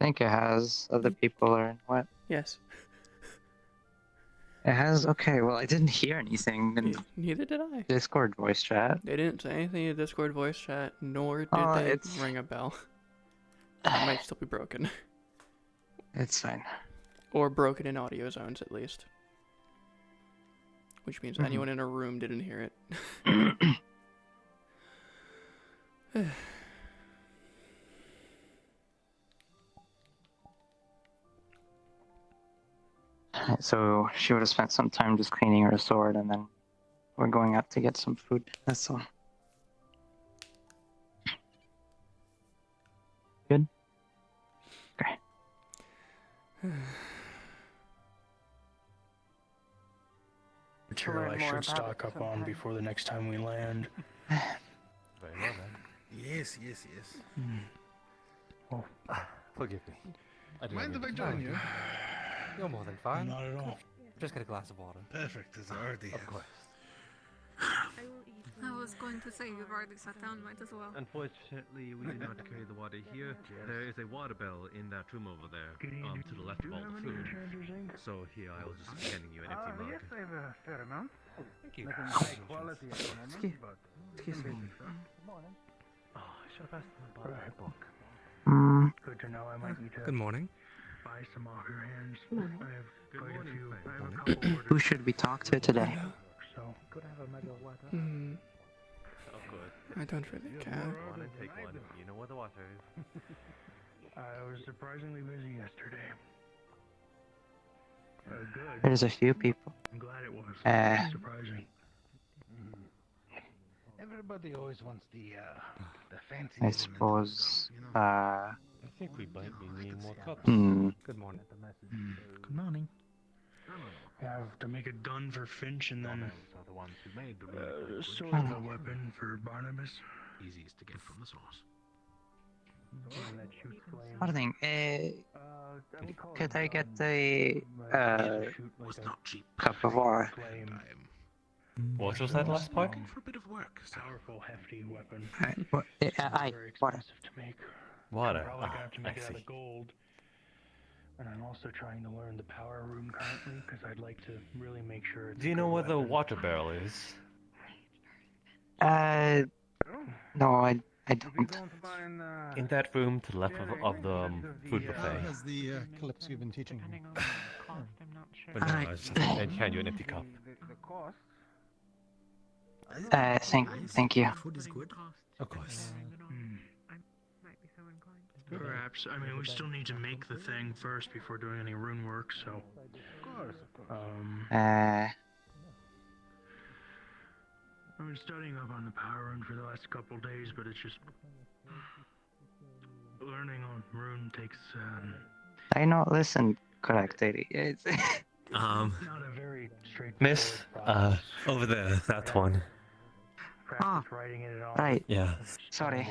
think it has. Other people are in what? Yes. It has? Okay, well, I didn't hear anything in Neither did I. Discord voice chat. They didn't say anything in Discord voice chat, nor did they it's... ring a bell. It might still be broken. It's fine. Or broken in audio zones, at least. Which means anyone in a room didn't hear it. So she would have spent some time just cleaning her sword, and then we're going out to get some food. That's all. Good? Okay. Material I should stock up on before the next time we land. Very well then. Yes. Oh, Forgive me. I do Mind if I join you? You're more than fine. not at all. Just get a glass of water. Perfect, as I already have. Of course. I was going to say you've already sat down, might as well. Unfortunately, we do not carry the water here. There is a water bell in that room over there, to the left of all the food. So here I was just handing you an empty mug. Yes, I have a fair amount. Thank you. Nothing high quality at the moment, but... Excuse me. Oh, I should have asked them about that book. Good to know. I might need to Good morning. buy some off your hands. I have quite a few. I have a Morning. couple orders. Who should we talk to today? So, could I have a mug of water? Of course. I don't really care. Go on and take one. You know where the water is. I was surprisingly busy yesterday. Good. There's a few people. I'm glad it was. Surprising. Everybody always wants the fancy I element of suppose. stuff, you know? I think we might be needing more cups. Good morning. Good morning. I have to make a gun for Finch and then Are the ones who made the sort of a weapon for Barnabas. easiest to get from the source. One that shoots flames. Other thing, We call could it I a get gun, a but it shoot like Was a not cheap. cup of water? flame. What was that last part? For a bit of work, so. Powerful, hefty weapon. I Very water. expensive to make. Water. Probably gonna have to I make it out see. of gold. And I'm also trying to learn the power room currently because I'd like to really make sure it's Do you a know good where the weapon. water barrel is? No, I We'll be don't. going to find, In that room to the left of the food How buffet. has the Kalypsia been teaching you? Depending on the cost, I'm not sure. But no, I was just and hand you an empty cup. The cost? Thank you. Food is good. Of course. Perhaps. I mean, we still need to make the thing first before doing any rune work, so. Of course. I've been studying up on the power rune for the last couple days, but it's just learning on rune takes I not listen correctly. It's not a very straightforward Miss, process. over there, that one. Practice writing it all. right. Yeah. Sorry.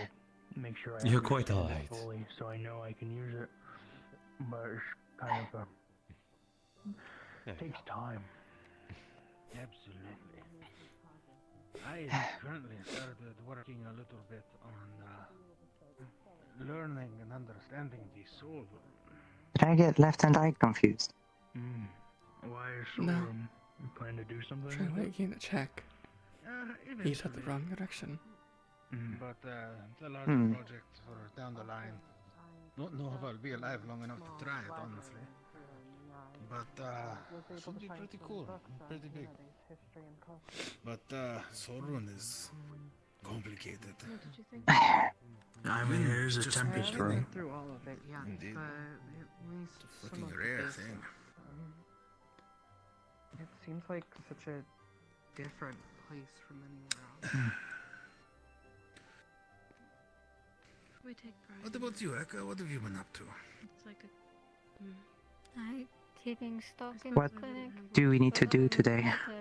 Make sure I You're quite understand it alright. fully, so I know I can use it. But it's kind of takes time. Absolutely. I currently started working a little bit on learning and understanding the soul. Did I get left and right confused? Why is No. you plan to do something? Trying to with wait again to check. He's at the Eventually. wrong direction. But the larger project for down the line. Don't know if I'll be alive long enough to try it, honestly. But should be pretty cool, pretty big. But Sorun is complicated. What did you think? I mean, there's a Just tempest finished room. Through all of it, yeah. Indeed. But at least some Fucking of the rare basics. thing. It seems like such a different place from anywhere else. We take pride. What about you, Eka? What have you been up to? It's like a. I keeping stock in What the clinic. do we need to do today? But,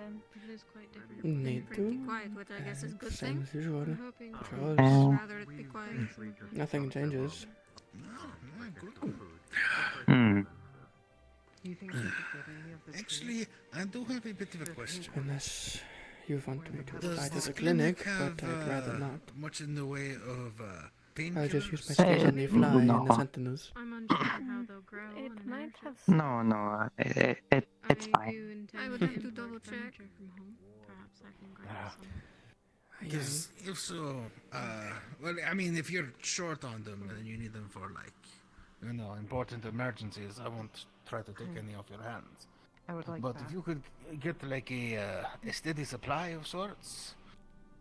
It is quite different. Need Pretty to? quiet, which I guess is a good Same thing. as usual. I'm hoping Controls. rather it be quiet. Nothing changes. No, good, good. Do you think we could get any of this? Actually, I do have a bit of a question. Unless you want me to Does apply to this the clinic, have but I'd rather not. much in the way of I just use my painkillers? skills on the fly and the no. sentinels. I'm unsure how they'll grow. It on an might airship. have. No, it's I fine. do intend I would to have to import double check. furniture from home. Perhaps I can grab some. Because if so, well, I mean, if you're short on them and you need them for like, you know, important emergencies, I won't try to take any off your hands. I would like But that. if you could get like a steady supply of sorts,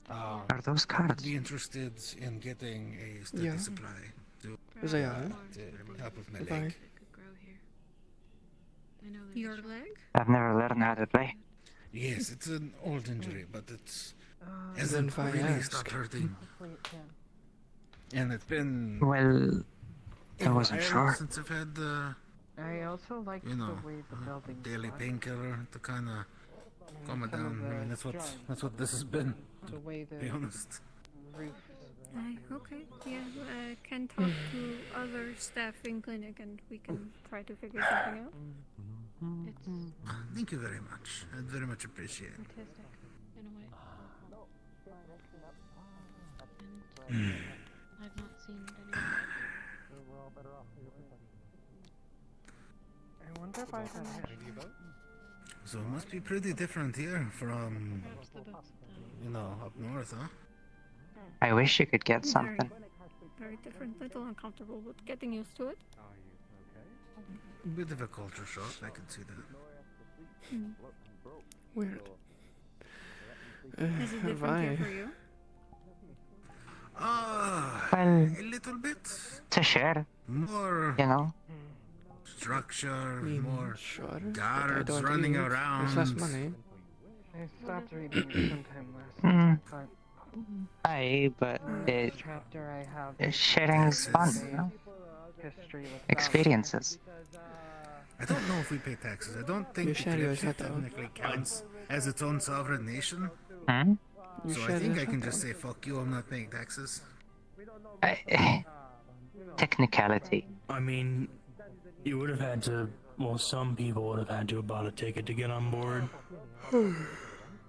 Are those I would cards? be interested in getting a steady Yeah. supply to They are. help with my Goodbye. leg. That could grow here. I know there's Your a shop. leg? I've never learned how to play. Yes, it's an old injury, but it's Then hasn't if I really ask. stopped hurting. Hopefully it can. And it's been Well, I a wasn't while sure. since I've had the I also like You know, the way the building daily painkiller to kind of calm it some of down. I mean, the that's what this has been. the way To the be honest. roof. Okay, yeah, I can talk to other staff in clinic and we can try to figure something out. It's Thank you very much. I'd very much appreciate it. artistic in a way. Hmm. And I've not seen it anywhere. I wonder why that is. So it must be pretty different here from, Perhaps the books of the you know, up north, huh? I wish you could get something. Very different, little uncomfortable, but getting used to it. Bit of a culture shock, I can see that. Weird. Is it Have different here I? for you? Well, A little bit to share, more you know. structure, I mean, more sure, but I guards don't running eat. around. There's less money. I stopped reading it sometime last Hmm. week, but Aye, but this chapter I have sharing's fun, you know? history with Experiences. I don't know if we pay taxes. I don't think You share your Kalypsia shadow. technically counts as its own sovereign nation. Hmm? You So I share think the I can just shadow. say, fuck you, I'm not paying taxes. Technicality. I mean, you would have had to, well, some people would have had to have bought a ticket to get on board.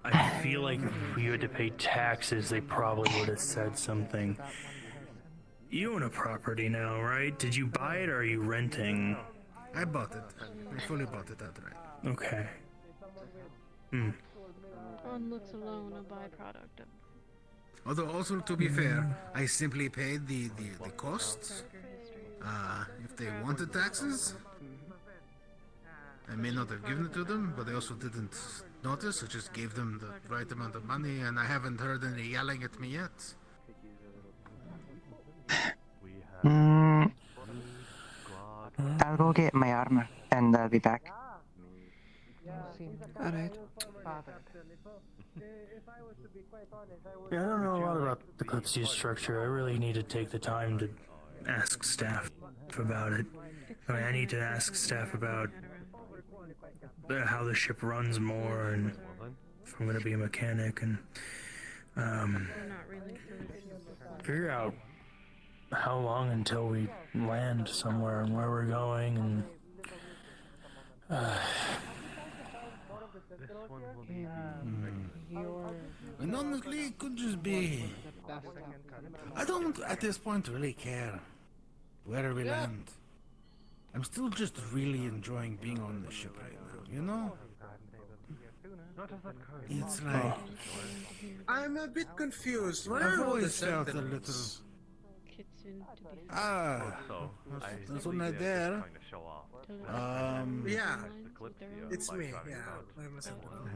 I feel like if we had to pay taxes, they probably would have said something. You own a property now, right? Did you buy it or are you renting? I bought it. I fully bought it outright. Okay. on looks alone a byproduct of Although also, to be fair, I simply paid the costs. darker history. If they wanted taxes, I may not have given it to them, but I also didn't notice. I just gave them the right amount of money, and I haven't heard any yelling at me yet. Mm, I'll go get my armor and I'll be back. Alright. Yeah, I don't know a lot about the Kalypsia structure. I really need to take the time to ask staff about it. I mean, I need to ask staff about how the ship runs more and if I'm going to be a mechanic and They're not really figure out how long until we land somewhere and where we're going and And honestly, it could just be. I don't, at this point, really care where we land. I'm still just really enjoying being on the ship right now, you know? It's like. I'm a bit confused. Where I've are all the always felt a sentinels? little. soon to be Ah, there's one right there. Yeah, with their own it's me. Yeah, I'm a sentinel.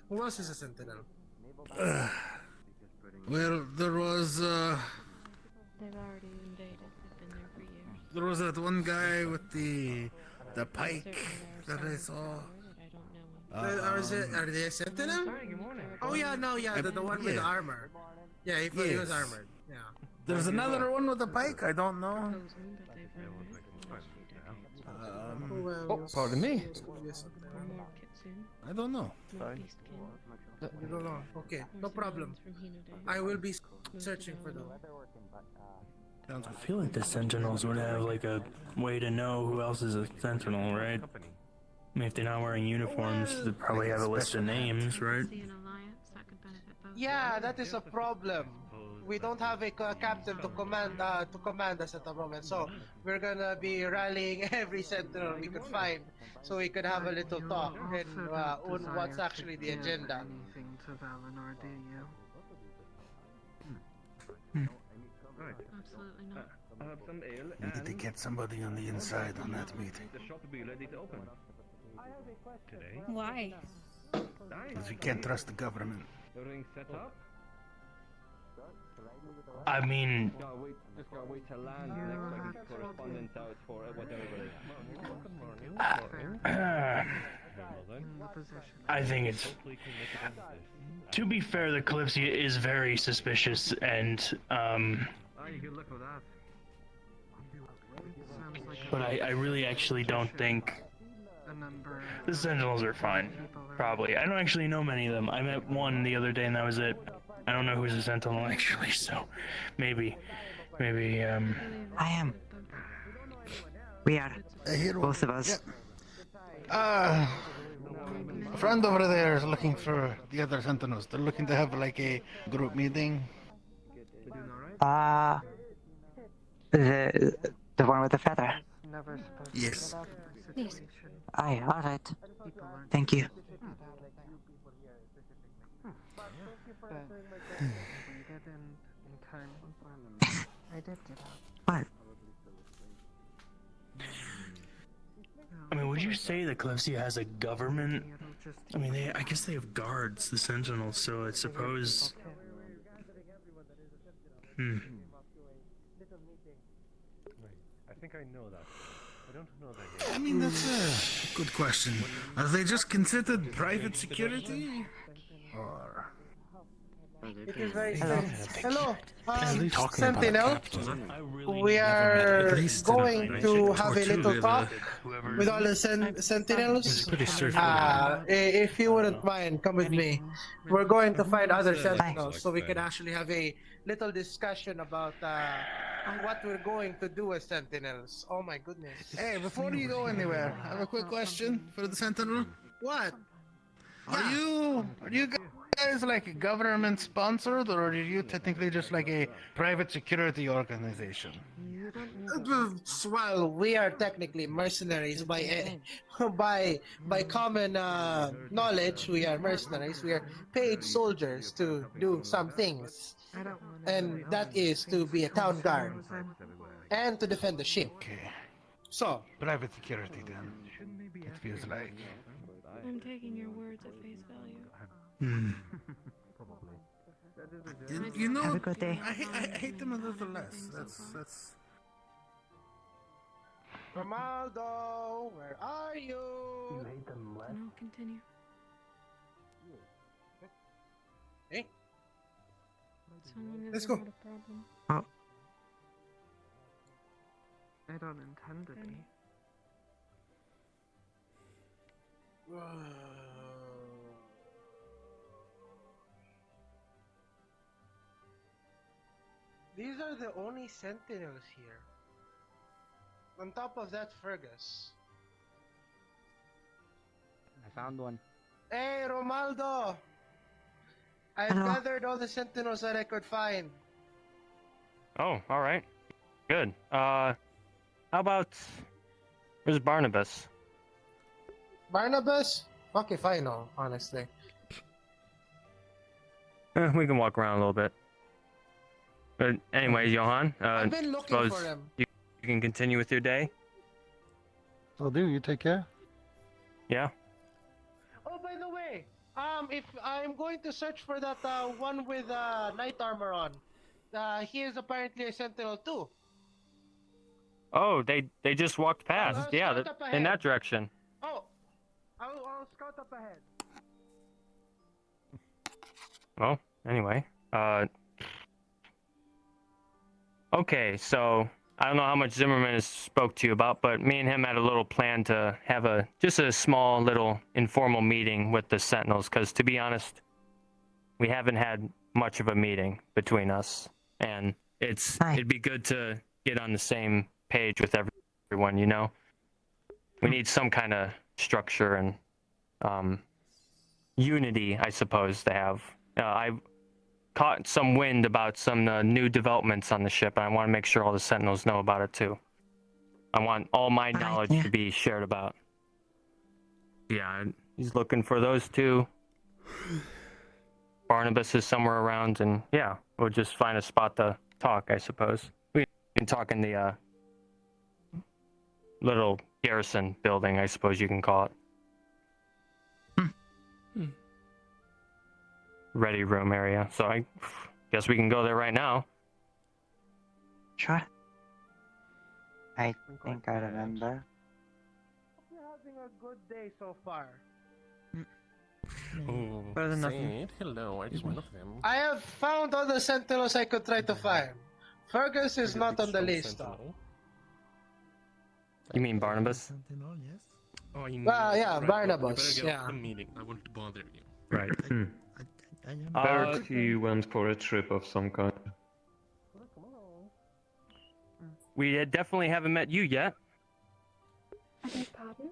Who else is a sentinel? Well, there was, They've already invaded. They've been there for years. there was that one guy with the pike that I saw. Are they a sentinel? Oh yeah, no, yeah, the one with the armor. Yeah, he was Yes. armored. Yeah. There's another one with a pike. I don't know. Who else? Pardon me. I don't know. You don't know. Okay, no problem. I will be searching for them. Sounds I good. feel like the Sentinels would have like a way to know who else is a Sentinel, right? I mean, if they're not wearing uniforms, they probably have a list of names, right? Yeah, that is a problem. we don't have a captain to command us at the moment. So we're gonna be rallying every sentinel we could find, so we could have a little talk and on what's actually the agenda. Anything to Valinor, do you? Right. Absolutely not. I have some ale. We need to get somebody on the inside on that meeting. The shop will be ready to open. Today? Why? Because we can't trust the government. The ring set up. I mean, Just gotta wait till land next so I get correspondence out for whatever. I think it's. To be fair, the Kalypsia is very suspicious, and You can look for that. but I really actually don't think A number the Sentinels are fine. Probably. I don't actually know many of them. I met one the other day, and that was it. I don't know who's a Sentinel actually, so maybe. I am. We are. Both of us. A friend over there is looking for the other sentinels. They're looking to have like a group meeting. The one with the feather. never supposed Yes. to get Yes. situation. Aye, alright. People aren't Thank you. but waited in time. I did get out. What? I mean, would you say the Kalypsia has a government? It'll just I mean, I guess they have guards, the Sentinels, so I suppose. I think I know that. I don't know that yet. I mean, that's a good question. Are they just considered private security? Or... It is very Hello. strange. Hello, Talking about Sentinel. We are going to have a little talk with all the sentinels. If you wouldn't mind, come with me. We're going to find other sentinels so we can actually have a little discussion about what we're going to do as sentinels. Oh my goodness. Hey, before you go anywhere, I have a quick question for the sentinel. What? Are you guys like government sponsored, or are you technically just like a private security organization? Well, we are technically mercenaries by common knowledge. We are mercenaries. We are paid soldiers to do some things, and that is to be a town guard and to defend the ship. Okay, So, private security then. It feels like. I'm taking your words at face value. You know, Have a good day. I hate them a little less. That's. Romaldo, where are you? No, continue. Hey, So long as Let's we're go. not a problem. I don't intend to be. These are the only sentinels here. On top of that, Fergus. I found one. Hey, Romaldo! I've Hello. gathered all the sentinels that I could find. Oh, all right. Good. How about where's Barnabas? Barnabas? Fuck if I know, honestly. We can walk around a little bit. But anyways, Johan, I've been looking suppose for him. you can continue with your day. Will do. You take care. Yeah. Oh, by the way, if I'm going to search for that one with knight armor on, he is apparently a sentinel too. Oh, they just walked past. let's Yeah, scout up in ahead. that direction. Oh, I'll scout up ahead. Well, anyway, okay, so I don't know how much Zimmerman has spoke to you about, but me and him had a little plan to have just a small little informal meeting with the Sentinels, because to be honest, we haven't had much of a meeting between us, and it'd be good to get on the same page with everyone, you know? We need some kind of structure and unity, I suppose, to have. caught some wind about some new developments on the ship, and I want to make sure all the Sentinels know about it too. I want all my knowledge to be shared about. Yeah, he's looking for those two. Barnabas is somewhere around, and yeah, we'll just find a spot to talk, I suppose. We can talk in the little garrison building, I suppose you can call it. Ready room area. So I guess we can go there right now. Sure. I think I remember. You're having a good day so far. Oh, Better than nothing. Hello, I just one of them. I have found all the sentinels I could try to find. Fergus is not on the list, though. You mean Barnabas? Oh, you Well, yeah, right, Barnabas, you better get yeah. off the meeting. I want to bother you. Right. He went for a trip of some kind. We definitely haven't met you yet. I beg pardon?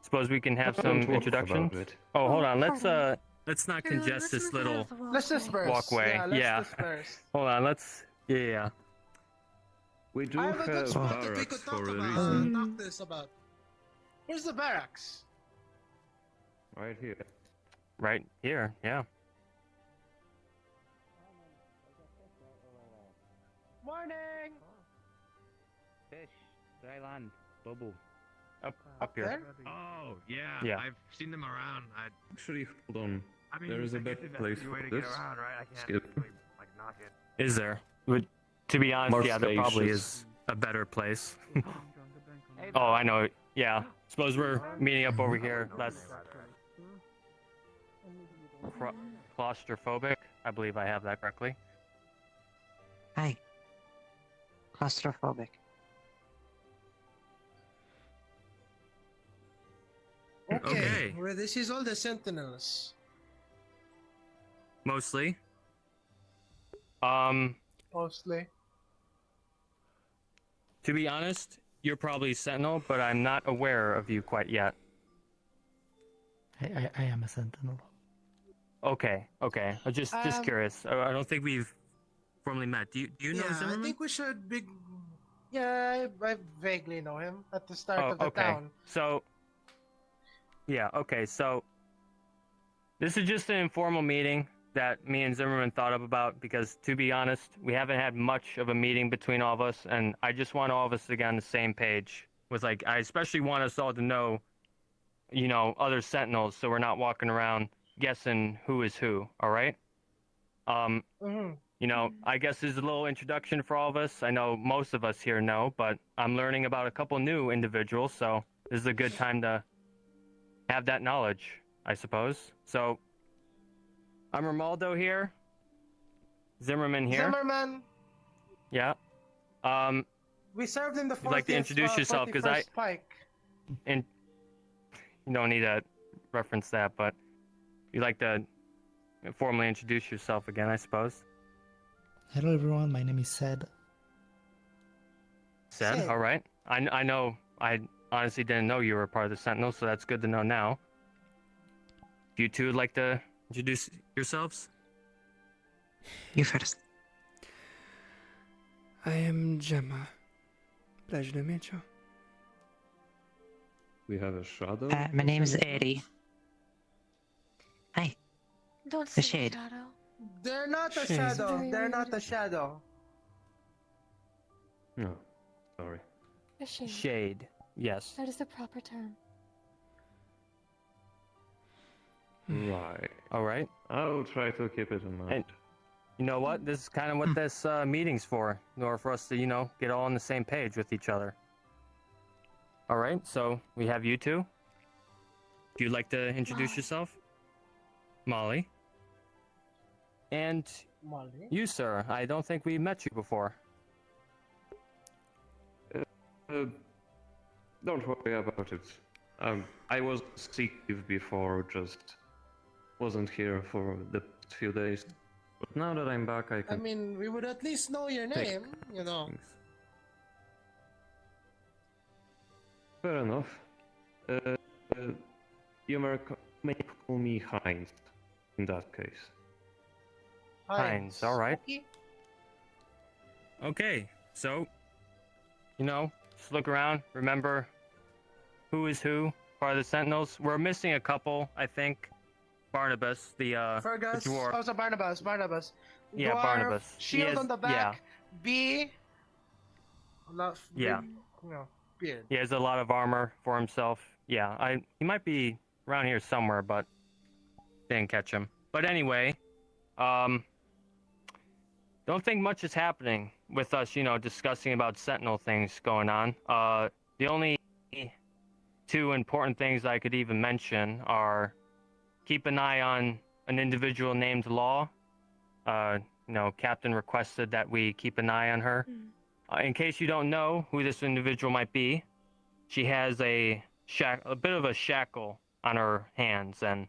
Suppose we can have Don't some talk about introductions. it. Oh, hold on. Pardon. Let's not congest this little Let's disperse. walkway. Yeah, let's disperse. Hold on. Let's. Yeah. We do I have a good have spot that we barracks could talk for a about. reason. Talk this about. Where's the barracks? Right here. Right here. Yeah. Morning. Fish, dry land, bubble. Up here. Oh, yeah. Yeah. I've seen them around. Actually, hold on. There is a better place for this. Skip. Is there? To be honest, More yeah, there probably spacious. is a better place. Oh, I know. Yeah. Suppose we're meeting up over here. Less claustrophobic. I believe I have that correctly. Hi. Claustrophobic. Okay. Well, this is all the sentinels. Mostly. Mostly. To be honest, you're probably Sentinel, but I'm not aware of you quite yet. I am a sentinel. Okay. I'm just curious. I don't think we've formally met. Do you know Yeah, Zimmerman? I think we should be. Yeah, I vaguely know him at the start of the okay. town. So, yeah, okay. So, this is just an informal meeting that me and Zimmerman thought up about because, to be honest, we haven't had much of a meeting between all of us, and I just want all of us to get on the same page. With I especially want us all to know, other Sentinels, so we're not walking around guessing who is who. All right. I guess this is a little introduction for all of us. I know most of us here know, but I'm learning about a couple new individuals, so this is a good time to have that knowledge, I suppose. So, I'm Romaldo here. Zimmerman here. Zimmerman. Yeah. We served in the 40th, You'd like to introduce yourself, 'cause Pike. And you don't need to reference that, but you'd like to formally introduce yourself again, I suppose. Hello everyone, my name is Sed. Said, all right. I know. I honestly didn't know you were a part of the Sentinel, so that's good to know now. Do you two would like to introduce yourselves? You first. I am Gemma. Pleasure to meet you. We have a shadow. My name is Eri. Hi. Don't The say shade. shadow. They're not a Shade. shadow. Very They're not rude. a shadow. No, sorry. A shade. Shade. Yes. That is the proper term. Right. All right. I'll try to keep it in mind. And you know what? This is kind of what this meeting's for, in order for us to, get all on the same page with each other. All right. So we have you two. Do you like to introduce Molly. yourself? Molly. And Molly. you, sir. I don't think we met you before. Don't worry about it. I was sick before, just wasn't here for the few days. But now that I'm back, I I can. mean, we would at least know your name, things. Fair enough. You may call me Heinz, in that case. Hines, all right. Okay. Okay, so, just look around. Remember who is who, part of the Sentinels. We're missing a couple, I think. Barnabas, the Fergus. dwarf. Oh, so Barnabas. Yeah, Dwarf, Barnabas. He shield has- on the back. B. Yeah. Beard. He has a lot of armor for himself. Yeah, he might be around here somewhere, but didn't catch him. But anyway, don't think much is happening with us, discussing about Sentinel things going on. The only two important things I could even mention are keep an eye on an individual named Law. Captain requested that we keep an eye on her. In case you don't know who this individual might be, she has a bit of a shackle on her hands, and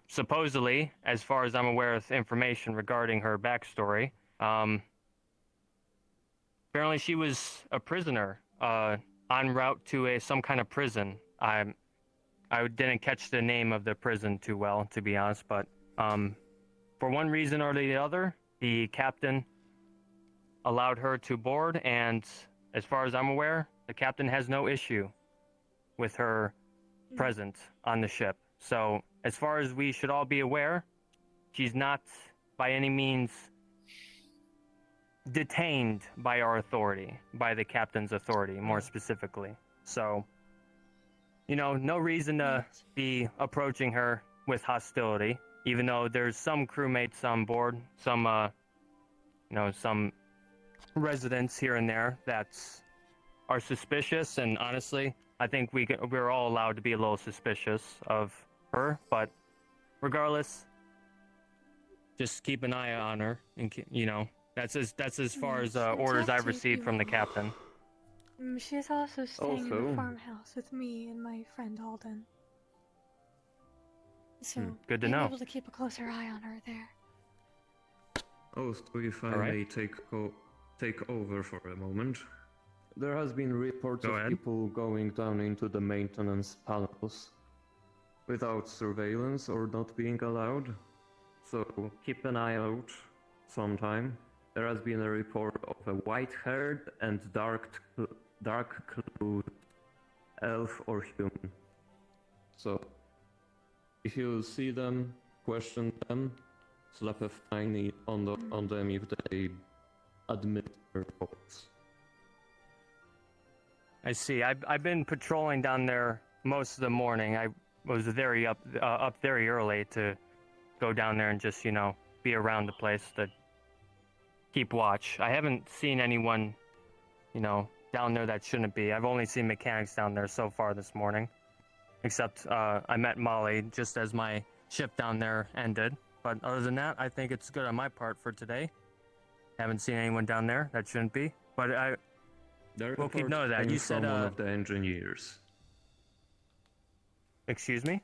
supposedly, as far as I'm aware of information regarding her backstory, apparently she was a prisoner en route to some kind of prison. I didn't catch the name of the prison too well, to be honest, but for one reason or the other, the captain allowed her to board, and as far as I'm aware, the captain has no issue with her presence on the ship. So, as far as we should all be aware, she's not by any means detained by our authority, by the captain's authority, more specifically. So, no reason to be approaching her with hostility, even though there's some crewmates on board, some residents here and there that are suspicious, and honestly, I think we're all allowed to be a little suspicious of her, but regardless, just keep an eye on her, and that's as far as orders I've received from the captain. She's also staying in Also- the farmhouse with me and my friend Alden. So Good to I'm know. able to keep a closer eye on her there. Also, if I All right. may take over for a moment. There has been reports Go of ahead. people going down into the maintenance panels without surveillance or not being allowed. So keep an eye out sometime. There has been a report of a white-haired and dark-clothed elf or human. So if you see them, question them, slap a fine on them if they admit their faults. I see. I've been patrolling down there most of the morning. I was very up very early to go down there and just be around the place to keep watch. I haven't seen anyone down there that shouldn't be. I've only seen mechanics down there so far this morning, except I met Molly just as my shift down there ended. But other than that, I think it's good on my part for today. Haven't seen anyone down there that shouldn't be, but we'll keep note of that. You said one of the engineers. Excuse me?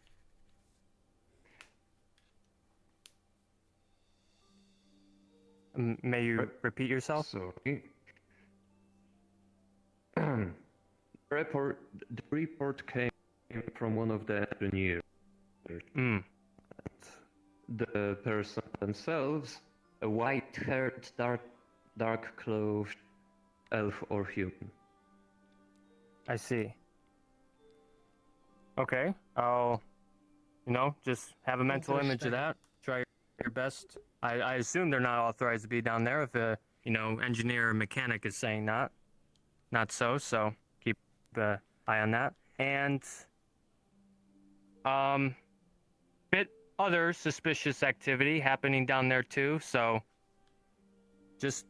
May you repeat yourself? Sorry. The report came from one of the engineers. The person themselves, a white-haired, dark-clothed elf or human. I see. Okay, I'll, just have a mental image of that. Try your best. I assume they're not authorized to be down there if a, engineer or mechanic is saying not so keep the eye on that. And, bit other suspicious activity happening down there too, so just,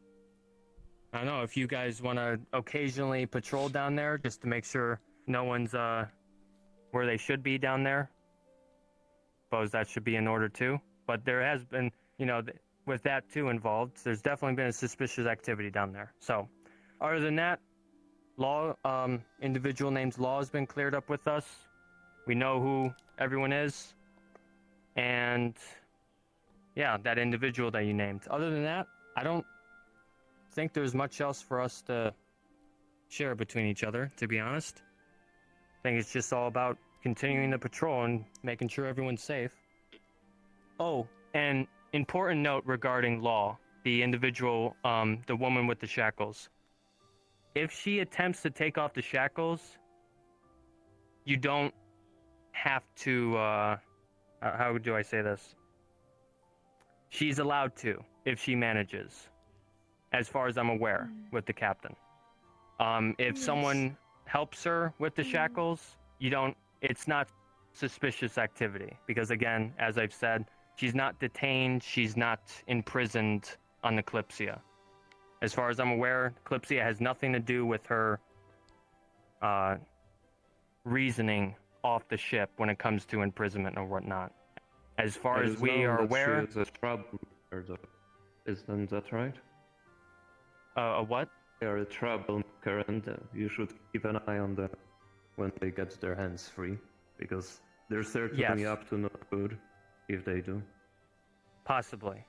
I don't know, if you guys want to occasionally patrol down there just to make sure no one's where they should be down there. Suppose that should be in order too. But there has been, with that too involved, there's definitely been a suspicious activity down there. So, other than that, individual named Law has been cleared up with us. We know who everyone is. And, yeah, that individual that you named. Other than that, I don't think there's much else for us to share between each other, to be honest. I think it's just all about continuing the patrol and making sure everyone's safe. Oh, and important note regarding Law, the individual, the woman with the shackles. If she attempts to take off the shackles, you don't have to, how do I say this? She's allowed to, if she manages, as far as I'm aware, with the captain. If someone helps her with the shackles, it's not suspicious activity. Because again, as I've said, she's not detained, she's not imprisoned on the Kalypsia. As far as I'm aware, Kalypsia has nothing to do with her reasoning off the ship when it comes to imprisonment or whatnot. As far as we are aware... She is a trouble, isn't that right? A what? They are a troublemaker, and you should keep an eye on them when they get their hands free, because they're certainly up to no good if they do. Possibly.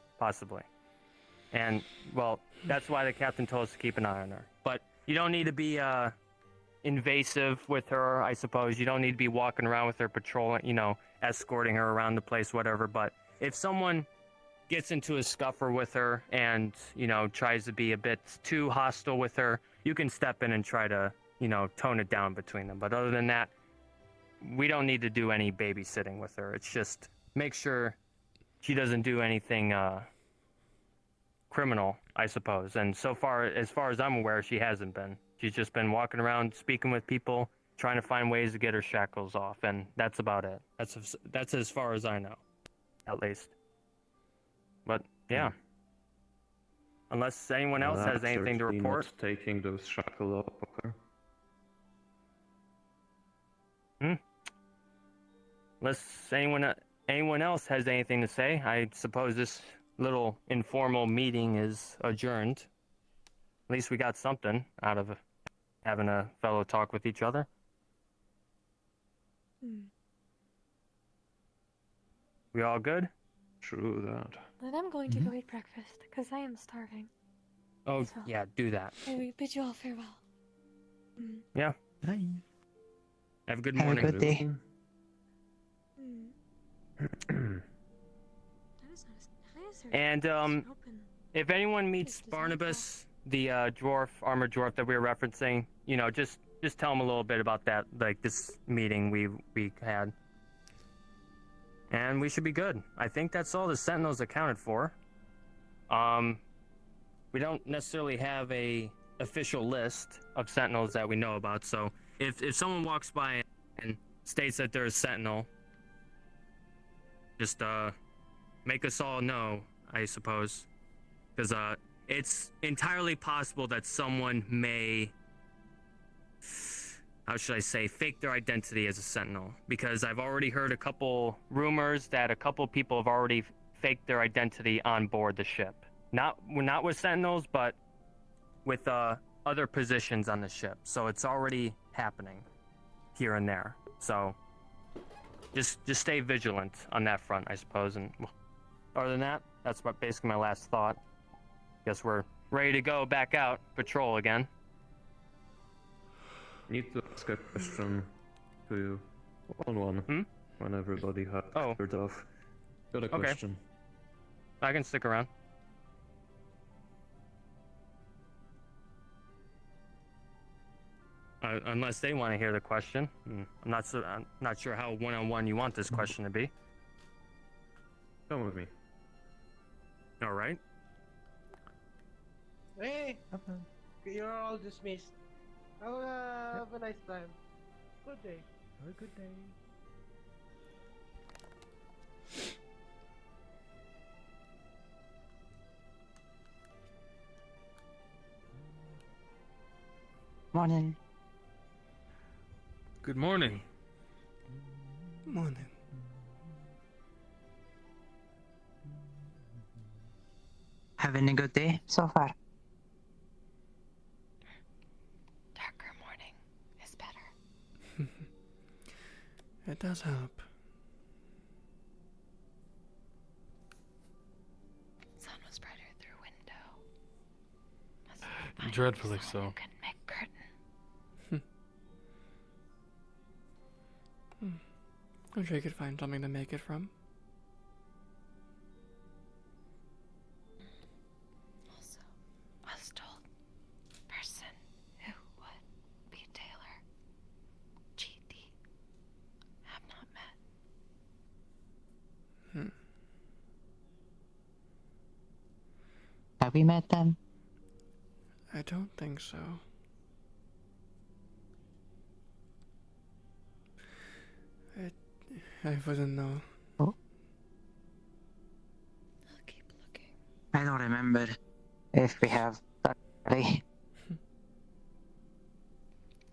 And, well, that's why the captain told us to keep an eye on her. But you don't need to be invasive with her, I suppose. You don't need to be walking around with her, patrolling, escorting her around the place, whatever. But if someone gets into a scuffer with her and, tries to be a bit too hostile with her, you can step in and try to, tone it down between them. But other than that, we don't need to do any babysitting with her. It's just make sure she doesn't do anything criminal, I suppose. And as far as I'm aware, she hasn't been. She's just been walking around, speaking with people, trying to find ways to get her shackles off, and that's about it. That's as far as I know, at least. But yeah, unless anyone else has anything to report. Not taking those shackles off of her. Unless anyone else has anything to say, I suppose this little informal meeting is adjourned. At least we got something out of having a fellow talk with each other. We all good? True that. Then I'm going to go eat breakfast, because I am starving. Oh, So, yeah, do that. I bid you all farewell. Yeah. Bye. Have a good Have morning. a good day. And if anyone meets Barnabas, the armored dwarf that we were referencing, just tell him a little bit about that, like this meeting we had. And we should be good. I think that's all the Sentinels accounted for. We don't necessarily have a official list of Sentinels that we know about, so if someone walks by and states that they're a Sentinel, just make us all know, I suppose. Because it's entirely possible that someone may, how should I say, fake their identity as a Sentinel. Because I've already heard a couple rumors that a couple people have already faked their identity on board the ship. Not with Sentinels, but with other positions on the ship. So it's already happening here and there. So just stay vigilant on that front, I suppose. And other than that, that's basically my last thought. Guess we're ready to go back out, patrol again. Need to ask a question to you. One. When everybody had cleared off. Got a question. I can stick around. Unless they want to hear the question. I'm not sure how one-on-one you want this question to be. Come with me. All right. Hey, you're all dismissed. Have a nice time. Good day. Have a good day. Morning. Good morning. Morning. Having a good day so far? Darker morning is better. It does help. Sun was brighter through window. Dreadfully so. Can make curtain. I'm sure you could find something to make it from. Have we met them? I don't think so. I wouldn't know. Oh. I don't remember if we have. Sorry.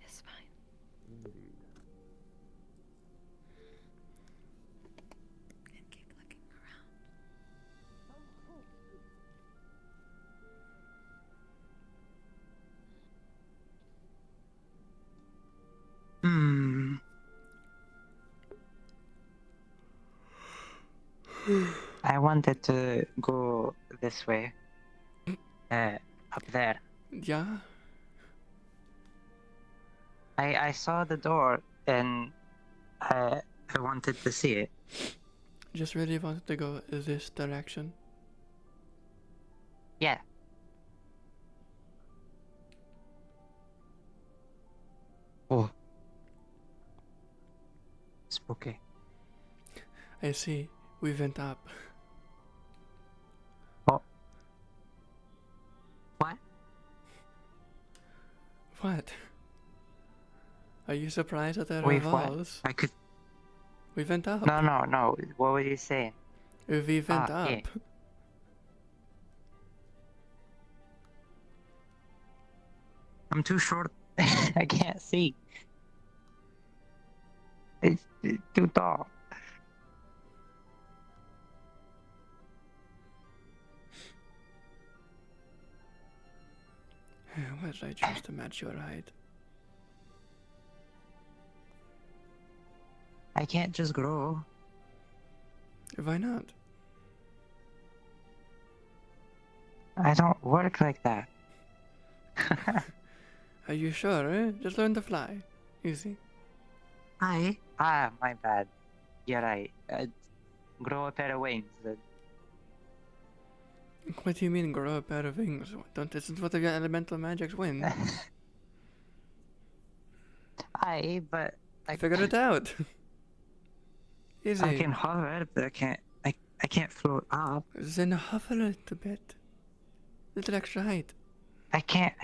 It's fine. And keep looking around. I wanted to go this way. Up there. Yeah? I saw the door and I wanted to see it. Just really wanted to go this direction. Yeah. Oh. Spooky. I see. We went up. Oh. What? What? Are you surprised at the Wait, what? revolves? I could. We went up. No. What were you saying? We went up. Yeah. I'm too short. I can't see. It's too tall. Why did I choose to match your height? I can't just grow. Why not? I don't work like that. Are you sure, eh? Just learn to fly. Easy. My bad. You're right. Grow a pair of wings. What do you mean grow a pair of wings? Isn't what the elemental magics win? But I figured it out. Easy. I can hover, but I can't float up. Then hover a little bit. Little extra height. I can't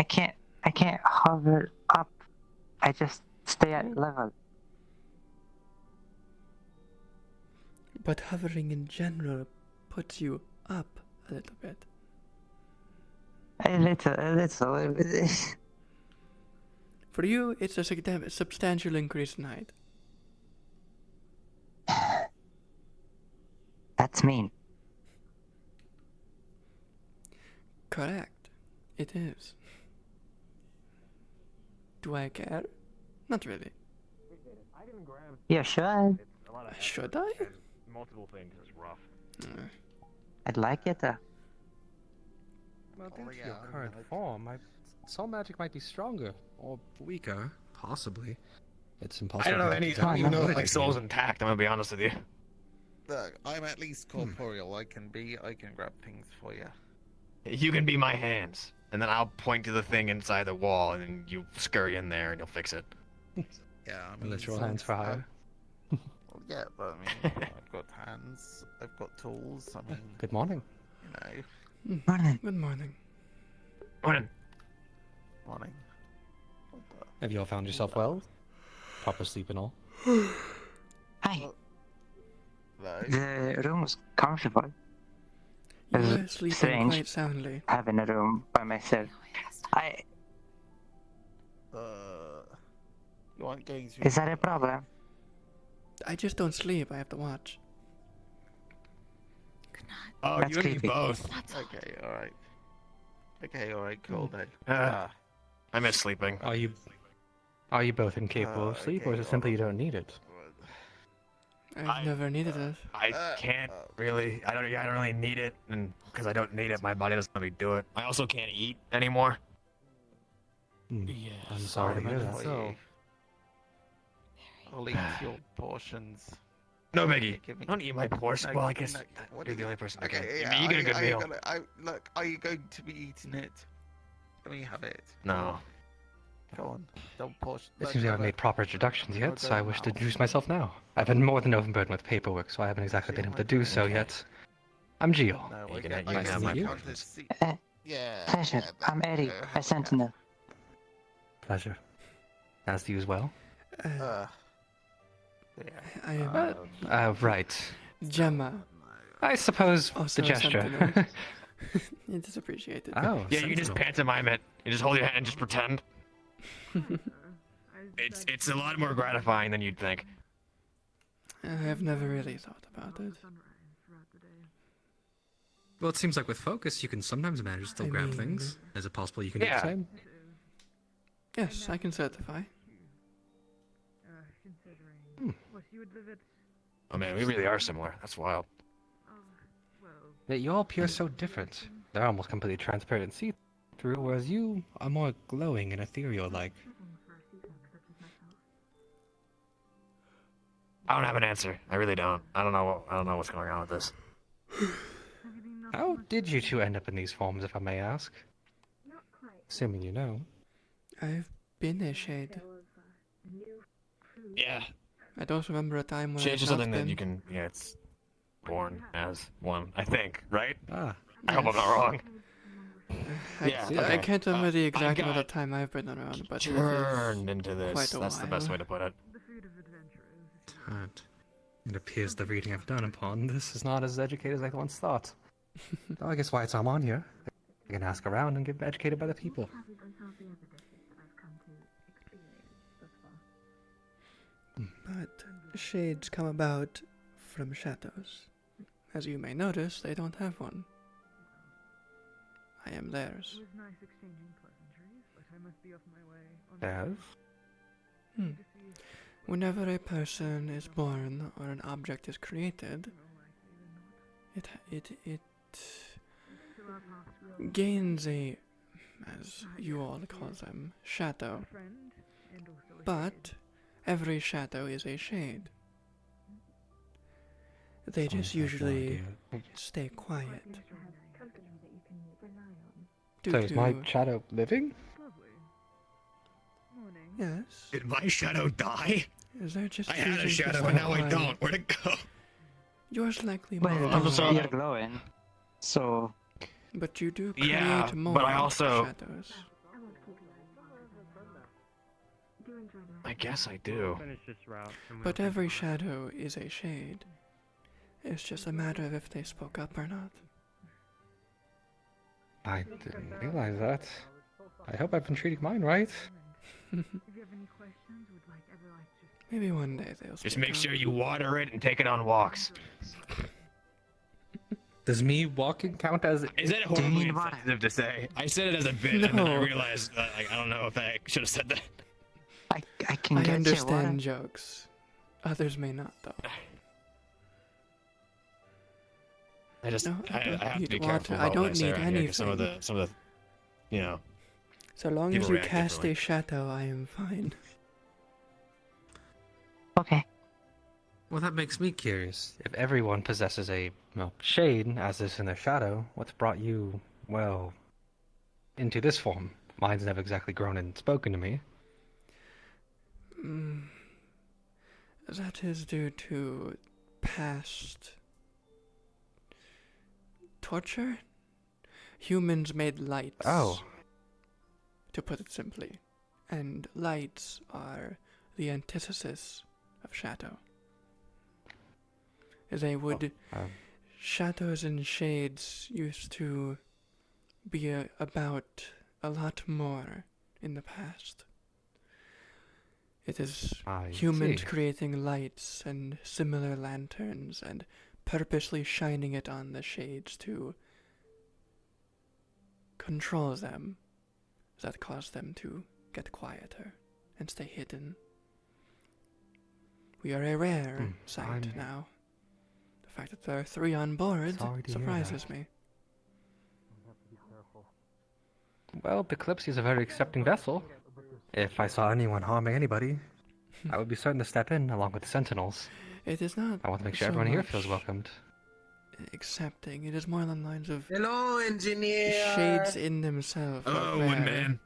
hover up. I just stay at level. But hovering in general puts you up a little bit. A little. For you, it's a substantial increase in height. That's mean. Correct. It is. Do I care? Not really. I didn't grab. You should. Should I? Multiple things is rough. I'd like it to. Well, due to your current form, soul magic might be stronger or weaker, possibly. It's impossible. I don't know to I tell. don't even know if my soul's intact. I'm gonna be honest with you. Look, I'm at least corporeal. I can grab things for you. You can be my hands, and then I'll point to the thing inside the wall, and then you scurry in there, and you'll fix it. Yeah, I mean, Literal hands for hire. Well, yeah, but I mean, I've got hands. I've got tools. I mean, Good morning. you know. Morning. Good morning. Morning. Morning. Have you all found yourself well? Proper sleep and all? Hi. The room was comfortable. You It's were sleeping strange quite soundly. having a room by myself. You aren't going to. Is that a problem? I just don't sleep. I have to watch. Oh, That's you and me creepy. both. Okay, alright. Okay, alright, cool then. I miss sleeping. Are you both incapable of sleep, or is it simply you don't need it? I've never needed it. I can't really. I don't really need it, and because I don't need it, my body doesn't let me do it. I also can't eat anymore. Yeah, I'm sorry to hear that. So, I'll eat your portions. No biggie. Give me- Don't eat my portion. Well, I guess what you're do the only person that can. Okay, I mean, you get a good meal. Look, are you going to be eating it? Let me have it. No. Go on. Don't portion. It seems we haven't made proper introductions yet, so I wish to introduce myself now. I've been more than overburdened with paperwork, so I haven't exactly been able to do so yet. I'm Gio. No, You can I have my see you. portions. Yeah. Pleasure. I'm Eddie, a sentinel. Pleasure. As to you as well. I am Right. Gemma. I suppose Also the a gesture. sentinel. It is appreciated. Oh, Yeah, you just sentinel. pantomime it. You just hold your hand and just pretend. It's a lot more gratifying than you'd think. I have never really thought about it. Well, it seems like with focus, you can sometimes manage to still I grab mean- things. Is it possible you can do Yeah. the same? Yes, I can certify. Oh man, we really are similar. That's wild. Yet you all appear so different. They're almost completely transparent and see-through, whereas you are more glowing and ethereal-like. I don't have an answer. I really don't. I don't know what's going on with this. How did you two end up in these forms, if I may ask? Assuming you know. I've been a shade. Yeah. I don't remember a time when Change I've is not something that been. you can. Yeah, it's born as one. I think. Right? Ah. I hope I'm not wrong. I okay. can't remember the exact I amount got of time I've been around, but it is turned into this. quite a That's the best while. way to put it. It appears the reading I've done upon this is not as educated as I once thought. Well, I guess why I'm on here. I can ask around and get educated by the people. But shades come about from shadows. As you may notice, they don't have one. I am theirs. Yes? Whenever a person is born or an object is created, it gains a, as you all call them, shadow. But every shadow is a shade. They just usually stay quiet. So is my shadow living? Yes. Did my shadow die? Is there just I had a choosing to shadow stay and now I quiet? don't. Where'd it go? Yours likely Well, moved I'm on. sorry. you're glowing. So, But you do create Yeah, more but I also. shadows. I guess I do. Finish this route. and we'll But think every about it. shadow is a shade. It's just a matter of if they spoke up or not. I didn't realize that. I hope I've been treating mine right. Maybe one day they'll Just speak make up. sure you water it and take it on walks. Does me walking count as... Is that horribly insensitive to say? I said it as a bit, and then I No. realized that I don't know if I should have said that. I can I get understand you water. jokes. Others may not, though. I just No, I I don't have to need be water. careful I about what don't say need around here, 'cause some of anything. the you know. So long as People you react cast differently. a shadow, I am fine. Okay. Well, that makes me curious. If everyone possesses a, well, shade, as is in their shadow, what's brought you, well, into this form? Mine's never exactly grown and spoken to me. That is due to past torture. Humans made lights. Oh. To put it simply. And lights are the antithesis of shadow. They would. Shadows and shades used to be about a lot more in the past. It is I humans see. creating lights and similar lanterns and purposely shining it on the shades to control them. That caused them to get quieter and stay hidden. We are a rare sight now. The fact that there are 3 on board Sorry to hear surprises that. me. Well, the Kalypsia is a very accepting vessel. If I saw anyone harming anybody, I would be certain to step in along with the Sentinels. It is not. I want to make sure so everyone here much feels welcomed. accepting. It is more along the lines of Hello, engineer. shades in themselves. are Oh, one rare. man.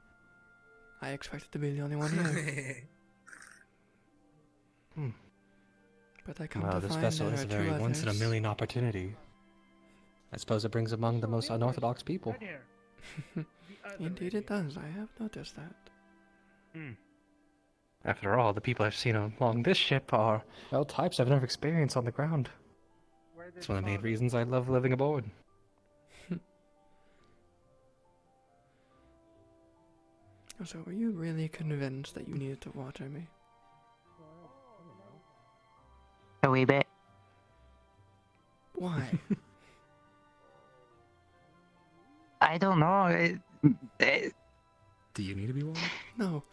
I expected to be the only one here. But I come Well, to this find vessel there is are a 2 very others. once-in-a-million opportunity. I suppose it brings among the most unorthodox people. Indeed it does, I have noticed that. After all, the people I've seen along this ship are, well, types I've never experienced on the ground. It's one of the main reasons I love living aboard. So were you really convinced that you needed to water me? A wee bit. Why? I don't know. Do you need to be watered? No.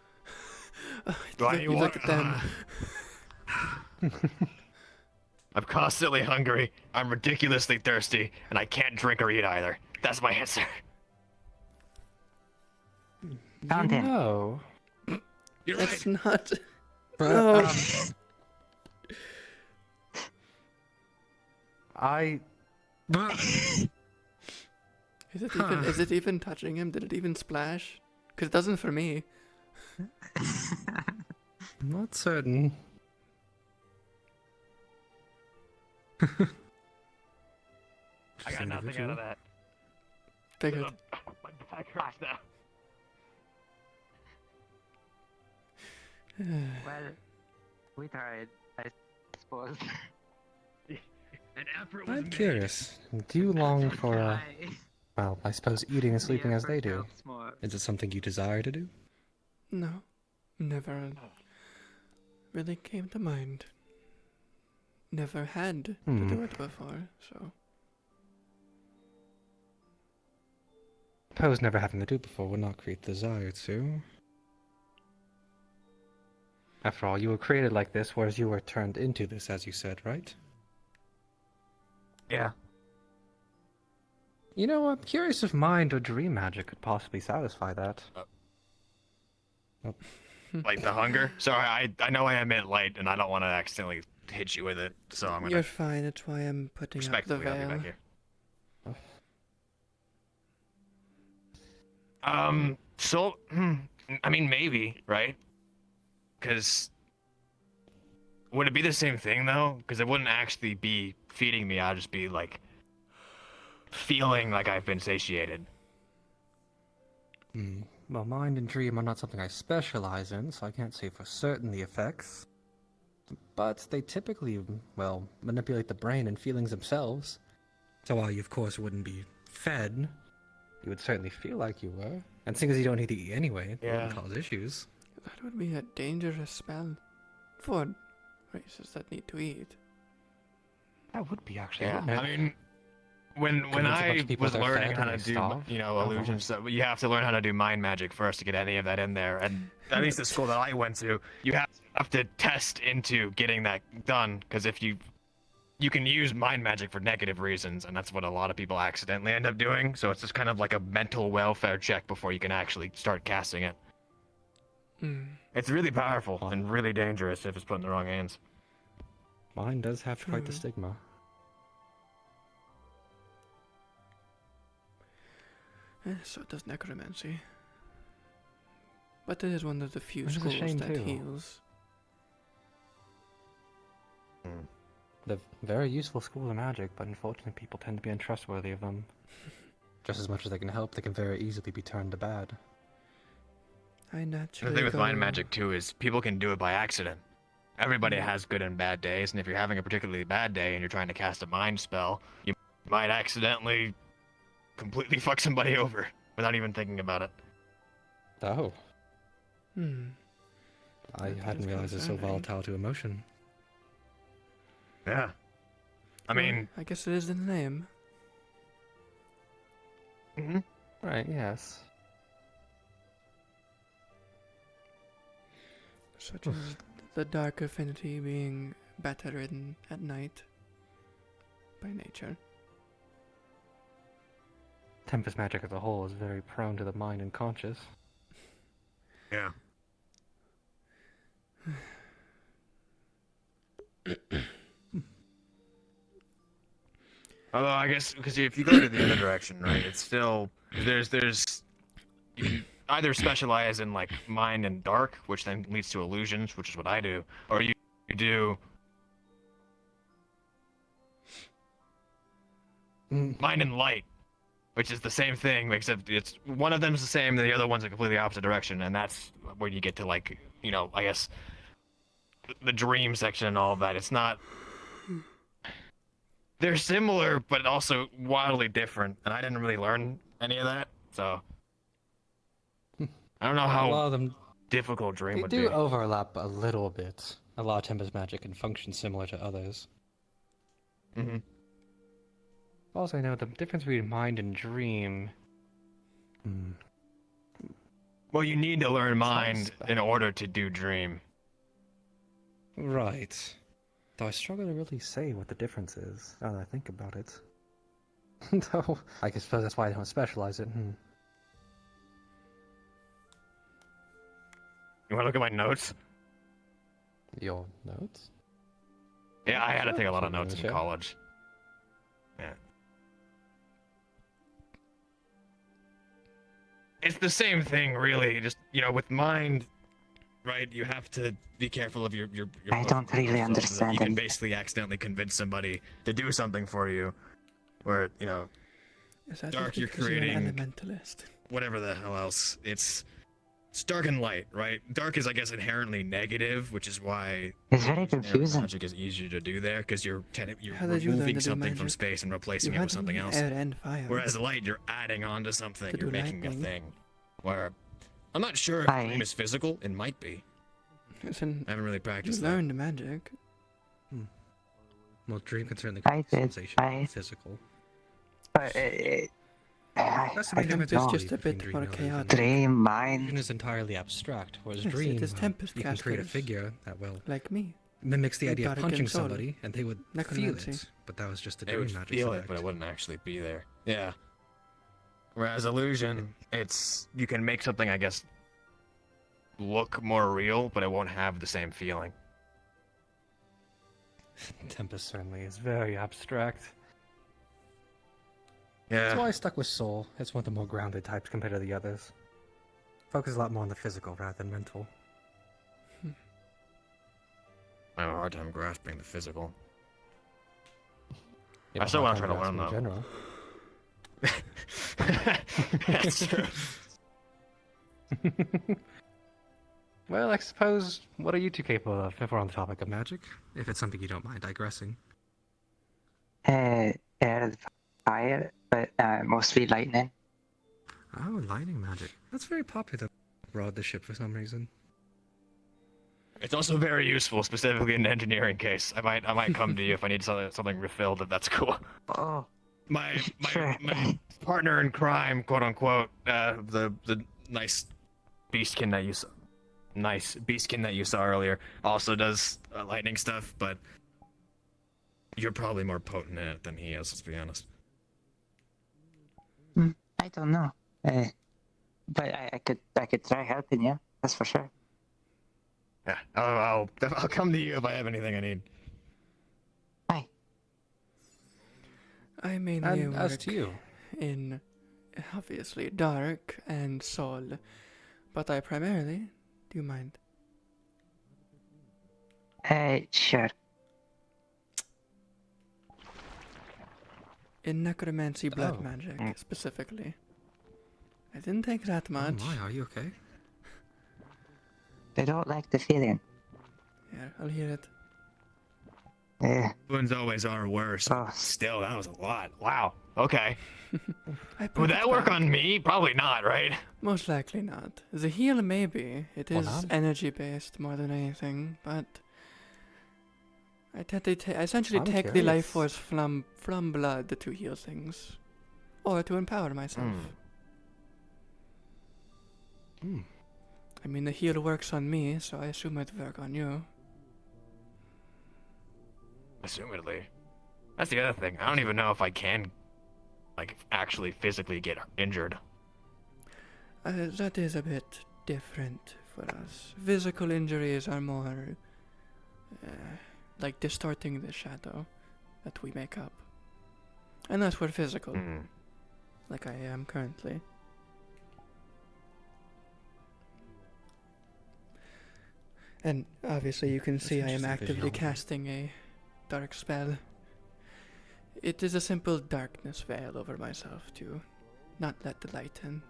Why you look at them. I'm constantly hungry, I'm ridiculously thirsty, and I can't drink or eat either. That's my answer. Content. No. You're That's right. not... But, No. Is it even touching him? Did it even splash? Because it doesn't for me. I'm not certain. I got nothing out of that. Figured. My back hurts now. Well, we tried, I suppose. An effort was I'm made. curious. Do you long for, well, I suppose eating and sleeping as they do? Is it something you desire to do? No. Never really came to mind. Never had to do it before, so... Suppose never having to do it before would not create the desire to. After all, you were created like this, whereas you were turned into this, as you said, right? Yeah. You know, I'm curious if mind or dream magic could possibly satisfy that. Like the hunger? Sorry, I know I admit light, and I don't want to accidentally hit you with it, so I'm gonna... You're fine, that's why I'm putting up the Respectfully, I'll be veil. back here. So, I mean, maybe, right? Because would it be the same thing though? Because it wouldn't actually be feeding me. I'd just be like feeling like I've been satiated. Well, mind and dream are not something I specialize in, so I can't say for certain the effects. But they typically, well, manipulate the brain and feelings themselves. So while you, of course, wouldn't be fed, you would certainly feel like you were. And seeing as you don't need to eat anyway, it wouldn't cause issues. That would be a dangerous spell for races that need to eat. That would be actually. Yeah, wouldn't it? I mean, when Convince a bunch I of people was they're learning fed how and to they do, starve? you know, illusions, so you have to learn how to do mind magic first to get any of that in there. And at least the school that I went to, you have to test into getting that done, because if you can use mind magic for negative reasons, and that's what a lot of people accidentally end up doing. So it's just kind of like a mental welfare check before you can actually start casting it. It's really powerful and really dangerous if it's put in the wrong hands. Mine does have quite the stigma. So does necromancy. But it is one of the few Which is a schools shame, that too. heals. They're very useful schools of magic, but unfortunately people tend to be untrustworthy of them. Just as much as they can help, they can very easily be turned to bad. I The naturally thing with go... mind magic too is people can do it by accident. Everybody has good and bad days, and if you're having a particularly bad day and you're trying to cast a mind spell, you might accidentally completely fuck somebody over without even thinking about it. Oh. I That hadn't is realized it's so concerning. volatile to emotion. Yeah. I mean... I guess it is in the name. Right, yes. Such as the dark affinity being better at night. By nature. Tempest magic as a whole is very prone to the mind and conscious. Yeah. Although I guess because if you go to the other direction, right, it's still there's you can either specialize in like mind and dark, which then leads to illusions, which is what I do, or you do mind and light, which is the same thing, except it's one of them's the same, and the other one's a completely opposite direction, and that's where you get to like, you know, I guess the dream section and all of that. It's not. They're similar, but also wildly different, and I didn't really learn any of that, so I don't know A lot how of them difficult dream they would do be. overlap a little bit. A lot of Tempest magic can function similar to others. Mm-hmm. Also, I know the difference between mind and dream. Well, you need to learn mind in order to do dream. Right. Though I struggle to really say what the difference is, now that I think about it. Though, I suppose that's why I don't specialize it. You want to look at my notes? Your notes? Yeah, I had to take a lot of Sure, notes in sure. college. Yeah. It's the same thing, really. Just, you know, with mind, right? You have to be careful of your I don't really so that understand You can it. basically accidentally convince somebody to do something for you, where, you know, Is that dark, just you're because you're an creating elementalist? whatever the hell else. It's dark and light, right? Dark is, I guess, inherently negative, which is why It's very generic confusing. magic is easier to do there, because you're How did you learn removing to do something from magic? space and replacing You it with had something else. air and fire. Whereas light, you're adding on to something, To you're do making a lightning. thing. Where I'm not sure if dream is physical. It might be. Listen, I haven't really you practiced that. learned magic. Well, dream can certainly I create did. sensation, physical. But That's the main difference Tempest I just see a bit between more dream and other chaotic. things. Dream, mind. Vision is entirely abstract, whereas Yes, it dream, is Tempest you can create a casters. figure that will Like me. mimics the With idea of Dark punching and Soul. somebody, and they would feel Necromancy. it. But that was just a They dream would magic feel it, subject. but it wouldn't actually be there. Yeah. Whereas illusion, it's you can make something, I guess, look more real, but it won't have the same feeling. Tempest certainly is very abstract. Yeah. That's why I stuck with Soul. It's one of the more grounded types compared to the others. Focus a lot more on the physical rather than mental. I have a hard time grasping the physical. You I have a still want hard to try time to learn, though. grasping in general. That's true. Well, I suppose, what are you two capable of if we're on the topic of magic? If it's something you don't mind digressing. Air and fire, but mostly lightning. Oh, lightning magic. That's very popular abroad the ship for some reason. It's also very useful, specifically in an engineering case. I might come to you if I need something refilled. If that's cool. Oh. My partner in crime, quote unquote, the nice beastkin that you saw earlier, also does lightning stuff, but you're probably more potent at it than he is. Let's be honest. I don't know. But I could try helping you. That's for sure. Yeah, I'll come to you if I have anything I need. I mainly And as work to you? in, obviously, Dark and Soul, but I primarily, do you mind? Sure. In necromancy blood Oh. magic, specifically. I didn't take that much. Oh my, are you okay? They don't like the feeling. Yeah, I'll hear it. Yeah. Wounds always are worse. Still, that was a lot. Wow. Okay. I put Would it that work back. on me? Probably not, right? Most likely not. The heal, maybe. It Why is not? energy-based more than anything, but I essentially I'm take the life curious. force from blood to heal things, or to empower myself. I mean, the heal works on me, so I assume it'd work on you. Assumedly. That's the other thing. I don't even know if I can, like, actually physically get injured. That is a bit different for us. Physical injuries are more like distorting the shadow that we make up. Unless we're physical, like I am currently. And obviously you can see I am interesting actively visual. casting a dark spell. It is a simple darkness veil over myself to not let the light in.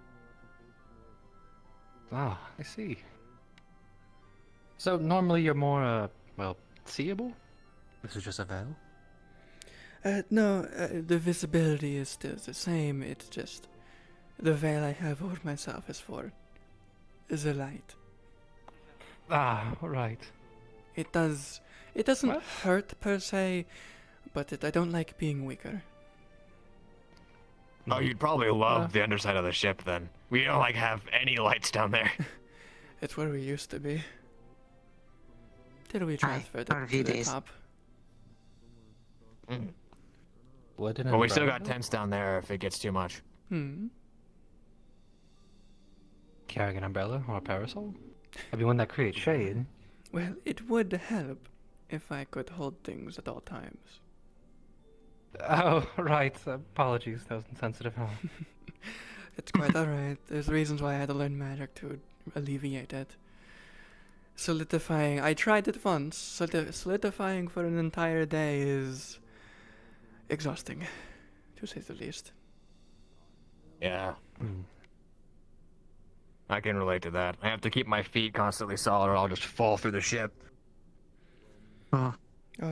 Ah, I see. So normally you're more, well, seeable? This is just a veil? No, the visibility is still the same. It's just the veil I have over myself is for the light. Ah, right. It doesn't hurt per se, but I don't like being weaker. Oh, you'd probably love the underside of the ship then. We don't like have any lights down there. It's where we used to be. Till we transferred for a it few to the days. top. Well, we still got tents down there if it gets too much. Carrying an umbrella or a parasol? I mean, one that creates shade. Well, it would help if I could hold things at all times. Oh, right. Apologies, that was insensitive. It's quite alright. There's reasons why I had to learn magic to alleviate it. Solidifying. I tried it once. Solidifying for an entire day is exhausting, to say the least. Yeah. I can relate to that. I have to keep my feet constantly solid or I'll just fall through the ship. Oh,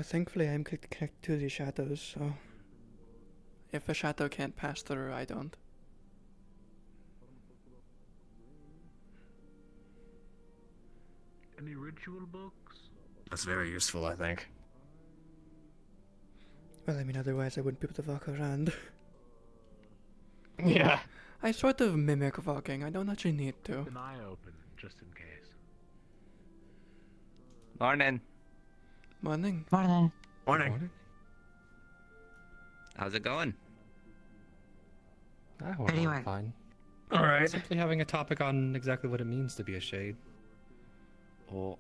thankfully I'm connected to the shadows, so if a shadow can't pass through, I don't. Any ritual books? That's very useful, I think. Well, I mean, otherwise I wouldn't be able to walk around. Yeah. I sort of mimic walking. I don't actually need to. An eye open, just in case. Morning. Morning. Morning. Morning. How's it going? Pretty well. Fine. All right. Simply having a topic on exactly what it means to be a shade. Oh.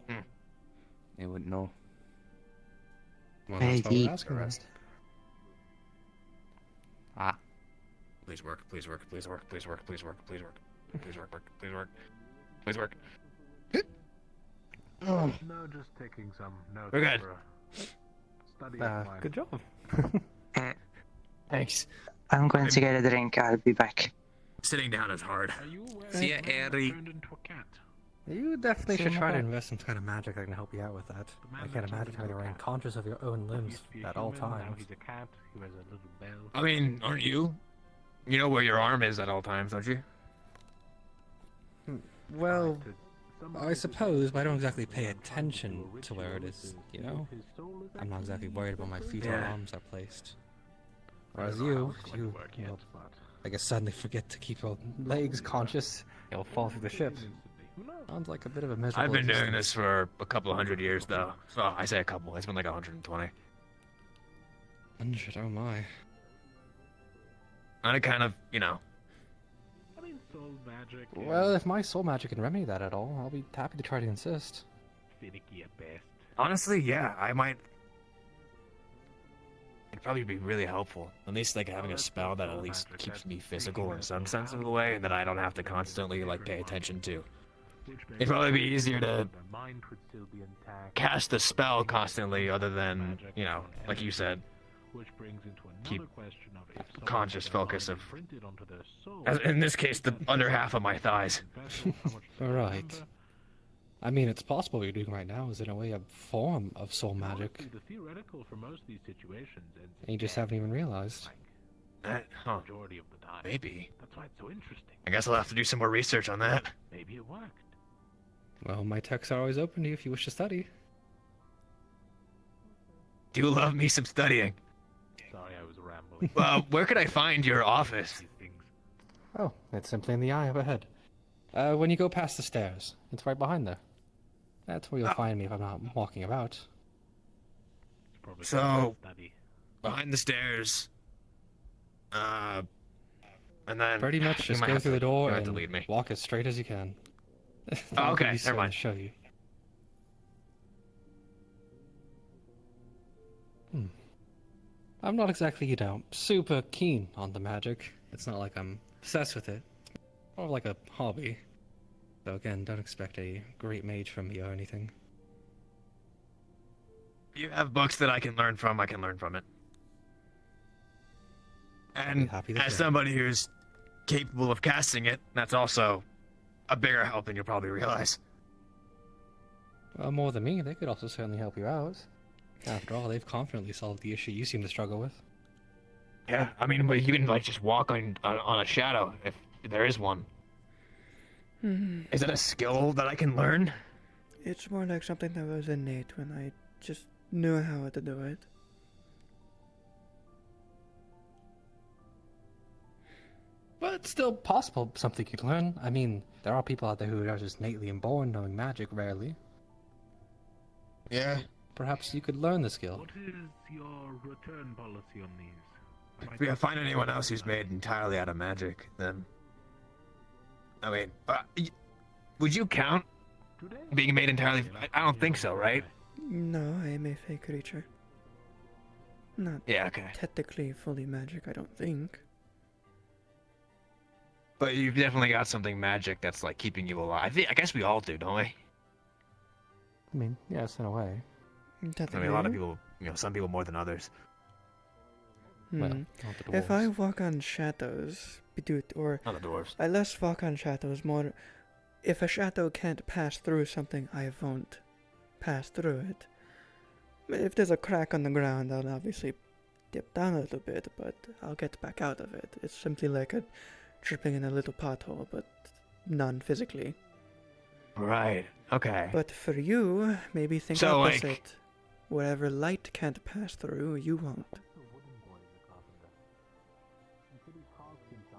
I wouldn't know. Well, Very that's why we're deep. asking them. Ah. Please work, please work, please work, please work, please work, please work. Please work, please work. Please work. No, just taking some notes. We're good. For a study of mine. Good job. Thanks. I'm going to get a drink. I'll be back. Sitting down is hard. Are you aware See ya, that man Eric. turned into a cat? You definitely See should you try to later. invest some kind of magic that can help you out with that. man I that can't turned imagine into having to a remain cat. conscious of your own He limbs used to be a at all human, Now times. he's a cat who has a little bell. I mean, aren't you? You know where your arm is at all times, don't you? Well, I suppose, but I don't exactly pay attention to where it is, you know? I'm not exactly worried about my feet or Yeah. arms are placed. Whereas you, well, I guess suddenly forget to keep your legs conscious, you'll fall through the ship. Sounds like a bit of a miserable I've been doing existence. this for a couple of 100 years, though. Oh, I say a couple. It's been like 120. 100, oh my. And I kind of, you know. I mean, soul magic. Well, if my soul magic can remedy that at all, I'll be happy to try to insist. Finicky at best. Honestly, yeah, I might. It'd probably be really helpful. At least like having a spell that at least keeps me physical in some sense of the way, and that I don't have to constantly like pay attention to. It'd probably be easier to Mind could still be intact. cast the spell constantly, other than, you know, like you said, Which brings into another keep question of if someone conscious had their focus mind of, imprinted onto their soul, as in this case, the under half of my thighs. Alright. I mean, it's possible what you're doing right now is in a way a form of soul magic, Honestly, the theoretical for most of these situations ends and you just haven't even realized. Huh. majority of the time. Maybe. That's why it's so interesting. I guess I'll have to do some more research on that. Maybe it worked. Well, my texts are always open to you if you wish to study. Do love me some studying. Sorry, I was rambling. Where could I find your office? Oh, it's simply in the eye overhead. When you go past the stairs, it's right behind there. That's where you'll find me if I'm not walking about. So, behind the stairs. And then Pretty much you just might go have through to- the door you might have and to lead me. walk as straight as you can. Oh, I'll okay, give you never something mind. to show you. I'm not exactly, you know, super keen on the magic. It's not like I'm obsessed with it. More like a hobby. So again, don't expect a great mage from me or anything. You have books that I can learn from, I can learn from it. And happy to as share. somebody who's capable of casting it. That's also a bigger help than you'll probably realize. Well, more than me, they could also certainly help you out. After all, they've confidently solved the issue you seem to struggle with. Yeah, I mean, but you can like just walk on a shadow if there is one. Is it a skill that I can learn? It's more like something that was innate when I just knew how to do it. But it's still possible something you can learn. I mean, there are people out there who are just innately born knowing magic rarely. Yeah. Perhaps you could learn the skill. What is your return policy on these? If we find anyone else who's made entirely out of magic, then... I mean, would you count being made entirely... I don't think so, right? No, I am a fake creature. Not technically fully magic, I don't think. But you've definitely got something magic that's like keeping you alive. I guess we all do, don't we? I mean, yes, in a way. I mean, a lot of people, some people more than others. Well, if I walk on shadows, or not the dwarves. I less walk on shadows, more. If a shadow can't pass through something, I won't pass through it. If there's a crack on the ground, I'll obviously dip down a little bit, but I'll get back out of it. It's simply like a tripping in a little pothole, but non-physically. Right. Okay. But for you, maybe think so, opposite. Like... Wherever light can't pass through, you won't.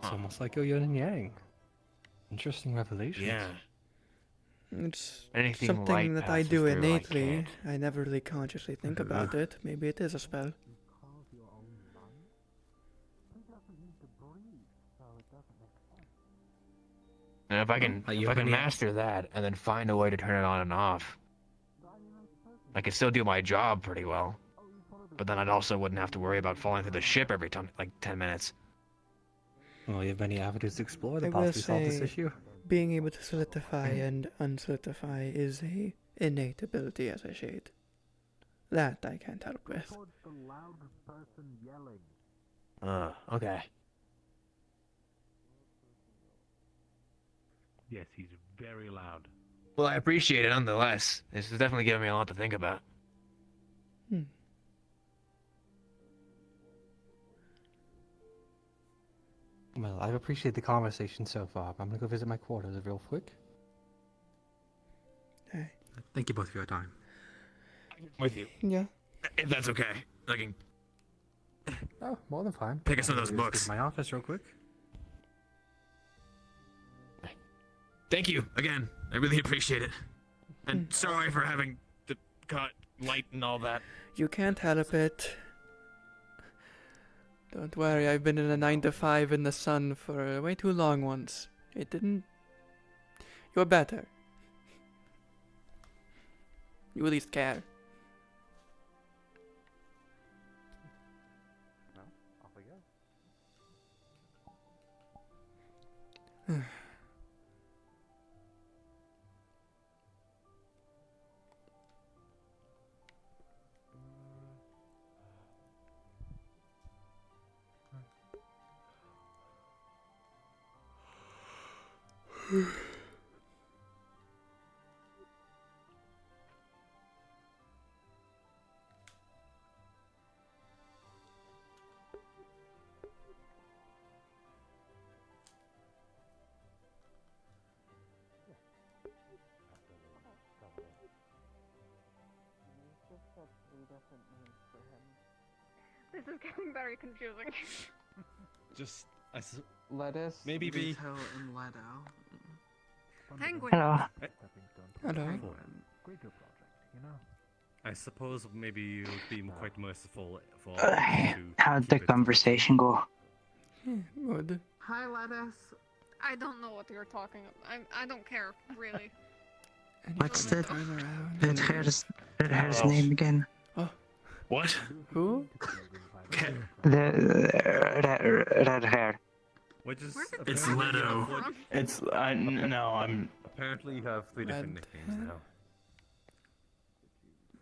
It's almost like a yin and yang. Interesting revelation. Yeah. It's Anything something that I do innately. I never really consciously think about it. Maybe it is a spell. And if I can, master that and then find a way to turn it on and off, I could still do my job pretty well. But then I'd also wouldn't have to worry about falling through the ship every time, like 10 minutes. Well, you have many avenues to explore to I will possibly solve this say, issue. being able to solidify and unsolidify is a innate ability as a shade. That I can't help with. Okay. Yes, he's very loud. Well, I appreciate it nonetheless. This is definitely giving me a lot to think about. Well, I've appreciated the conversation so far, but I'm gonna go visit my quarters real quick. Hey. Thank you both for your time. With you. Yeah. If that's okay. I can... Oh, more than fine. Pick us some of those I'll just books. get to my office real quick. Thank you, again. I really appreciate it. And sorry for having to cut light and all that. You can't help it. Don't worry, I've been in a 9-to-5 in the sun for way too long once. It didn't... You're better. You at least care. Well, off I go. This is getting very confusing. Just, lettuce, maybe be... and Leto. Penguin. Hello. Hello. Greater project, you know. I suppose maybe you'll be quite merciful for How'd the conversation go? Good. Hi, lettuce. I don't know what you're talking about. I don't care, really. What's the red hair's name again? Oh. What? Who? The red hair. Which is It's Leto. It's no, I'm. Apparently, you have 3 different nicknames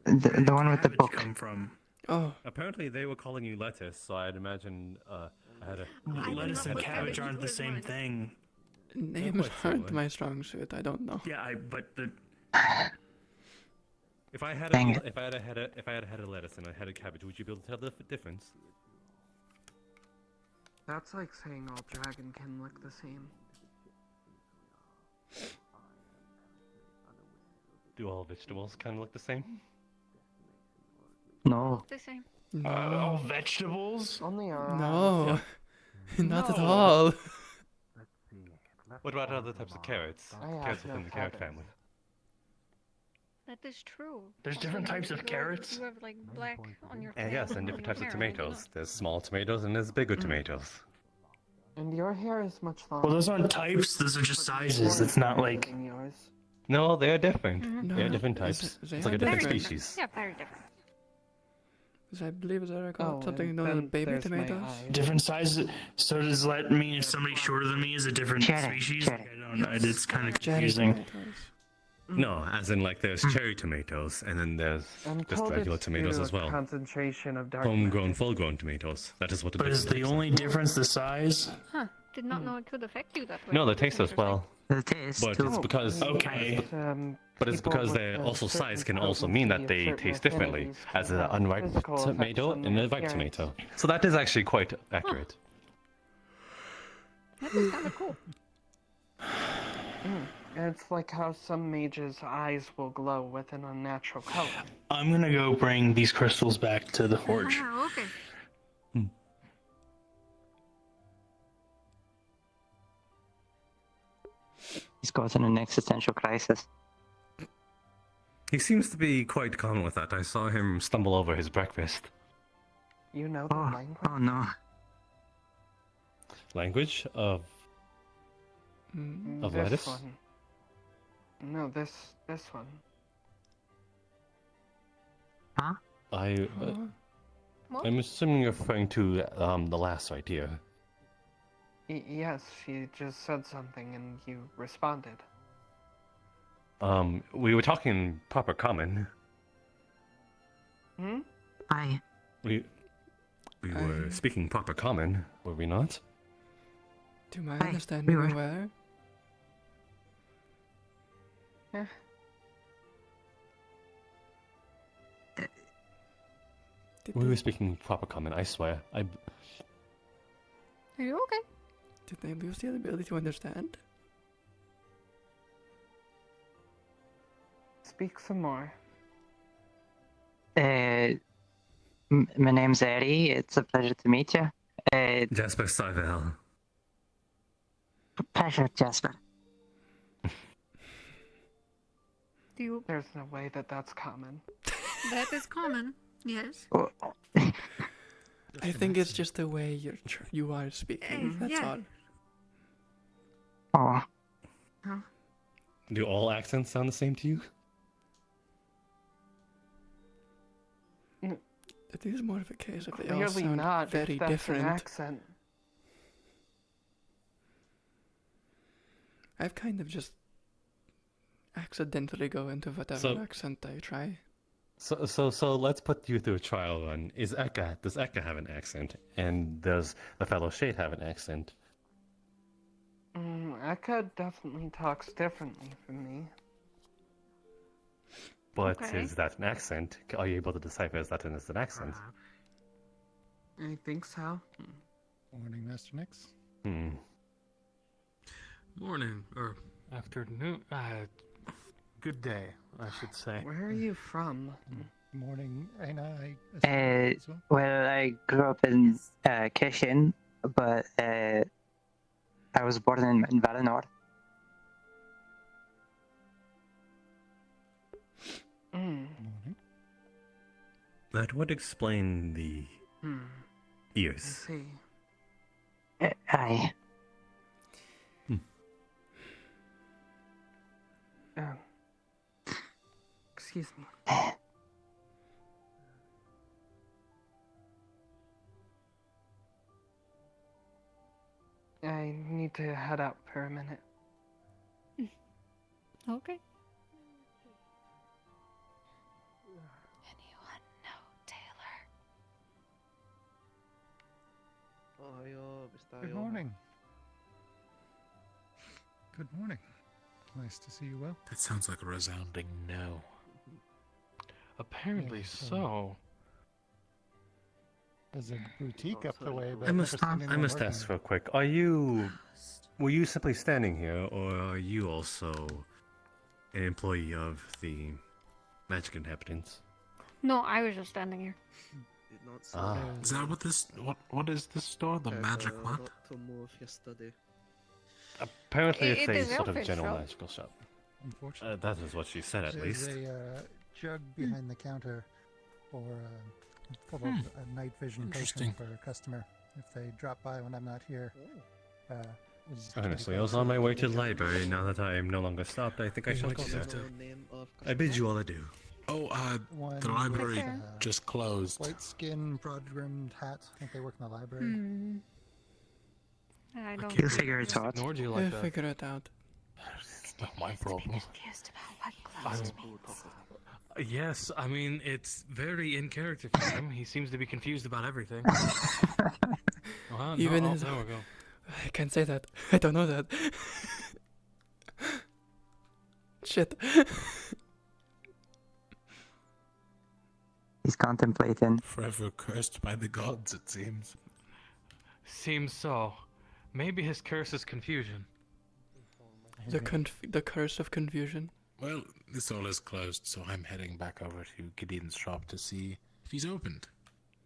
now. The one with the Where did book. you come from? Oh. Apparently, they were calling you Lettuce, so I'd imagine Lettuce and cabbage aren't the same thing. Names aren't my strong suit. I don't know. Yeah, but the If I had Dang a, it. if I had a lettuce and I had a cabbage, would you be able to tell the difference? That's like saying all dragonkin look the same. Do all vegetables kind of look the same? No. The same. all vegetables? Only our No. Not at No. all. What about other types of carrots? I have Carrots no within the carrot habits. family. That is true. There's different types of carrots? You have like black on your And tail yes, and on different your types of hair, I do tomatoes. not. There's small tomatoes and there's bigger tomatoes. And your hair is much longer. Well, those aren't types, those are just sizes. It's not like... than yours. No, they are different. Mhm. They are No, different they- types. they It's like are a different Very species. Yeah, very different. I believe there are called Oh, something and known as then baby there's my tomatoes. eye. Different sizes. So does that mean if somebody shorter than me is a different species? Like, I don't know. It's kind of Cherry confusing. tomatoes. No, as in like there's cherry tomatoes and then there's I'm just told regular it's due tomatoes to as a well. concentration of dark Homegrown, matter. full-grown tomatoes. That is what the But is difference the is. only difference the size? Huh. Did not know it could affect you that way. No, the That's taste as interesting. well. The taste But too. it's because Okay. But it's people because with they a also certain size can also mean that potency they of certain taste differently affinities as can an have unripe physical effects tomato on and their a ripe appearance. tomato. So that is actually quite accurate. That is kind of cool. And it's like how some mages' eyes will glow with an unnatural color. I'm gonna go bring these crystals back to the forge. Ah, okay. He's causing an existential crisis. He seems to be quite calm with that. I saw him stumble over his breakfast. You know the Oh, language? oh no. Language of Mm. This lettuce? one. No, this one. Huh? What? I'm assuming you're referring to the last right here. Yes, he just said something and you responded. We were talking proper common. Hmm? Hi. We were speaking proper common, were we not? To my Hi, understanding, we we were- were. Did We they, were speaking proper common, I swear. Are you okay? did they lose the ability to understand? Speak some more. My name's Eddie. It's a pleasure to meet you. Jasper Sarvel. Pleasure, Jasper. Do you? There's no way that that's common. That is common. Yes. Oh, I think it's just the way you are speaking. That's yeah. all. oh, Do all accents sound the same to you? It is more of a case of they all Clearly sound not, very if that's different. an accent. I've kind of just accidentally go into whatever So- accent I try. So let's put you through a trial run. Does Eka have an accent? And does the fellow Shade have an accent? Eka definitely talks differently from me. But Okay. is that an accent? Are you able to decipher is that an accent? I think so. Morning, Master Nix. Hmm. Morning, or afternoon. Good day, I should say. Where are you from? Morning, and I. well, I grew up in Kishin, but I was born in Valinor. Morning. That would explain the I ears. see. Aye. Excuse me. I need to head out for a minute. Okay. Anyone know Taylor? Good morning. Good morning. Nice to see you well. That sounds like a resounding no. Apparently so. There's a boutique up the way, but I I've must, never seen I anyone must working ask there. real quick. Were you simply standing here, or are you also an employee of the Magic Inhabitants? No, I was just standing here. Ah. Is that what is this store? The magic what? Apparently It it's a is sort of outfit general shop. magical shop. Unfortunately. That is what she said, at There's least. a jug behind the counter for full of a night vision potion Interesting. for a customer if they drop by when I'm not here. Honestly, I was on my way to the library. Now that I am no longer stopped, I think I shall go there. I bid you all adieu. Oh, One the library with, just closed. White skin, broad-brimmed hat. I think they work in the library. Hmm. I don't. You'll figure it out. Ignored you We'll like that. figure it out. It's not my problem. Confused about what closed means. Yes, I mean, it's very in character for him. He seems to be confused about everything. Even no, his- there we go. I can't say that. I don't know that. Shit. He's contemplating. Forever cursed by the gods, it seems. Seems so. Maybe his curse is confusion. The curse of confusion. Well, this all is closed, so I'm heading back over to Gideon's shop to see if he's opened.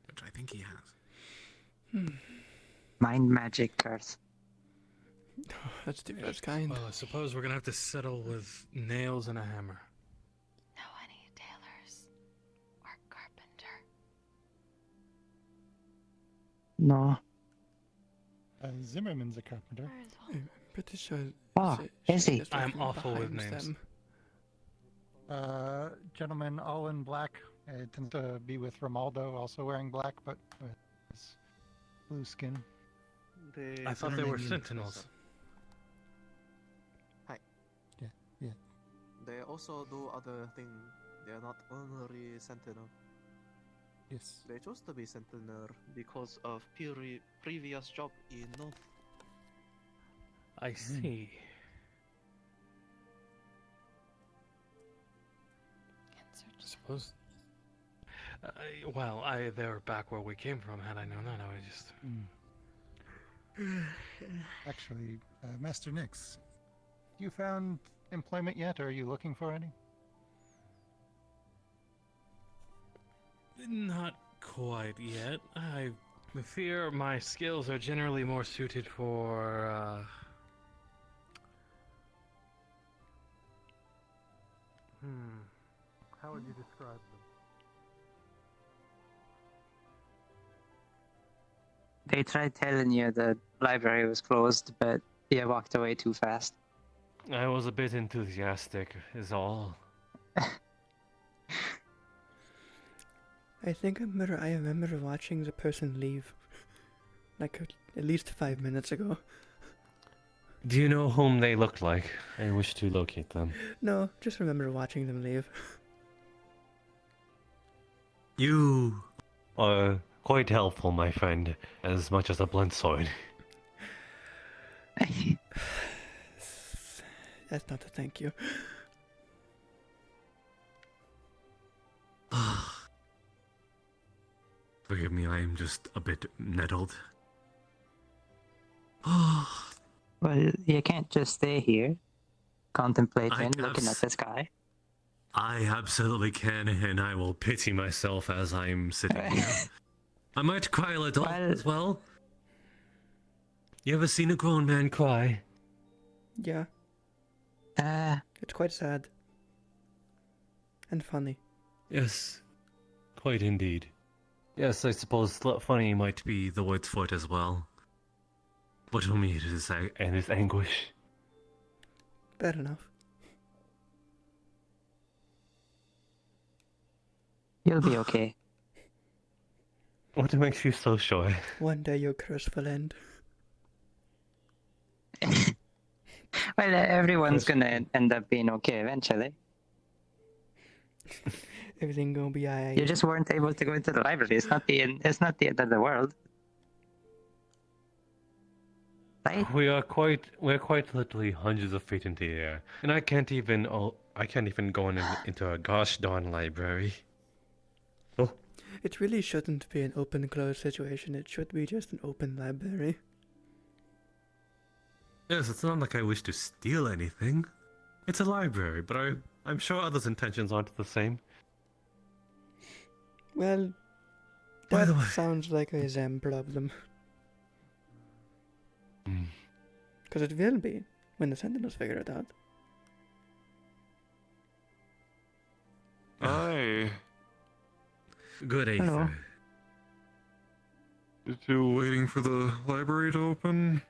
Which I think he has. Mind magic curse. That's the first kind. Well, I suppose we're gonna have to settle with nails and a hammer. Know any tailors or carpenter? No. Zimmerman's a carpenter. I'm pretty sure. Oh, is he? just I'm looking awful with behind names. them. Gentleman all in black. It tends to be with Romaldo, also wearing black, but with his blue skin. I thought they were sentinels. Yeah. They also do other things. They are not only sentinel. Yes. They chose to be sentinel because of previous job in North. I see. I suppose. Well, they were back where we came from. Had I known that, I would just. Actually, Master Nix, you found employment yet, or are you looking for any? Not quite yet. I fear my skills are generally more suited for. How would you describe them? They tried telling you the library was closed, but you walked away too fast. I was a bit enthusiastic, is all. I think I remember watching the person leave. Like at least 5 minutes ago. Do you know whom they looked like? I wish to locate them. No, just remember watching them leave. You are quite helpful, my friend, as much as a blunt sword. That's not a thank you. Forgive me, I am just a bit nettled. Well, you can't just stay here, contemplating, looking at abs- the sky. I absolutely can, and I will pity myself as I'm sitting here. I might cry a little as well. You ever seen a grown man cry? Yeah. It's quite sad. And funny. Yes, quite indeed. Yes, I suppose funny might be the words for it as well. But for me it is anguish. Fair enough. You'll be okay. What makes you so sure? One day your curse will end. Well, everyone's gonna end up being okay eventually. Everything gonna be alright. You just weren't able to go into the library. It's not the end of the world. Right? We're quite literally hundreds of feet into the air, and I can't even go into a gosh darn library. Oh, It really shouldn't be an open-close situation. It should be just an open library. yes, it's not like I wish to steal anything. It's a library, but I'm sure others' intentions aren't the same. Well, By the that way, sounds like a Zem problem. Hmm. Because it will be when the Sentinels figure it out. Hi. Good Hello. Aether. You two waiting for the library to open?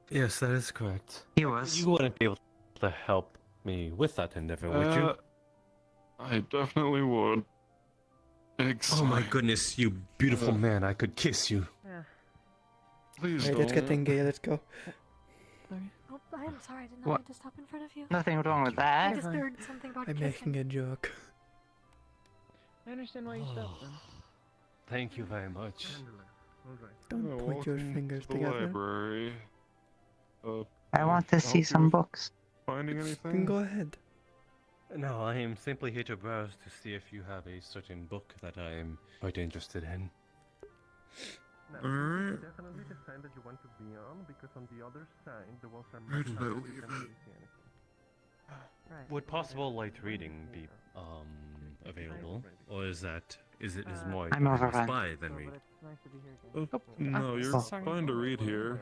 Yes, that is correct. He was. You wouldn't be able to help me with that endeavor, would you? I definitely would. Oh my goodness, you beautiful man, I could kiss you. Yeah. Please Right, don't. let's get in gay, let's go. Oh, I'm sorry, I did not What? mean to stop in front of you. Nothing wrong with I that. just heard something about I'm making a joke. I understand why you stopped then. Thank you very much. Don't point your welcome fingers to the together. library. I want to see some books. Finding Then anything? go ahead. No, I am simply here to browse to see if you have a certain book that I am quite interested in. Alright. Definitely the sign that you want to be on, because on the other side, the walls are Where did I much leave higher, you it? can't see anything. Would possible light reading be available, or is it more I'm overrun. spy than read? No, you're sorry. fine to read here.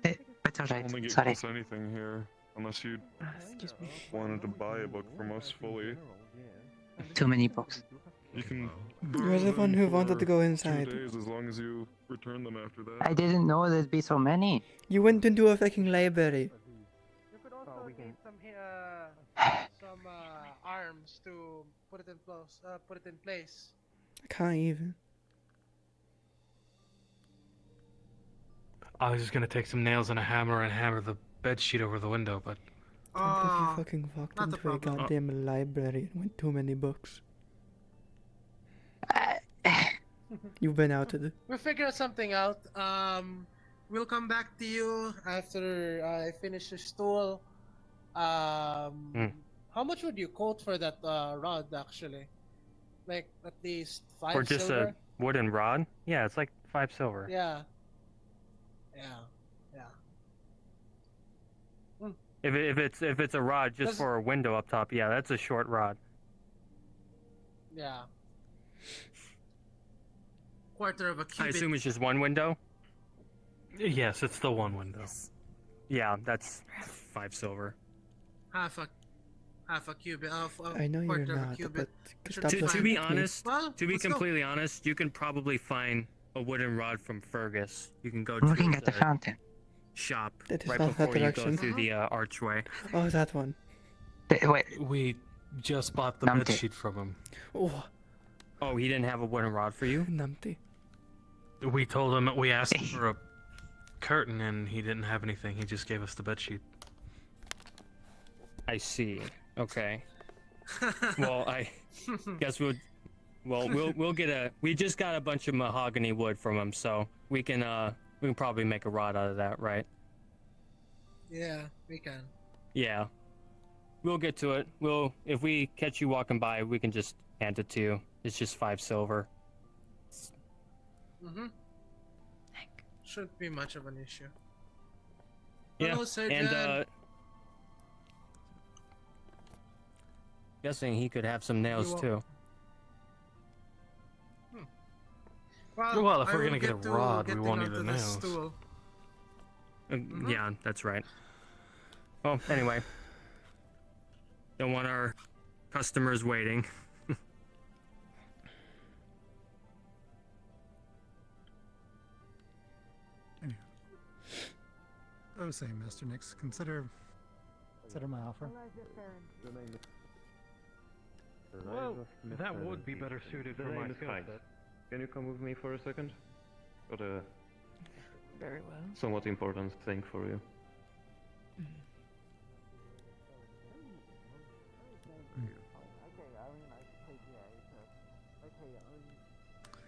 It's alright. Only get Sorry. us anything here, unless you wanted to buy a book from us fully. Too many books. You can You're the one who wanted to go inside. 2 days as long as you return them after that. I didn't know there'd be so many. You went into a fucking library. You could also need some arms to put it in place. I can't even. I was just gonna take some nails and a hammer and hammer the bed sheet over the window, but Can't believe you fucking walked not a into a problem. goddamn library and went too many books. You've been outed. We'll figure something out. We'll come back to you after I finish the stool. How much would you quote for that rod, actually? Like, at least 5 For just silver? a wooden rod? Yeah, it's like 5 silver. Yeah. If it's a rod just Does- for a window up top, yeah, that's a short rod. Yeah. Quarter of a I cubit. assume it's just one window. yes, it's the one window. Yeah, that's 5 silver. half a cubit. I know you're quarter of a not, cubit. but Should stop be To fine. be please. honest, Well, to be let's go. completely honest, you can probably find a wooden rod from Fergus. You can go I'm to looking at the fountain. shop That is right not that before you go direction. through the archway. Oh, that one. Wait, We just bought the Numpty. bed sheet from him. Oh, Oh, he didn't have a wooden rod for you? numpty. We told him we asked him for a curtain, and he didn't have anything. He just gave us the bed sheet. I see. Okay. Well, I guess we'll get a. We just got a bunch of mahogany wood from him, so we can probably make a rod out of that, right? Yeah, we can. Yeah. We'll get to it. If we catch you walking by, we can just hand it to you. It's just 5 silver. Mm-hmm. Shouldn't be much of an issue. Yeah. Hello, Sergeant. And guessing he could have some nails You too. Well, if I we're will gonna get a to rod, we getting won't need onto the the nails. stool. Yeah, that's right. Well, anyway. Don't want our customers waiting. I was saying, Master Nix, consider my offer. Well, that would be better suited for my skill set. Can you come with me for a second? Got a Very well. somewhat important thing for you.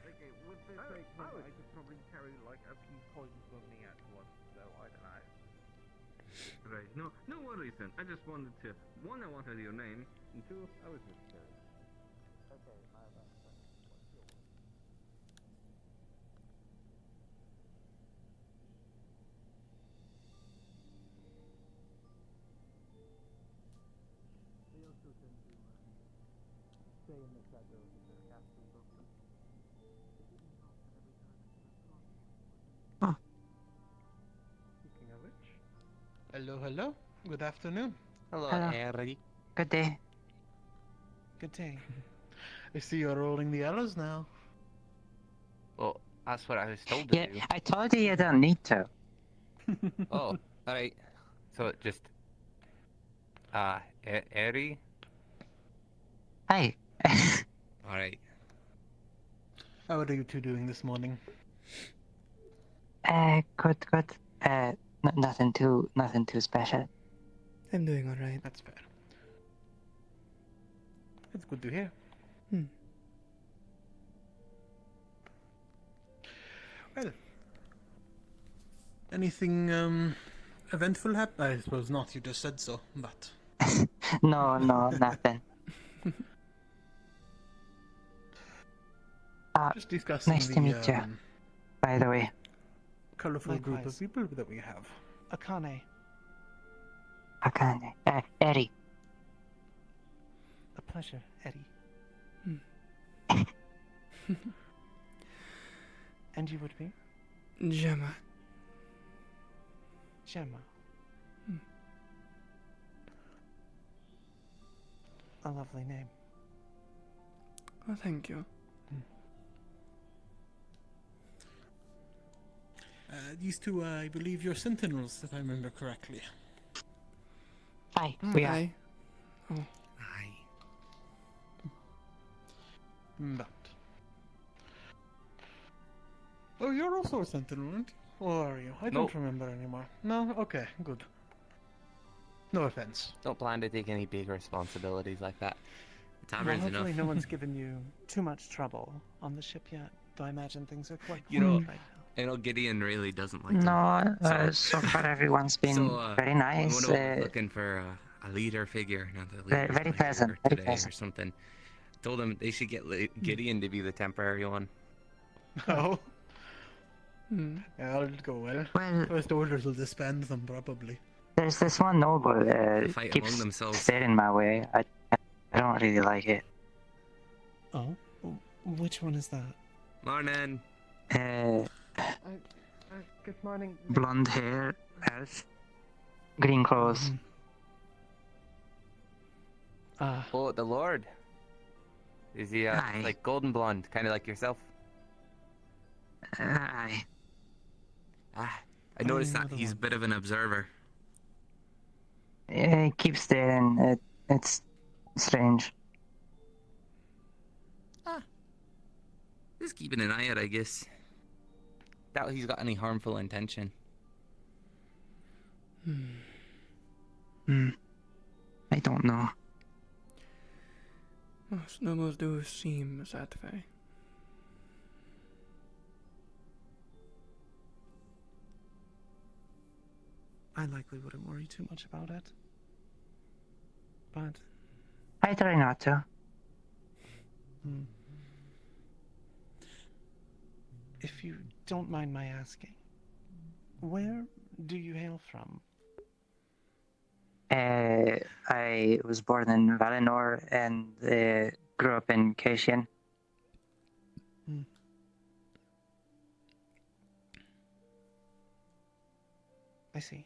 I could probably carry like a few points on me at once. No worries then. I just wanted to. One, I wanted your name, and two, I was just curious. Oh, Speaking of which, hello, hello. Good afternoon. Hello, hello. Harry. Good day. Good day. I see you're rolling the L's now. Well, that's what I was told to Yeah, do. I told you you don't need to. Oh, alright. So it just... Eri? Hey. Alright. How are you two doing this morning? Good, good. Nothing too special. I'm doing alright. That's fair. It's good to hear. Hmm. Well, anything eventful happen? I suppose not. You just said so, but No, nothing. just discussing Nice to meet you. By the way. colorful group of Likewise. people that we have. Akane, Akane. Eri. a pleasure, Eddie. And you would be? Gemma. Gemma. A lovely name. Oh, thank you. These two, I believe, you're sentinels, if I remember correctly. Aye, we are. Aye. Oh. Aye. But... Oh, you're also a sentinel, aren't you? Or are you? I Nope. don't remember anymore. No? Okay, good. No offense. Don't plan to take any big responsibilities like that. The Well, tavern's enough. hopefully no one's given you too much trouble on the ship yet. Though I imagine things are quite You know, quiet right now. I know Gideon really doesn't like them. No, so far everyone's been very nice. One of them was looking for a leader figure, not the leader. Very pleasant, very today pleasant. or something. Told him they should get Gideon to be the temporary one. Oh? Hmm. Yeah, I'll go well. Well, First orders will disband them, probably. There's this one noble Fight keeps among themselves. staring my way. I don't really like it. Oh? Which one is that? Morning. Good morning. Blonde hair, elf, green clothes. Oh, the Lord. Is he Aye. like golden blonde, kind of like yourself? Aye. I noticed that he's a bit of an observer. He keeps staring. It's strange. Just keeping an eye out, I guess. Doubt he's got any harmful intention. I don't know. Most nobles do seem that way. I likely wouldn't worry too much about it. But... I try not to. If you don't mind my asking, where do you hail from? I was born in Valinor and grew up in Kashian. I see.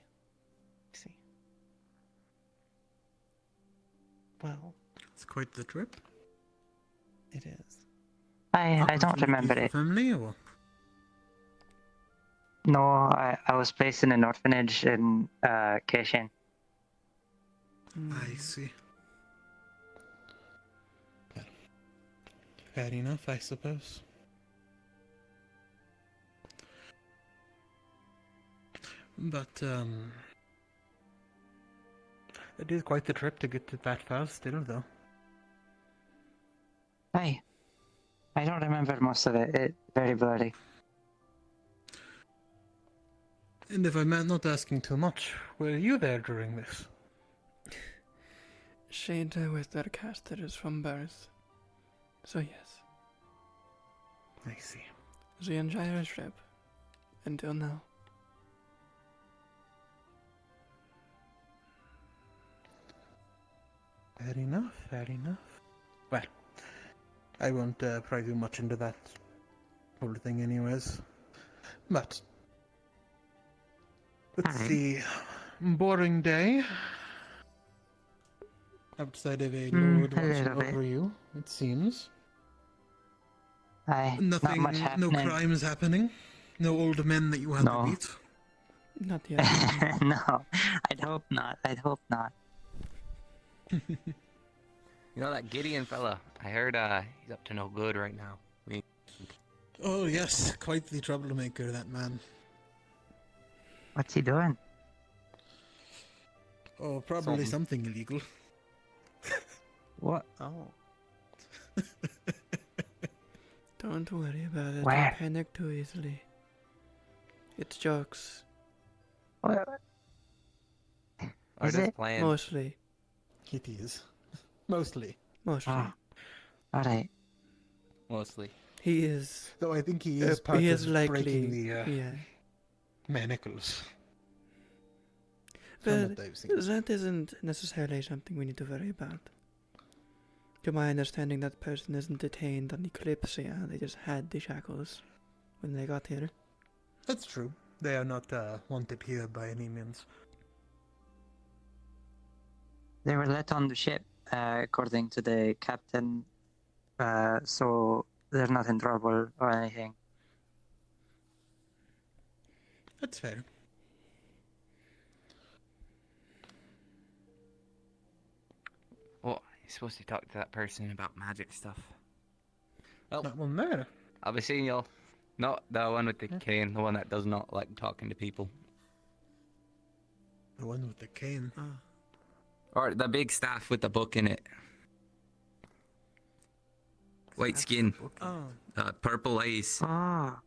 Well... It's quite the trip. It is. I don't remember it. Family or? No, I was placed in an orphanage in Kashian. I see. Fair enough, I suppose. But, it is quite the trip to get to that far still, though. I don't remember most of it. It's very blurry. And if I'm not asking too much, were you there during this? Shades are with their casters from birth. So yes. I see. The entire trip. Until now. Fair enough, fair enough. Well, I won't pry too much into that whole thing anyways. But, let's see. Boring day. Outside of a lord watching over you, it seems. Not much No happening. crimes happening. No old men that you have to beat. Not yet. No, I'd hope not. I'd hope not. You know that Gideon fella? I heard he's up to no good right now. Oh yes, quite the troublemaker, that man. What's he doing? Oh, probably something illegal. What? Oh. Don't worry about it. Where? Don't panic too easily. It's jokes. What? Is it? Mostly. It is. Mostly. Mostly. Ah. Alright. Mostly. He is. Though I think he is part of likely, breaking the yeah. manacles. But that isn't necessarily something we need to worry about. To my understanding, that person isn't detained on the Kalypsia. They just had the shackles when they got here. That's true. They are not wanted here by any means. They were let on the ship, according to the captain, so they're not in trouble or anything. That's fair. Well, you're supposed to talk to that person about magic stuff. Well, that one there. I'll be seeing y'all. Not the one with the cane, the one that does not like talking to people. The one with the cane. Or the big staff with the book in it. White skin. Purple eyes. Ah.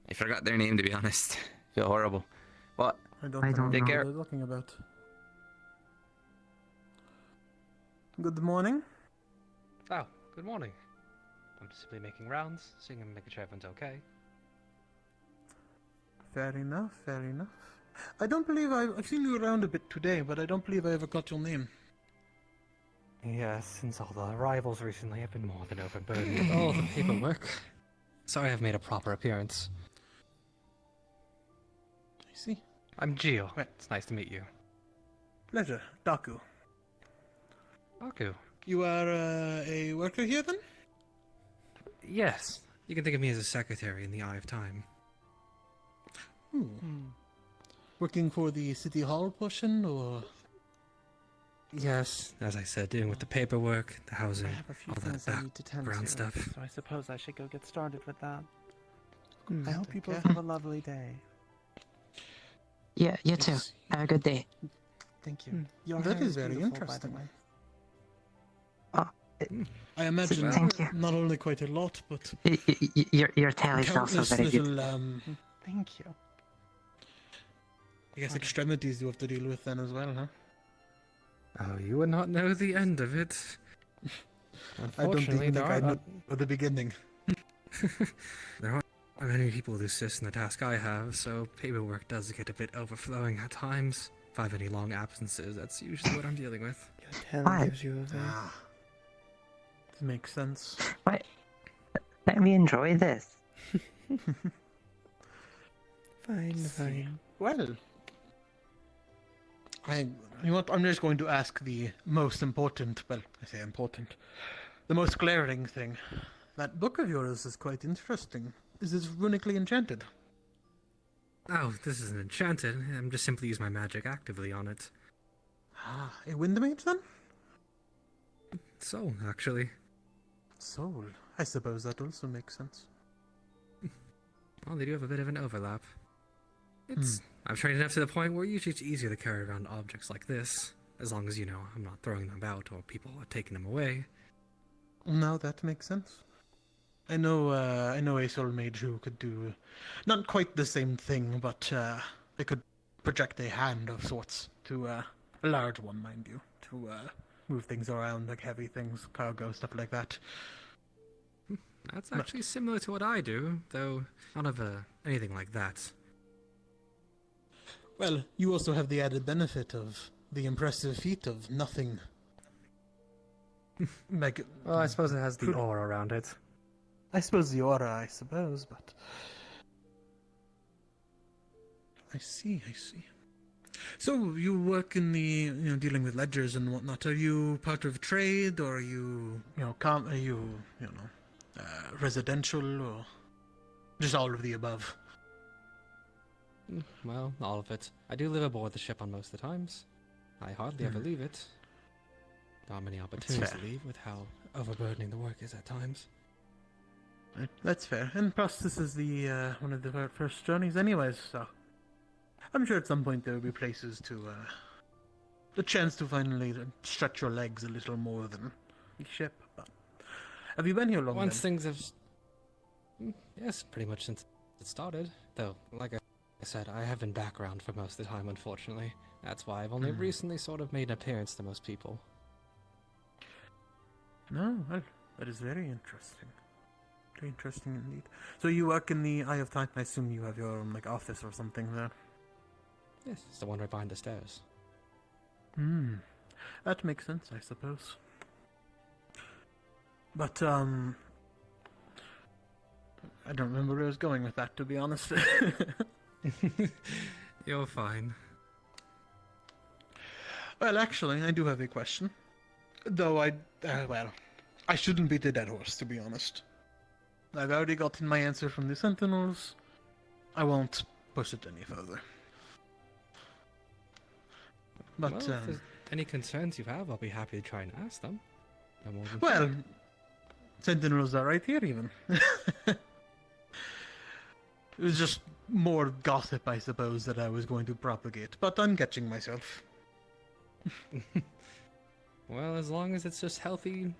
I forgot their name, to be honest. Feel horrible. What? I don't know Take what care. they're talking about. Good morning. Oh, good morning. I'm simply making rounds, seeing and making sure everyone's okay. Fair enough, fair enough. I don't believe I've seen you around a bit today, but I don't believe I ever got your name. Yes, since all the arrivals recently, I've been more than overburdened with all the paperwork. Sorry I've made a proper appearance. I see. I'm Gio. It's nice to meet you. Pleasure, Daku. Daku? You are a worker here then? Yes. You can think of me as a secretary in the Eye of Time. Working for the City Hall portion, or...? Yes, as I said, dealing with the paperwork, the housing, I have a few all that things I need to tend background to, stuff. so I suppose I should go get started with that. Hmm. I hope you both Okay. have a lovely day. Yeah, you too. Have a good day. Thank you. Your That hair is very beautiful, interesting. By the way. I imagine Thank you. not only quite a lot, but Your tail is also countless very little, good. Thank you. I guess extremities you have to deal with then as well, huh? Oh, you would not know the end of it. I don't Unfortunately, even there think I aren't know the beginning. there aren't many people who assist in the task I have, so paperwork does get a bit overflowing at times. If I have any long absences, that's usually what I'm dealing with. Your tail Why? gives you a very... Makes sense. Wait, let me enjoy this. Fine. Well, you know what? I'm just going to ask the most important. Well, I say important. The most glaring thing. That book of yours is quite interesting. Is it runically enchanted? Oh, this isn't enchanted. I'm just simply using my magic actively on it. Ah, a wind mage then? So, actually. Soul. I suppose that also makes sense. Well, they do have a bit of an overlap. I've trained enough to the point where usually it's easier to carry around objects like this, as long as, you know, I'm not throwing them about or people are taking them away. Now that makes sense. I know a soul mage who could do not quite the same thing, but they could project a hand of sorts to a large one, mind you, to move things around like heavy things, cargo, stuff like that. That's actually similar to what I do, though none of anything like that. Well, you also have the added benefit of the impressive feat of nothing. Well, I suppose it has the aura around it. I suppose the aura, but... I see. So, you work in the, dealing with ledgers and whatnot. Are you part of trade, or are you, residential, or just all of the above? Well, all of it. I do live aboard the ship on most of the times. I hardly ever leave it. Not many opportunities to leave with how overburdening the work is at times. That's fair. And plus, this is the one of the first journeys anyways, so... I'm sure at some point there will be places to, the chance to finally stretch your legs a little more than the ship. But have you been here long? Once things have... Yes, pretty much since it started. Though, like I said, I have been background for most of the time, unfortunately. That's why I've only recently sort of made an appearance to most people. No, well, that is very interesting. Very interesting indeed. So you work in the Eye of Titan. I assume you have your own, office or something there. Yes, it's the one right behind the stairs. That makes sense, I suppose. But, I don't remember where I was going with that, to be honest. You're fine. Well, actually, I do have a question. Though I shouldn't beat a dead horse, to be honest. I've already gotten my answer from the Sentinels. I won't push it any further. But, well, if there's any concerns you have, I'll be happy to try and ask them. No more than well, Sentinels are right here, even. It was just more gossip, I suppose, that I was going to propagate, but I'm catching myself. Well, as long as it's just healthy,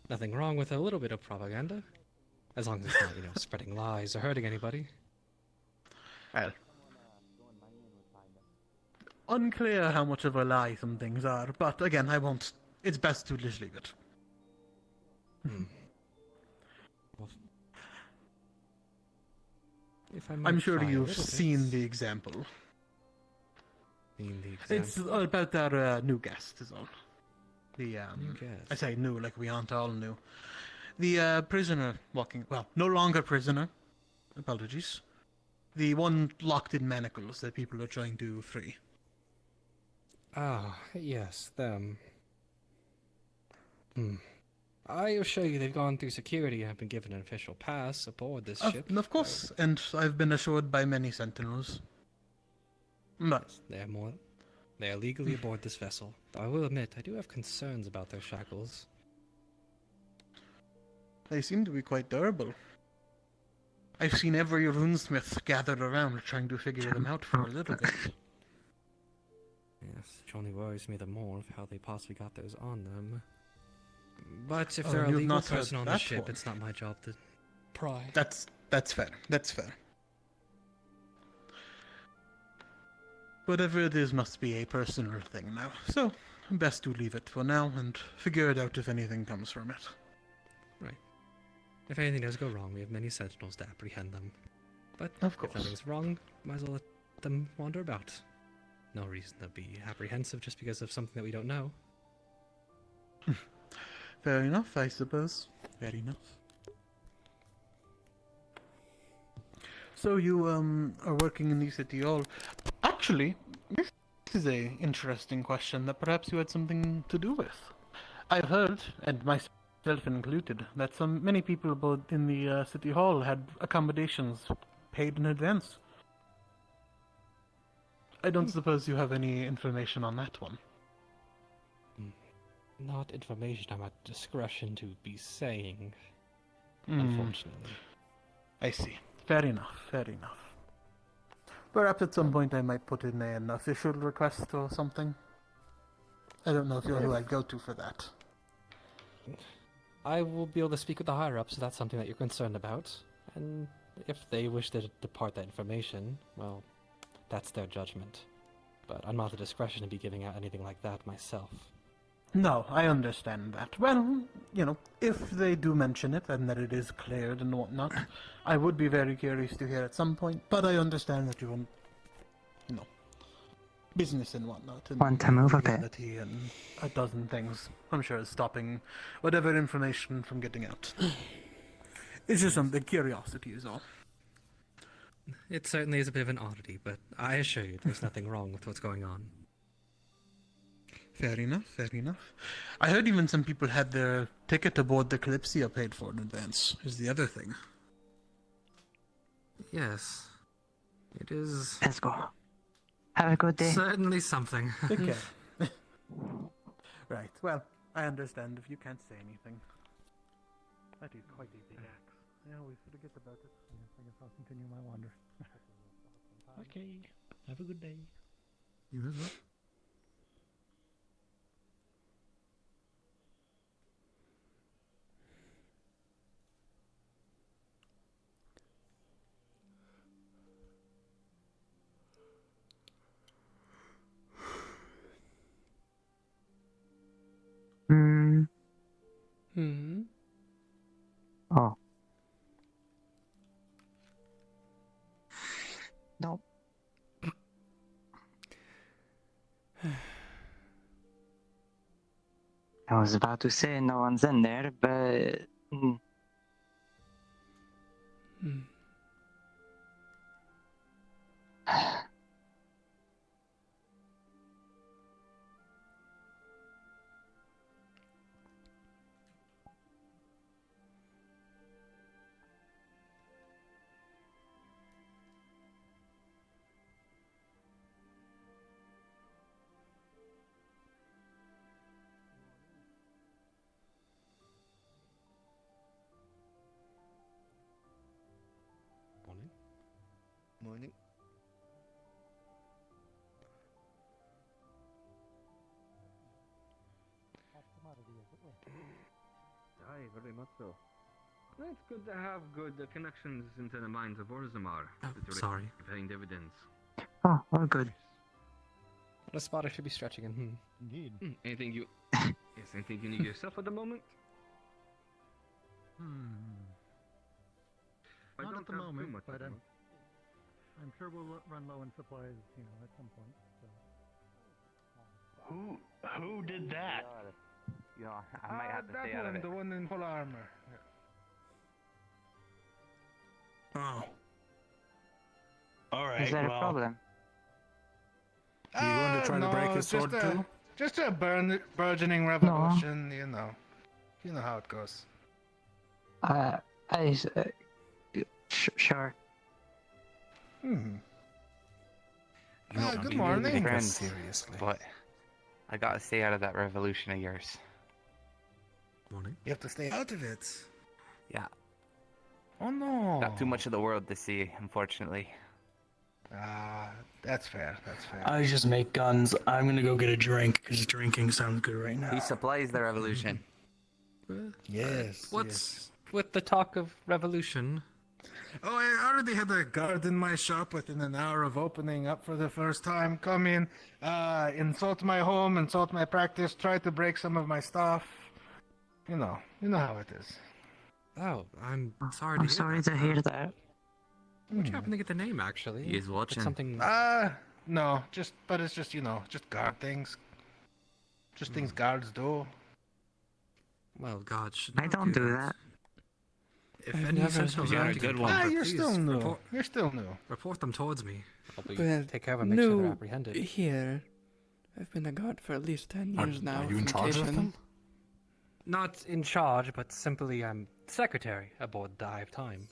nothing wrong with a little bit of propaganda. As long as it's not, spreading lies or hurting anybody. Well, unclear how much of a lie some things are, but again, I won't. It's best to just leave it. Well, if I might I'm sure try a you've little seen bit. the example. Seen the example. It's about our new guest, is all. The New guest. I say new, like we aren't all new. The prisoner walking, well, no longer prisoner. Apologies. The one locked in manacles that people are trying to free. Ah, yes, them. I assure you they've gone through security and have been given an official pass aboard this ship. Of course, and I've been assured by many Sentinels. But they are legally aboard this vessel. Though I will admit, I do have concerns about their shackles. They seem to be quite durable. I've seen every runesmith gathered around trying to figure them out for a little bit. Yes, which only worries me the more of how they possibly got those on them. But if they're a legal person on the ship, it's not my job to pry. That's fair. That's fair. Whatever it is must be a personal thing now. So, best to leave it for now and figure it out if anything comes from it. Right. If anything does go wrong, we have many sentinels to apprehend them. But of course, if nothing's wrong, might as well let them wander about. No reason to be apprehensive just because of something that we don't know. Fair enough, I suppose. Fair enough. So you are working in the city hall. Actually, this is a interesting question that perhaps you had something to do with. I've heard, and myself included, that many people both in the city hall had accommodations paid in advance. I don't suppose you have any information on that one. Not information I'm at discretion to be saying, unfortunately. I see. Fair enough, fair enough. Perhaps at some point I might put in an official request or something. I don't know if you're who I'd go to for that. I will be able to speak with the higher-ups if that's something that you're concerned about. And if they wish to depart that information, well, that's their judgment. But I'm not at the discretion to be giving out anything like that myself. No, I understand that. Well, you know, if they do mention it and that it is cleared and whatnot, I would be very curious to hear at some point, but I understand that you want, you know, business and whatnot. And Want to move a bit. legality and a dozen things, I'm sure, is stopping whatever information from getting out. It's just something, curiosity is all. It certainly is a bit of an oddity, but I assure you there's nothing wrong with what's going on. Fair enough, fair enough. I heard even some people had their ticket aboard the Kalypsia paid for in advance, is the other thing. Yes. It is... Let's go. Have a good day. Certainly something. Okay. Right, well, I understand if you can't say anything. That is quite a big axe. I always forget about it. I guess I'll continue my wander. Okay. Have a good day. You as well. Oh. Nope. I was about to say no one's in there, but... Morning. Aye, very much so. It's good to have good connections into the minds of Orzammar. Sorry. Behind evidence. Oh, all good. What a spot I should be stretching in. Indeed. Anything you... yes, anything you need yourself at the moment? I Not don't at the have too moment, much but at the moment. I'm sure we'll run low in supplies, you know, at some point. So. Who did that? You know, I might have to that stay out of it. The one in full armor. Oh. All right. Is that a problem? You going to try to break his sword too? Just a burgeoning revolution, you know. You know how it goes. Sure. Good morning. Friends, seriously. but I gotta stay out of that revolution of yours. Morning. You have to stay out of it. Yeah. Oh no. Got too much of the world to see, unfortunately. That's fair. That's fair. I just make guns. I'm gonna go get a drink because drinking sounds good right now. He supplies the revolution. Yes. What's with the talk of revolution? Oh, I already had a guard in my shop within an hour of opening up for the first time. Come in, insult my home, insult my practice, try to break some of my stuff. You know how it is. Oh, I'm sorry I'm sorry to hear that. How'd you happen to get the name, actually? He is watching. It's something... No, but it's just, just guard things. Just things guards do. Well, God should I don't do that. If I've any never sentinels seen are a active, good one. You're please still new. report- You're still new. Report them towards me. I'll Well, take care of them, make sure they're no, apprehended. here. I've been a guard for at least 10 Are- years now. are you in from charge of Cation. them? Not in charge, but simply I'm secretary aboard the Eye of Time.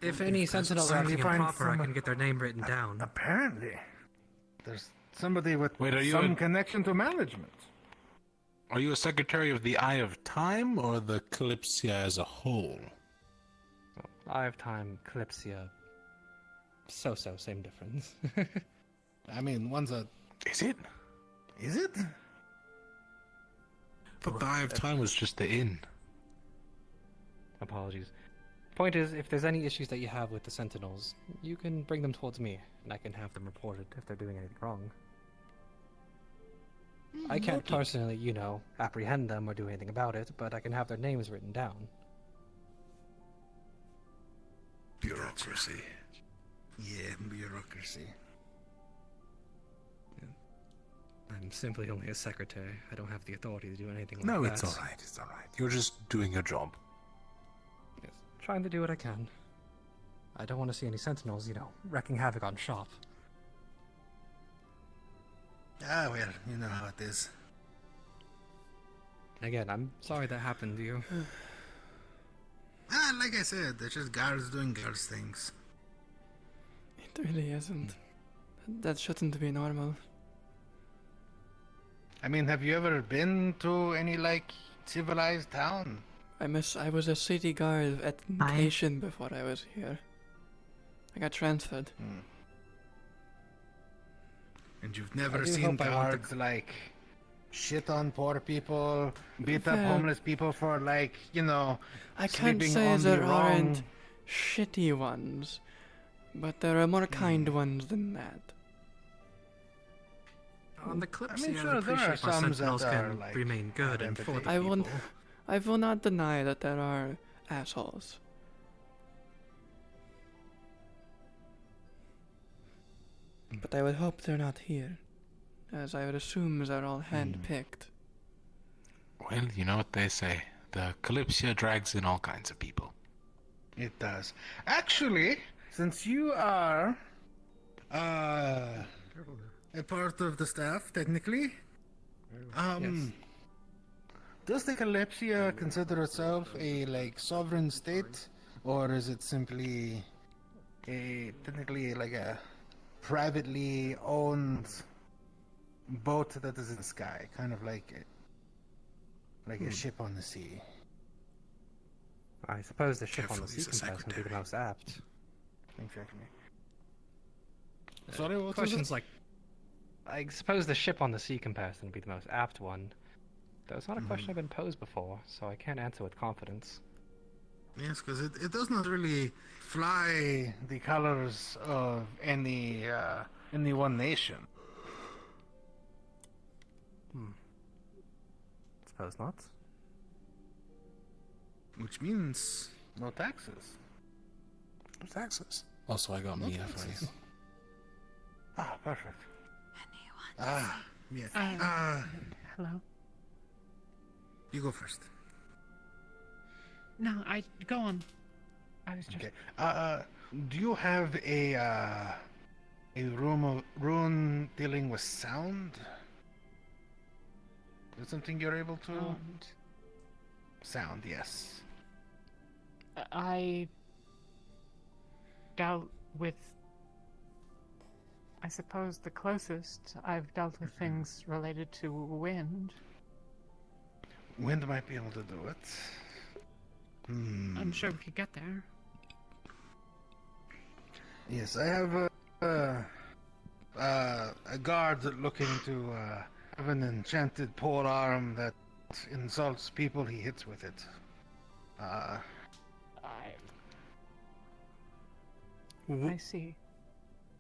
If any sentinels are acting improper, I can get their name written down. Apparently. There's somebody with Wait, are you some connection to management. Are you a secretary of the Eye of Time or the Kalypsia as a whole? Eye of Time, Kalypsia. So, same difference. I mean, one's a... Is it? Is it? thought the Eye of Time was just the inn. Apologies. Point is, if there's any issues that you have with the Sentinels, you can bring them towards me, and I can have them reported if they're doing anything wrong. I can't personally, apprehend them or do anything about it, but I can have their names written down. Bureaucracy. Yeah, bureaucracy. I'm simply only a secretary. I don't have the authority to do anything like No, that. it's alright, it's alright. You're just doing your job. Yes, trying to do what I can. I don't want to see any Sentinels, wrecking havoc on shop. Ah, well, you know how it is. Again, I'm sorry that happened to you. Like I said, they're just guards doing guards things. It really isn't. That shouldn't be normal. I mean, have you ever been to any, civilized town? I was a city guard at Nation before I was here. I got transferred. And you've never seen guards, shit on poor people, beat up homeless people for, I can't sleeping say on the there wrong... aren't shitty ones, but there are more kind ones than that. On the Kalypsia, I mean, sure, I there are appreciate my some Sentinels that can are, remain good and for the I people. will not deny that there are assholes. But I would hope they're not here, as I would assume they're all hand-picked. Well, you know what they say. The Kalypsia drags in all kinds of people. It does. Actually, since you are a part of the staff, technically, does the Kalypsia consider itself a sovereign state, or is it simply technically a privately owned boat that is in the sky, kind of like a ship on the sea? I suppose the ship on the Careful, sea he's a comparison would be the most apt. Exactly. Sorry, what was Questions it? like... I suppose the ship on the sea comparison would be the most apt one. Though it's not a question I've been posed before, so I can't answer with confidence. Yes, because it does not really fly the colors of any one nation. Suppose not. Which means no taxes. No taxes. Also, I got me for you. Ah, perfect. Yes. Hello? You go first. No, go on. I was just... Okay. Do you have a rune dealing with sound? Is it something you're able to... Sound, yes. I dealt with... I suppose the closest I've dealt with things related to wind. Wind might be able to do it. I'm sure we could get there. Yes, I have a guard looking to have an enchanted pole arm that insults people he hits with it. I see.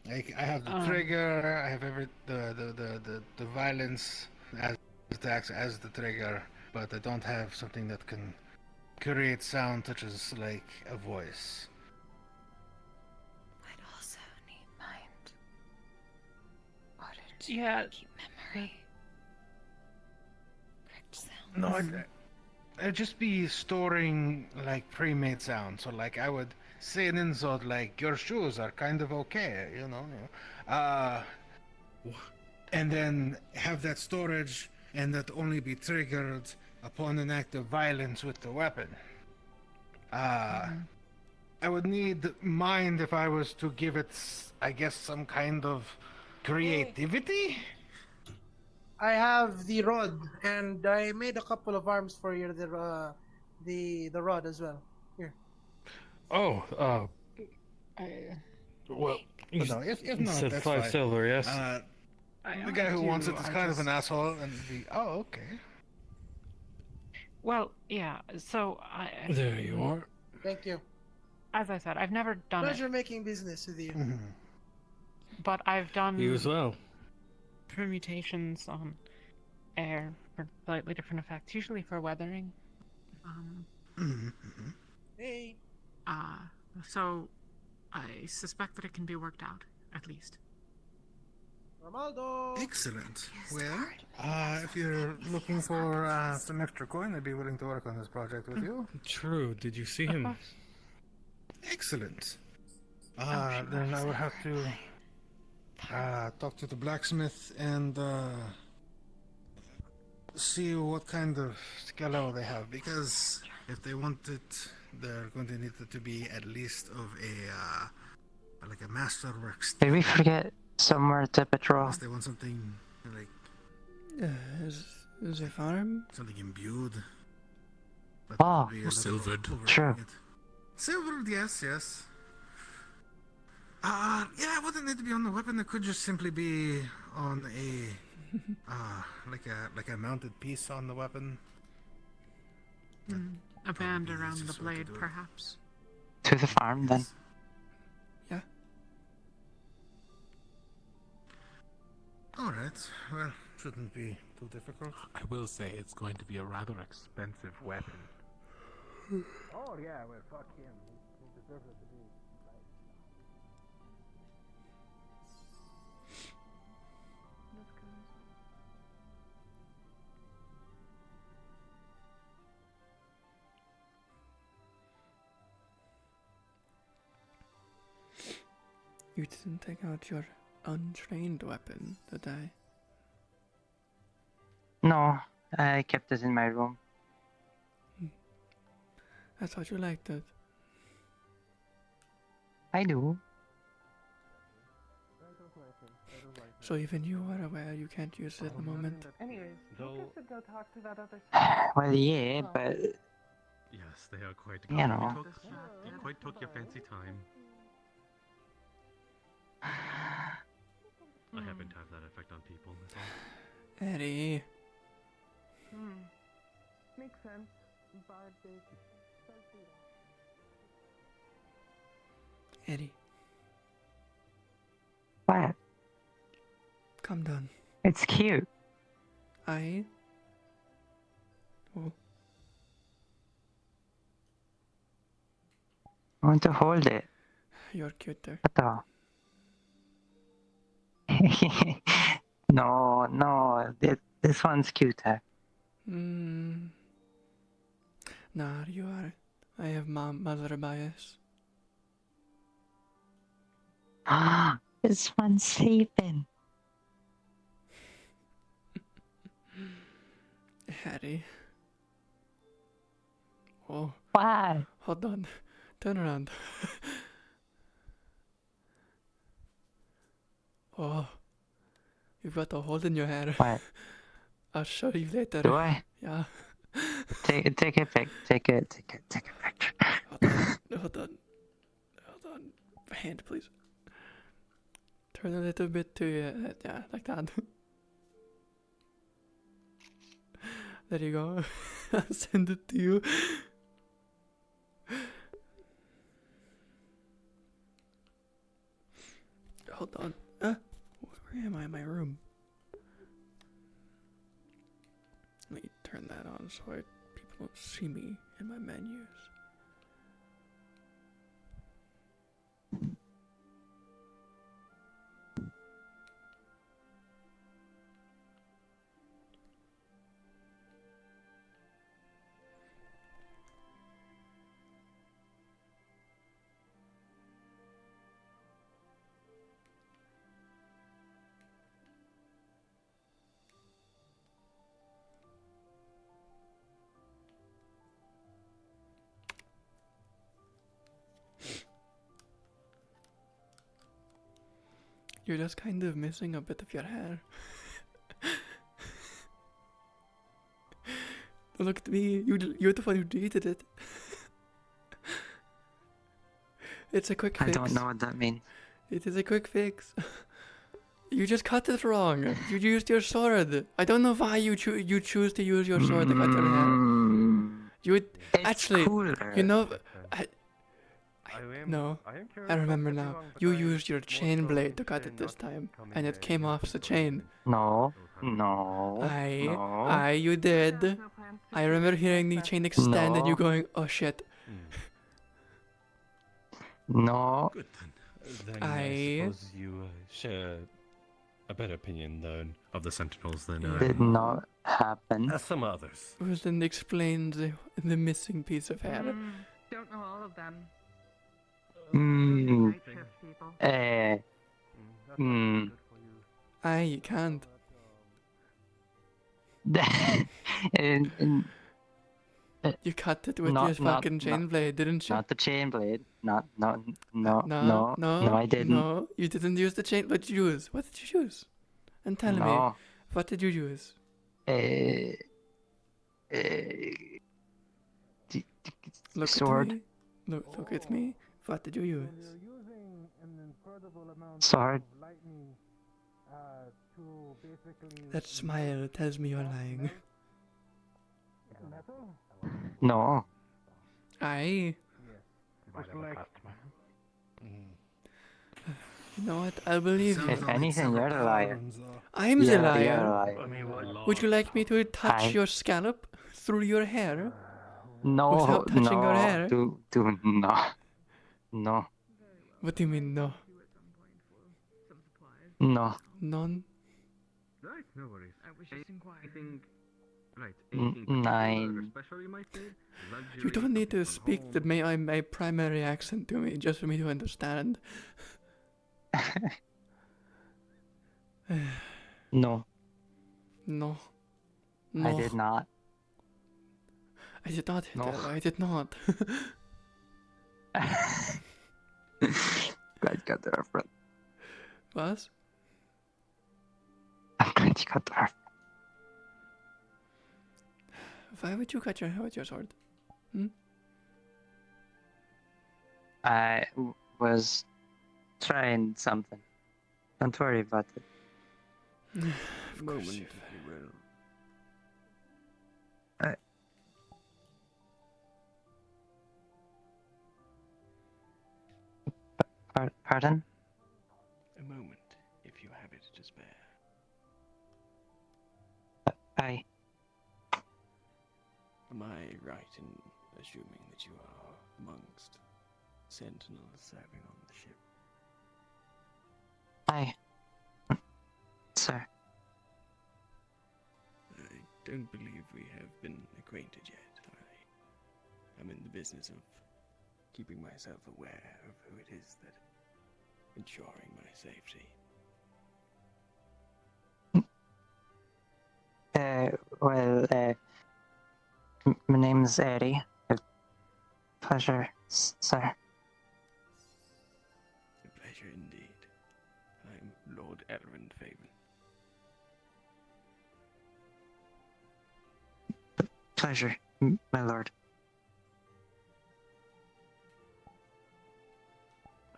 I have the trigger. I have the violence as attacks as the trigger, but I don't have something that can create sound, such as a voice. I'd also need mind. Order to keep memory. Correct sounds. No, I'd just be storing pre-made sound. So I would say an insult like "Your shoes are kind of okay," and then have that storage, and that only be triggered upon an act of violence with the weapon. I would need mind if I was to give it, I guess, some kind of creativity. I have the rod, and I made a couple of arms for you. The rod as well. Here. Oh, well, you No, if not, said that's 5 fine. silver, yes? The guy who wants it is kind of an asshole, and oh, okay. Well, yeah. So There you are. Thank you. As I said, I've never done Pleasure it, making business with you. but I've done You as well. permutations on air for slightly different effects, usually for weathering. Hey. So I suspect that it can be worked out, at least. Romaldo. Excellent. Well, if you're looking for some extra coin, I'd be willing to work on this project with you. True. Did you see him? Excellent. Then I would have to talk to the blacksmith and see what kind of skello they have, because if they want it, they're going to need it to be at least of a like a masterworks. Did we forget somewhere to patrol? Unless they want something like Is a farm? something imbued. But Oh, that would be a little silvered. overdoing True. it. Silvered, yes. Yeah, it wouldn't need to be on the weapon. It could just simply be on a like a mounted piece on the weapon. A band around the easiest way to blade, do it. perhaps. To the farm then. Yeah. All right. Well, shouldn't be too difficult. I will say it's going to be a rather expensive weapon. Oh yeah, well fuck him. He deserves it to be. You didn't take out your untrained weapon, did I? No, I kept it in my room. I thought you liked it. I do. So even you are aware you can't use it at the moment. Anyways, Though- you should go talk to that other Well, yeah, but Yes, they are quite You good. know. You quite took your fancy time. I happen to have that effect on people. That's all. Eddie. Makes sense. But Eddie, what? calm down. It's cute. I want to hold it. You're cuter. What the? No, this one's cuter. Nah, you are. I have mother bias. This one's sleeping. Harry. Oh. Why? Hold on. Turn around. Oh. You've got a hole in your hair. What? I'll show you later. Do I? Yeah. Take a pic. Take a picture. Hold on. Hand, please. Turn a little bit to your head. Yeah, like that. There you go. I'll send it to you. Hold on. Where am I in my room? Let me turn that on so people don't see me in my menus. You're just kind of missing a bit of your hair. Don't look at me. You're the one who deleted it. It's a quick I fix. don't know what that means. It is a quick fix. You just cut it wrong. You used your sword. I don't know why you choose to use your sword to cut your hair. You would actually, cooler. you know, no, I remember now. You used your chain blade to cut it this time, and it came off the chain. No, no, no. You did. I remember hearing the chain extend and you No. going, oh shit. No. Good then. I suppose you share a better opinion then of the Sentinels than Did not happen. some others. Well, then explain the missing piece of hair. Don't know all of them. Hmm. You can't. You cut it with your fucking chain blade, didn't you? Not the chain blade. No, I didn't. No, you didn't use the chain. What did you use? What did you use? And tell me, what did you use? Sword. At me. Look at me. What did you use? Sword. That smile tells me you're lying. No. Aye. You know what? I'll believe you. If anything, you're the liar. I'm the liar. You're the liar. Would you like me to touch your scalp through your hair? No, without touching your hair? No. What do you mean, no? No. None? Right, no worries. I was just inquiring. Right, 9. You don't need to speak my primary accent to me just for me to understand. No. No. I did not. I did not hit that. I did not. Glad you got the reference. Was? I'm glad you got the reference. Why would you cut your hair with your sword? I was trying something. Don't worry about it. Of course you Pardon? A moment, if you have it to spare. Aye. Am I right in assuming that you are amongst sentinels serving on the ship? Aye. Sir. I don't believe we have been acquainted yet. I am in the business of keeping myself aware of who it is that ensuring my safety. My name's Eddie. Pleasure, sir. A pleasure indeed. I'm Lord Elrond Faven. Pleasure, my lord.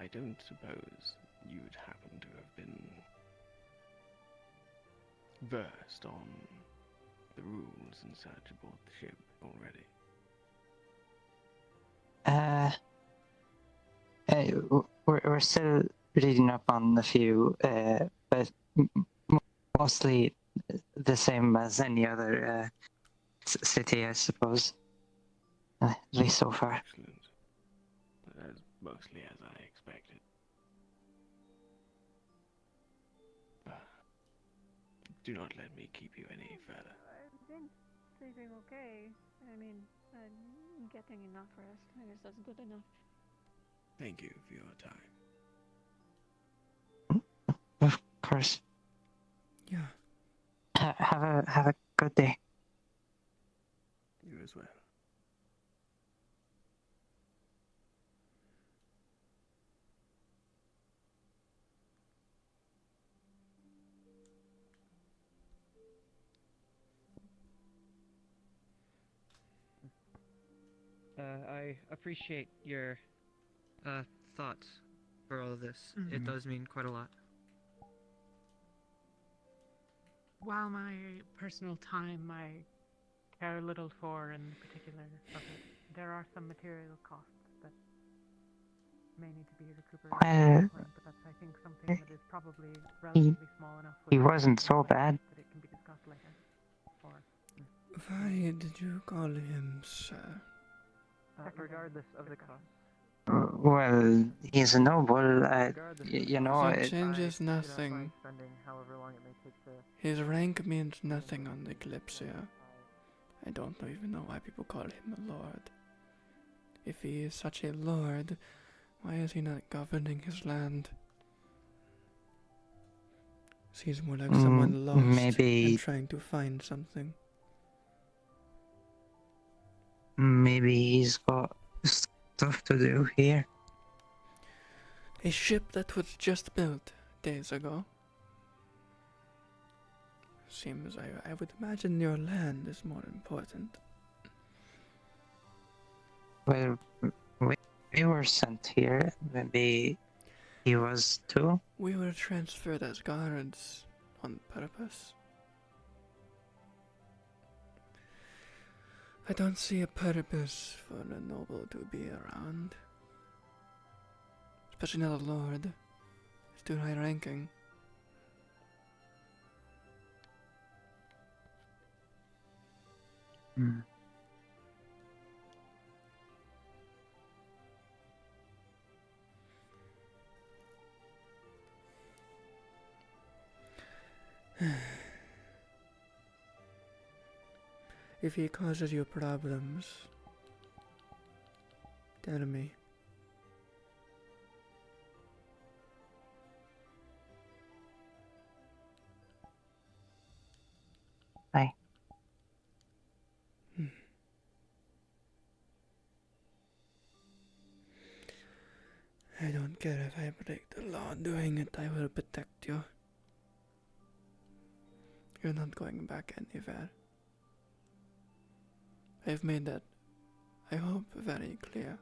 I don't suppose you'd happen to have been versed on the rules and such aboard the ship already. We're still reading up on a few, but mostly the same as any other city, I suppose. At least so far. Excellent. As mostly as I expected. Do not let me keep you any further. I've been sleeping okay. I mean, I'm getting enough rest. I guess that's good enough. Thank you for your time. Of course. Yeah. Have a good day. You as well. I appreciate your thoughts for all of this. It does mean quite a lot. While my personal time, my care little for in particular of it. There are some material costs that may need to be recuperated at some point, but that's, I think, something that is probably relatively small enough. He wasn't so bad. That it can be discussed later. Or Why did you call him sir? regardless of the cost. Well, he's a noble. You know, That it, changes nothing. Spending however long it may take to. His rank means nothing on the Kalypsia. I don't even know why people call him a lord. If he is such a lord, why is he not governing his land? Seems more like someone lost maybe, and trying to find something. Maybe he's got stuff to do here. A ship that was just built days ago. Seems I would imagine your land is more important. Well, we were sent here. Maybe he was too. We were transferred as guards on purpose. I don't see a purpose for a noble to be around. Especially not a lord. It's too high ranking. Hmm. If he causes you problems, tell me. Hi. I don't care if I break the law doing it, I will protect you. You're not going back anywhere. I've made that, I hope, very clear.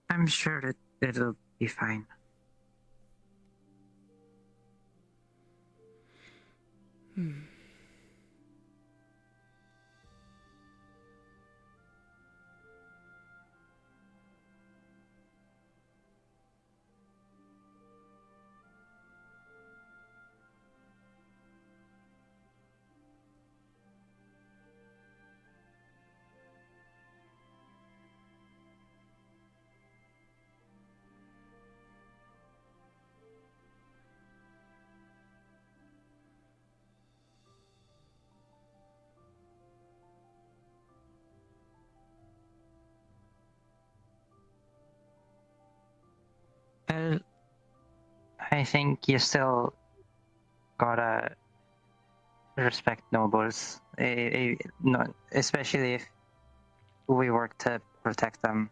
I'm sure that it'll be fine. Well, I think you still gotta respect nobles, no, especially if we work to protect them.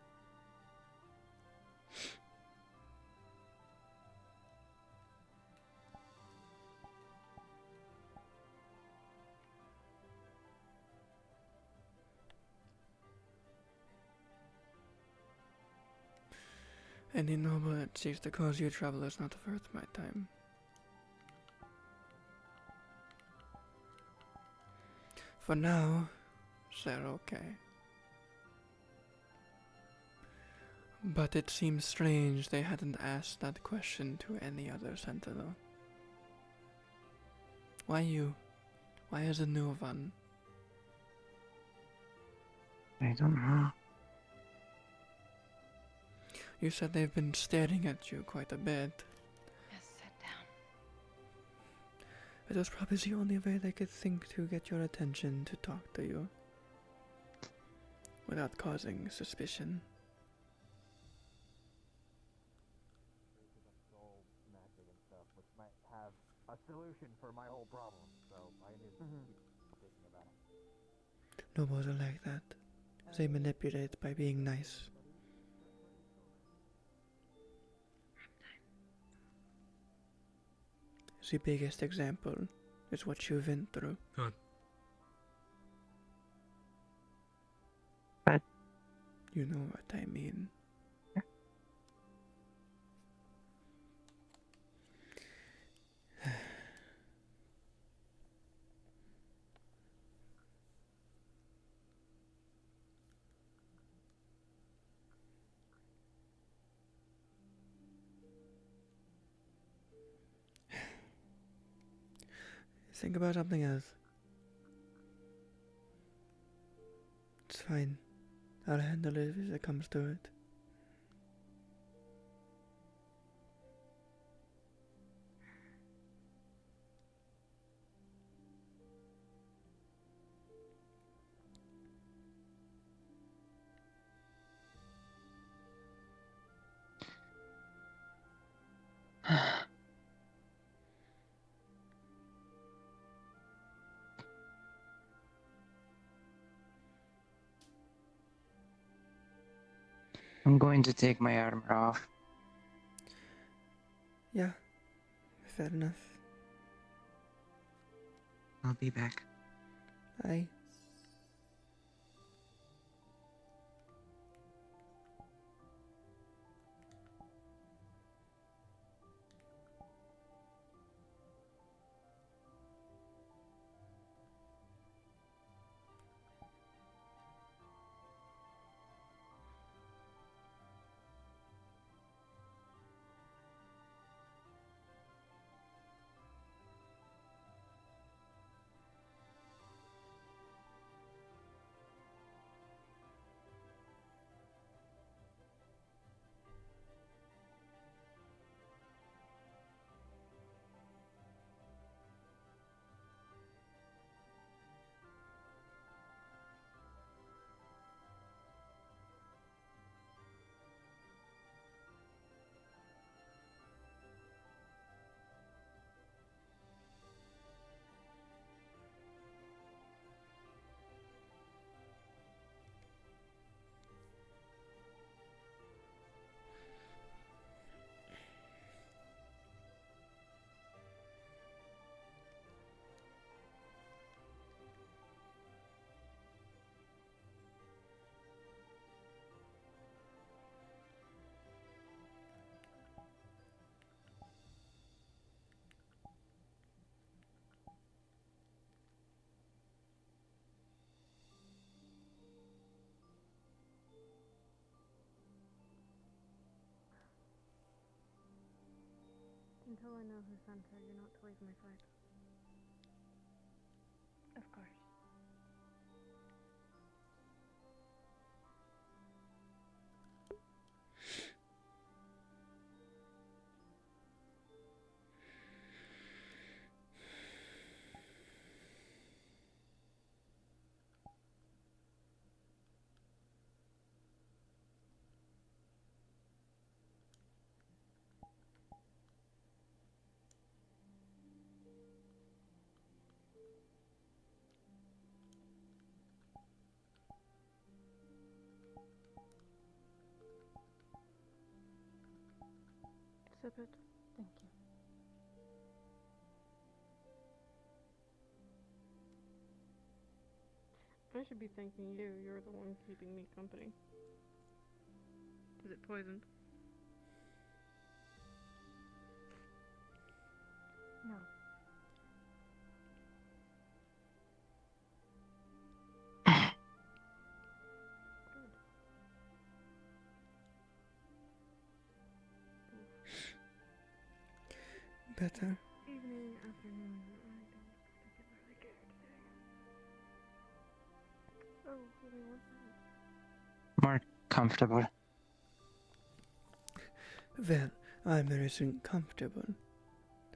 Any noble that seeks to cause you trouble is not worth my time. For now, they're okay. But it seems strange they hadn't asked that question to any other sentinel. Why you? Why is a new one? I don't know. You said they've been staring at you quite a bit. Yes, sit down. It was probably the only way they could think to get your attention to talk to you. Without causing suspicion. solution for my whole problem, so I need to keep thinking about it. Nobles are like that. They manipulate by being nice. The biggest example is what you've been through. What? But you know what I mean. Think about something else. It's fine. I'll handle it if it comes to it. I'm going to take my armor off. Yeah, fair enough. I'll be back. Aye. Until I know who sent her, you're not to leave my side. Of course. Sip it. Thank you. I should be thanking you. You're the one keeping me company. Is it poisoned? No. Better. Evening, afternoon, I don't particularly care today. Oh, give me 1 second. More comfortable. Well, I'm very soon comfortable,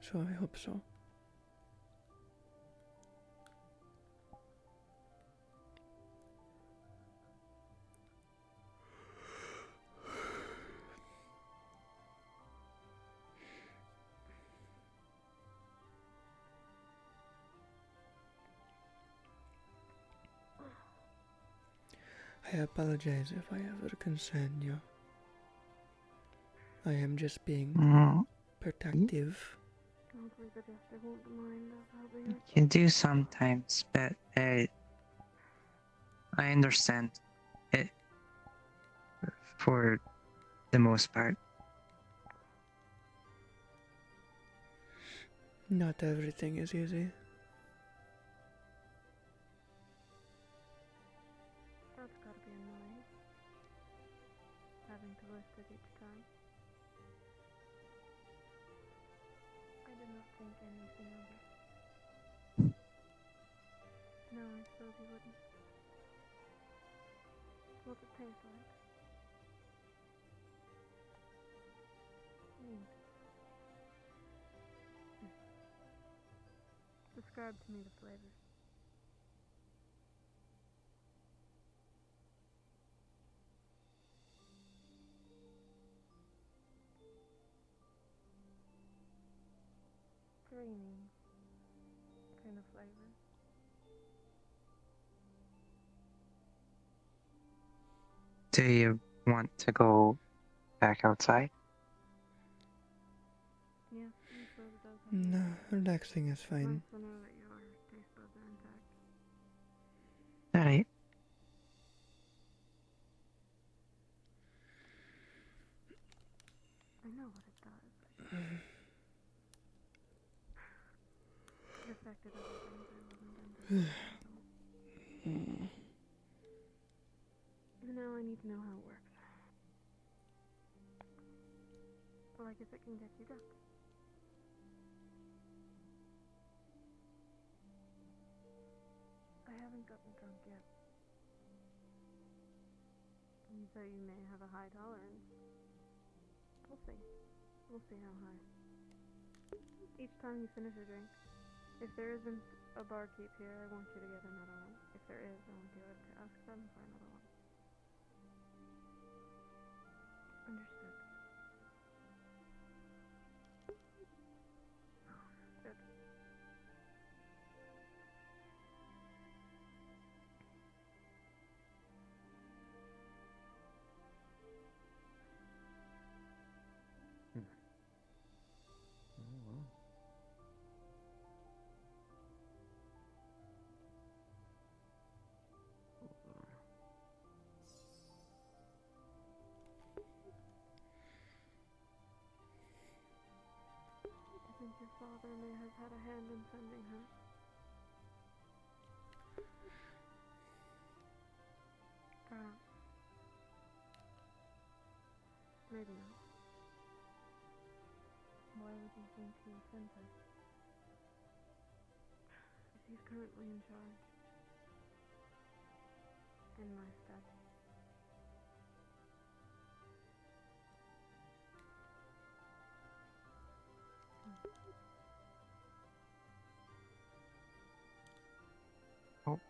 so I hope so. I apologize if I ever concern you. I am just being protective. Don't worry, the jester won't mind us helping You do sometimes, but I understand it for the most part. Not everything is easy. That's gotta be annoying. Having to list it each time. I did not think anything of it. No, I suppose you wouldn't. What's it taste like? Describe to me the flavor. Creamy kind of flavor. Do you want to go back outside? Yeah, I suppose it does. No, relaxing is fine. Nice to know that your taste buds are intact. Alright. I know what it does. It affected other things I wasn't into. Now I need to know how it works. Like if it can get you drunk. I haven't gotten drunk yet. And so you may have a high tolerance. We'll see. We'll see how high. Each time you finish a drink, if there isn't a barkeep here, I want you to get another one. If there is, I want you to ask them for another one. Understood. Good. I think your father may have had a hand in sending her. Perhaps. Maybe not. Why would you think he sent her? If he's currently in charge. In my stead. Oh.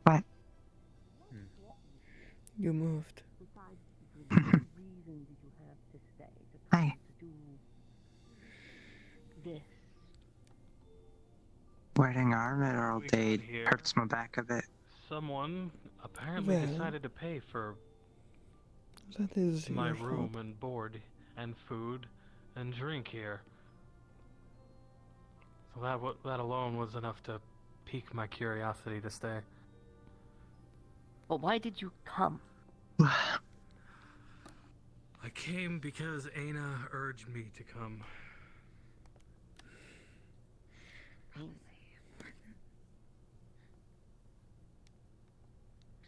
What? You moved. Hi. This. Wearing armor all We day got here. hurts my back a bit. Someone apparently Well, decided to pay for that is my your room fault. and board and food and drink here. So that alone was enough to pique my curiosity to stay. But why did you come? I came because Aina urged me to come.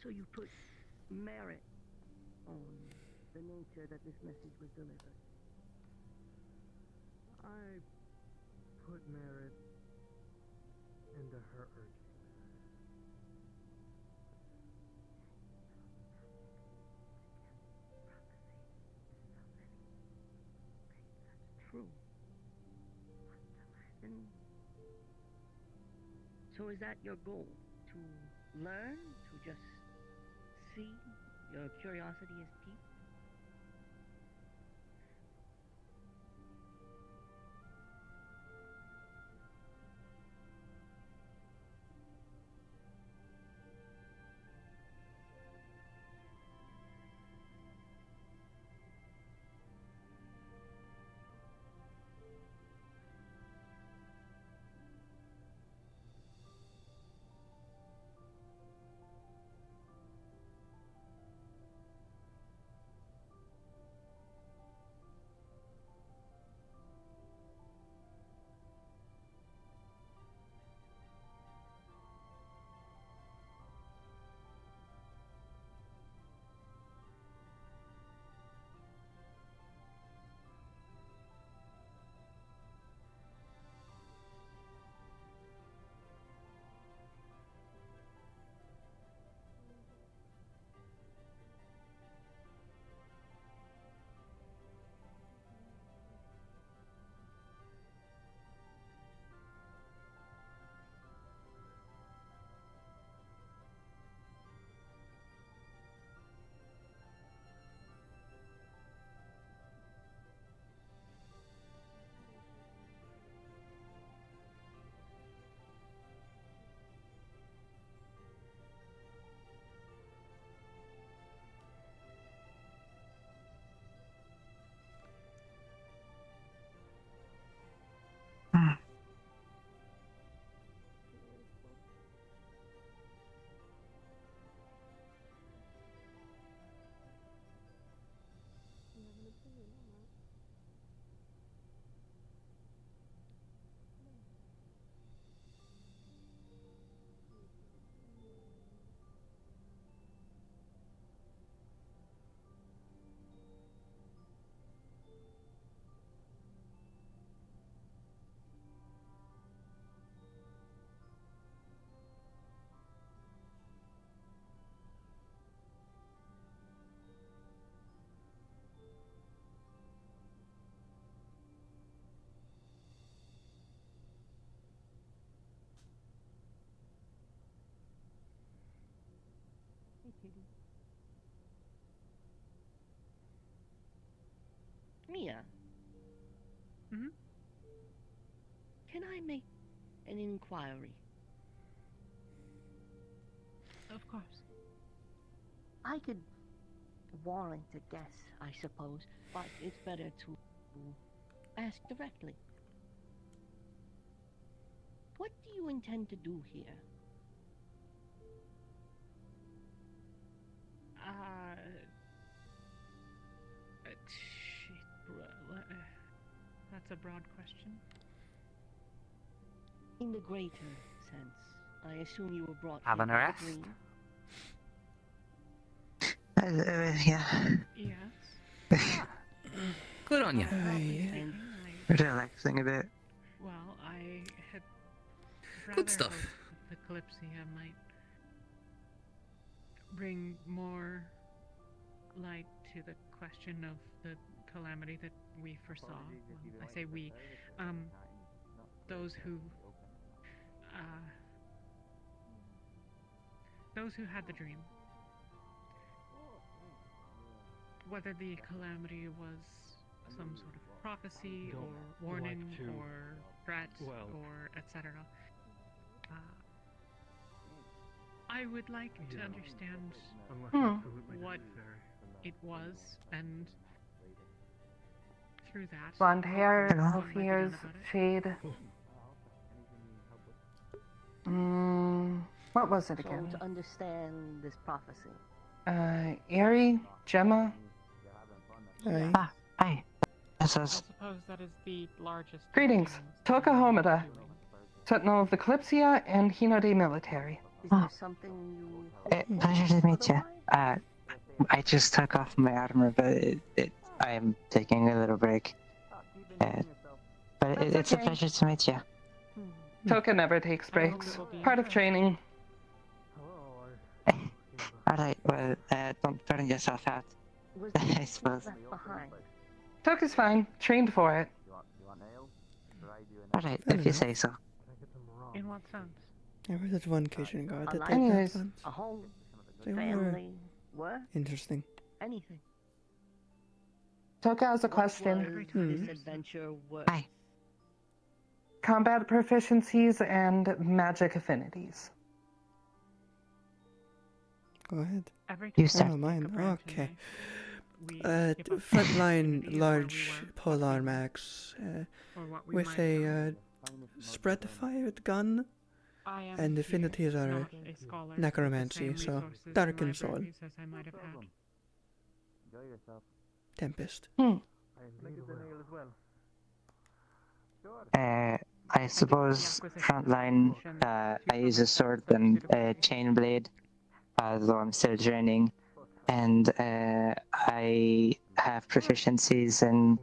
So you put merit on the nature that this message was delivered. I put merit into her urging. So is that your goal? To learn? To just see? Your curiosity is piqued? Mia. Can I make an inquiry? Of course. I could warrant a guess, I suppose, but it's better to ask directly. What do you intend to do here? That's a broad question. In the greater sense, I assume you were brought Have here an by a arrest? dream. Yeah. Yes. Good on you. And Relaxing a bit. Well, I had Good Good stuff. stuff. the Kalypsia might bring more light to the question of the calamity that we foresaw. Well, I say we, those who had the dream. Whether the calamity was some sort of prophecy or warning or threat or etc. I would like to understand what it was, and through that, Blonde hair, Hello. elf ears, shade. What was it So again? to understand this prophecy. Airy, Gemma. Hi. This I is suppose that is the largest. Greetings, Toka Homida, Sentinel of the Kalypsia and Hinode Military. Is there something you pleasure to meet you. I just took off my armor, but I am taking a little break. But it's a pleasure to meet you. Toka never takes breaks. Part of training. Alright, well, don't burn yourself out, I suppose. left behind? Toka's fine. Trained for it. Alright, if you say so. In what sense? I heard that one Cajun guard A that life, they had Anyways. once. a home, They were family, work, interesting. anything. Toka has a What question. was this adventure worth? Hi. Combat proficiencies and magic affinities. Go ahead. You Oh, start. no, mine. Okay. we Frontline large polar max with a spread fired gun, I am and affinities here, are not a scholar with the necromancy, same so resources and darken soul, libraries as I might have had. Enjoy yourself. tempest. I make it the nail as well. I suppose frontline, I use a sword and a chain blade, though I'm still training, and I have proficiencies in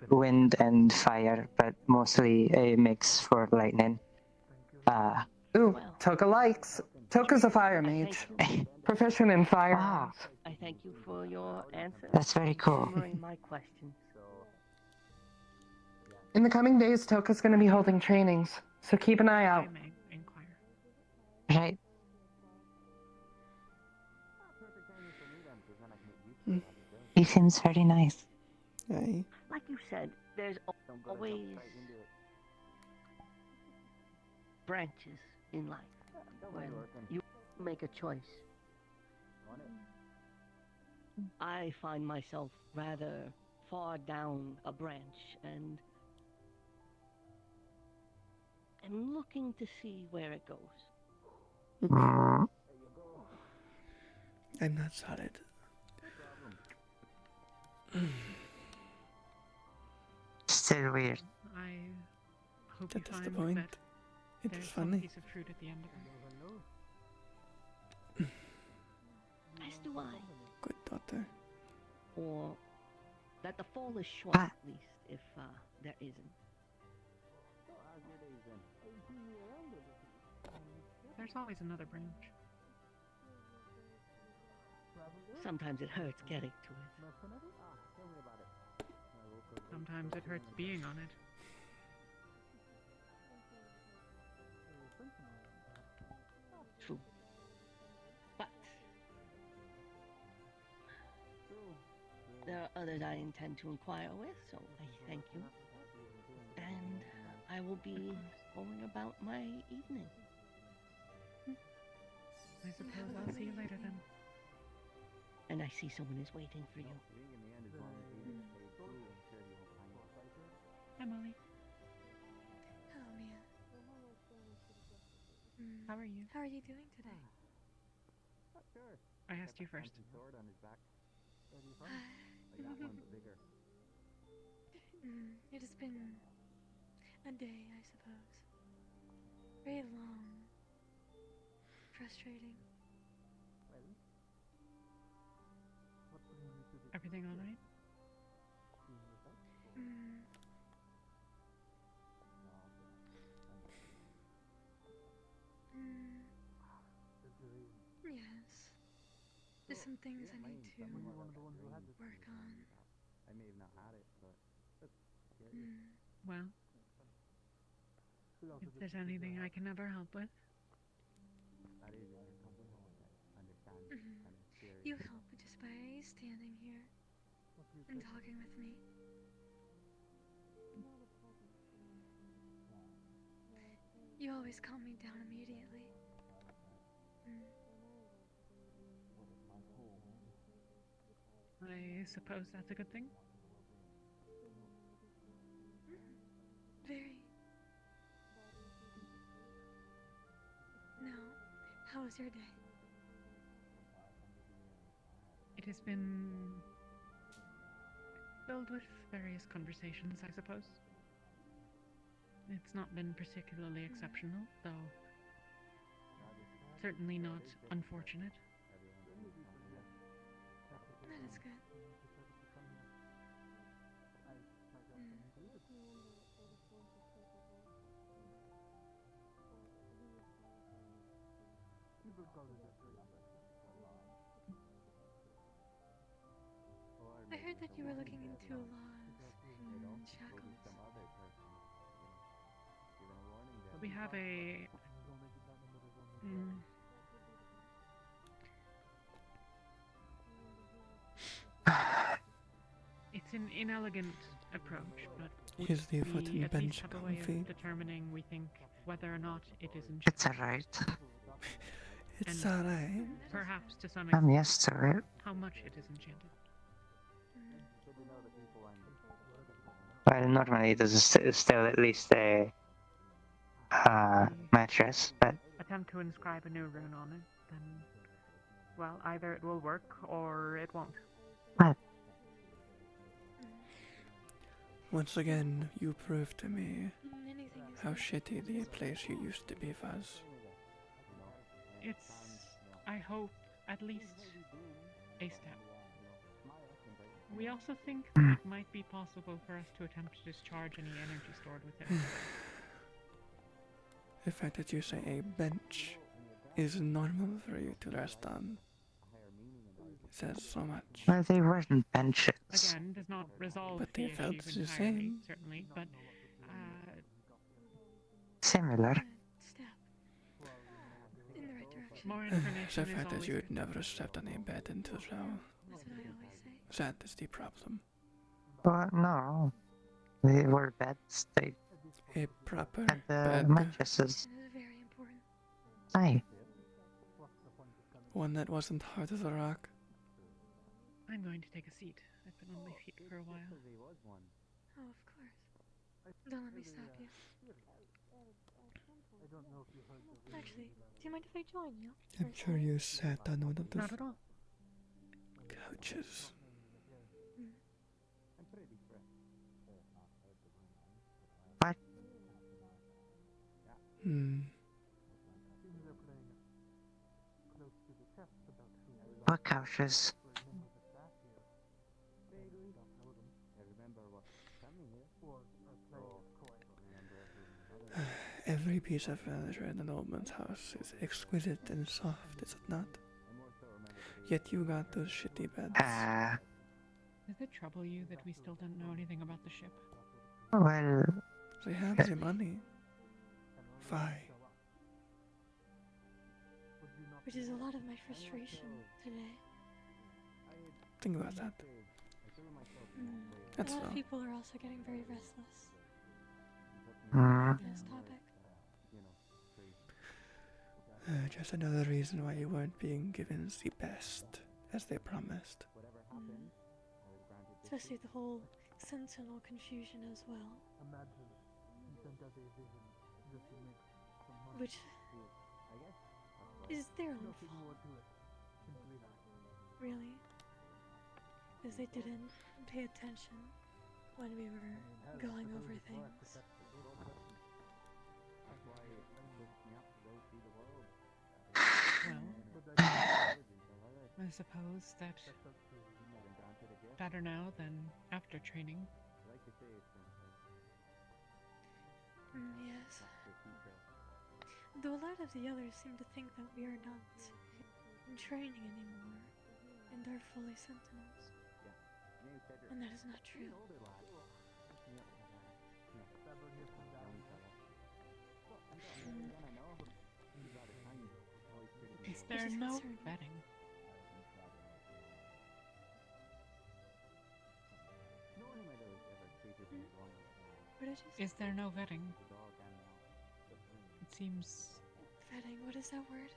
wind and fire, but mostly a mix for lightning. Ooh, Toka likes. Toka's a fire mage. Proficient in fire. Ah, I thank you for your answer. that's very cool. Humoring my questions. In the coming days, Toka's going to be holding trainings, so keep an eye out. I may inquire. Right. He seems very nice. Aye. Like you said, there's always branches in life when you make a choice. I find myself rather far down a branch and am looking to see where it goes. I'm not solid. Still weird. I hope That you is the find point. that It there's is some funny. piece of fruit at the end of it. As do I. Good daughter. Or that the fall is short, at least, if there isn't. There's always another branch. Sometimes it hurts getting to it. Sometimes it hurts being on it. True. But there are others I intend to inquire with, so I thank you. And I will be going about my evening. I suppose I'll see you later then. And I see someone is waiting for you. Hi, Molly. Hello, Mia. How are you? How are you doing today? I asked you first. It has been a day, I suppose. Very long. Frustrating. Everything all right? Yes. There's some things I need to work on. I may have not had it, but Well, if there's anything I can ever help with. You help just by standing here and talking with me. You always calm me down immediately. I suppose that's a good thing. Very. Now, how was your day? It has been filled with various conversations, I suppose. It's not been particularly exceptional, though certainly not unfortunate. That is good. I heard that you were looking into laws and shackles. We have a It's an inelegant approach, but Is the foot we and at least bench have a way comfy? of determining, we think, whether or not it is enchanted. It's alright. It's And alright. perhaps to some I'm extent, used to it. how much it is enchanted. Well, normally there's still at least a mattress, but Attempt to inscribe a new rune on it, then, well, either it will work or it won't. well, Once again, you proved to me how shitty the place you used to be was. It's, I hope, at least a step. We also think that it might be possible for us to attempt to discharge any energy stored within. The fact that you say a bench is normal for you to rest on says so much. well, they weren't benches. Again, does not resolve But the they felt issue the entirely, same. certainly, but Similar. In the right direction. more The information is fact that always you good. had never slept on a bed until now. That's what I always say. That is the problem. Well, no. They were beds. They A proper had bed. mattresses. That is very important. Aye. One that wasn't hard as a rock. I'm going to take a seat. I've been on my feet for a while. Oh, of course. Don't let me stop you. Actually, do you mind if I join you? I'm sure you sat on one of those Not at all. couches. What? What couches? Every piece of furniture in the nobleman's house is exquisite and soft, is it not? Yet you got those shitty beds. Does it trouble you that we still don't know anything about the ship? Well, They have the money. Fine. Which is a lot of my frustration today. Think about that. That's a lot all. of people are also getting very restless. Mm. This topic. Just another reason why you weren't being given the best, as they promised. Especially the whole sentinel confusion as well. Which is their own fault. Really. Because they didn't pay attention when we were going over things. Well, I suppose that better now than after training. Yes. Though a lot of the others seem to think that we are not in training anymore, and are fully sentinels. And that is not true. Is there no vetting? What did you say? Is there no vetting? It seems... Vetting, what is that word?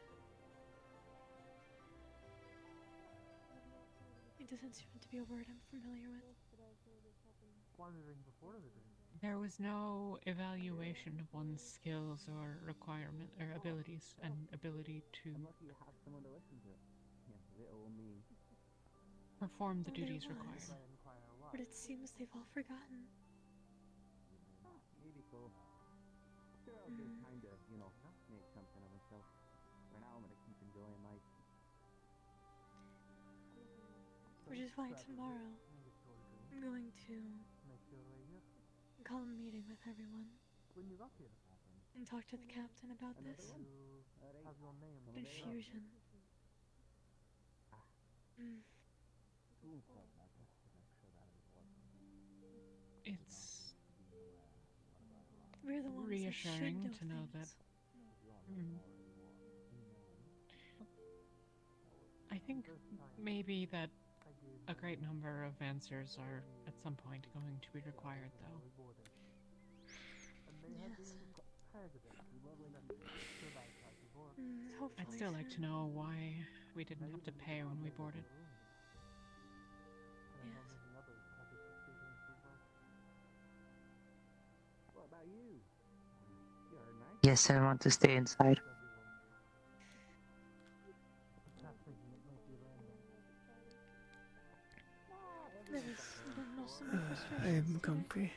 It doesn't seem to be a word I'm familiar with. There was no evaluation of one's skills or requirement or abilities and ability to perform the There duties was, required. but it seems they've all forgotten. Which is why tomorrow I'm going to call a meeting with everyone and talk to the captain about this infusion. It's We're the ones reassuring that should to know that think maybe that a great number of answers are at some point going to be required, though. Yes. I'd still like to know why we didn't have to pay when we boarded. Yes. What about you? You're nice. Yes, I want to stay inside. There is no similar I frustrations. am comfy.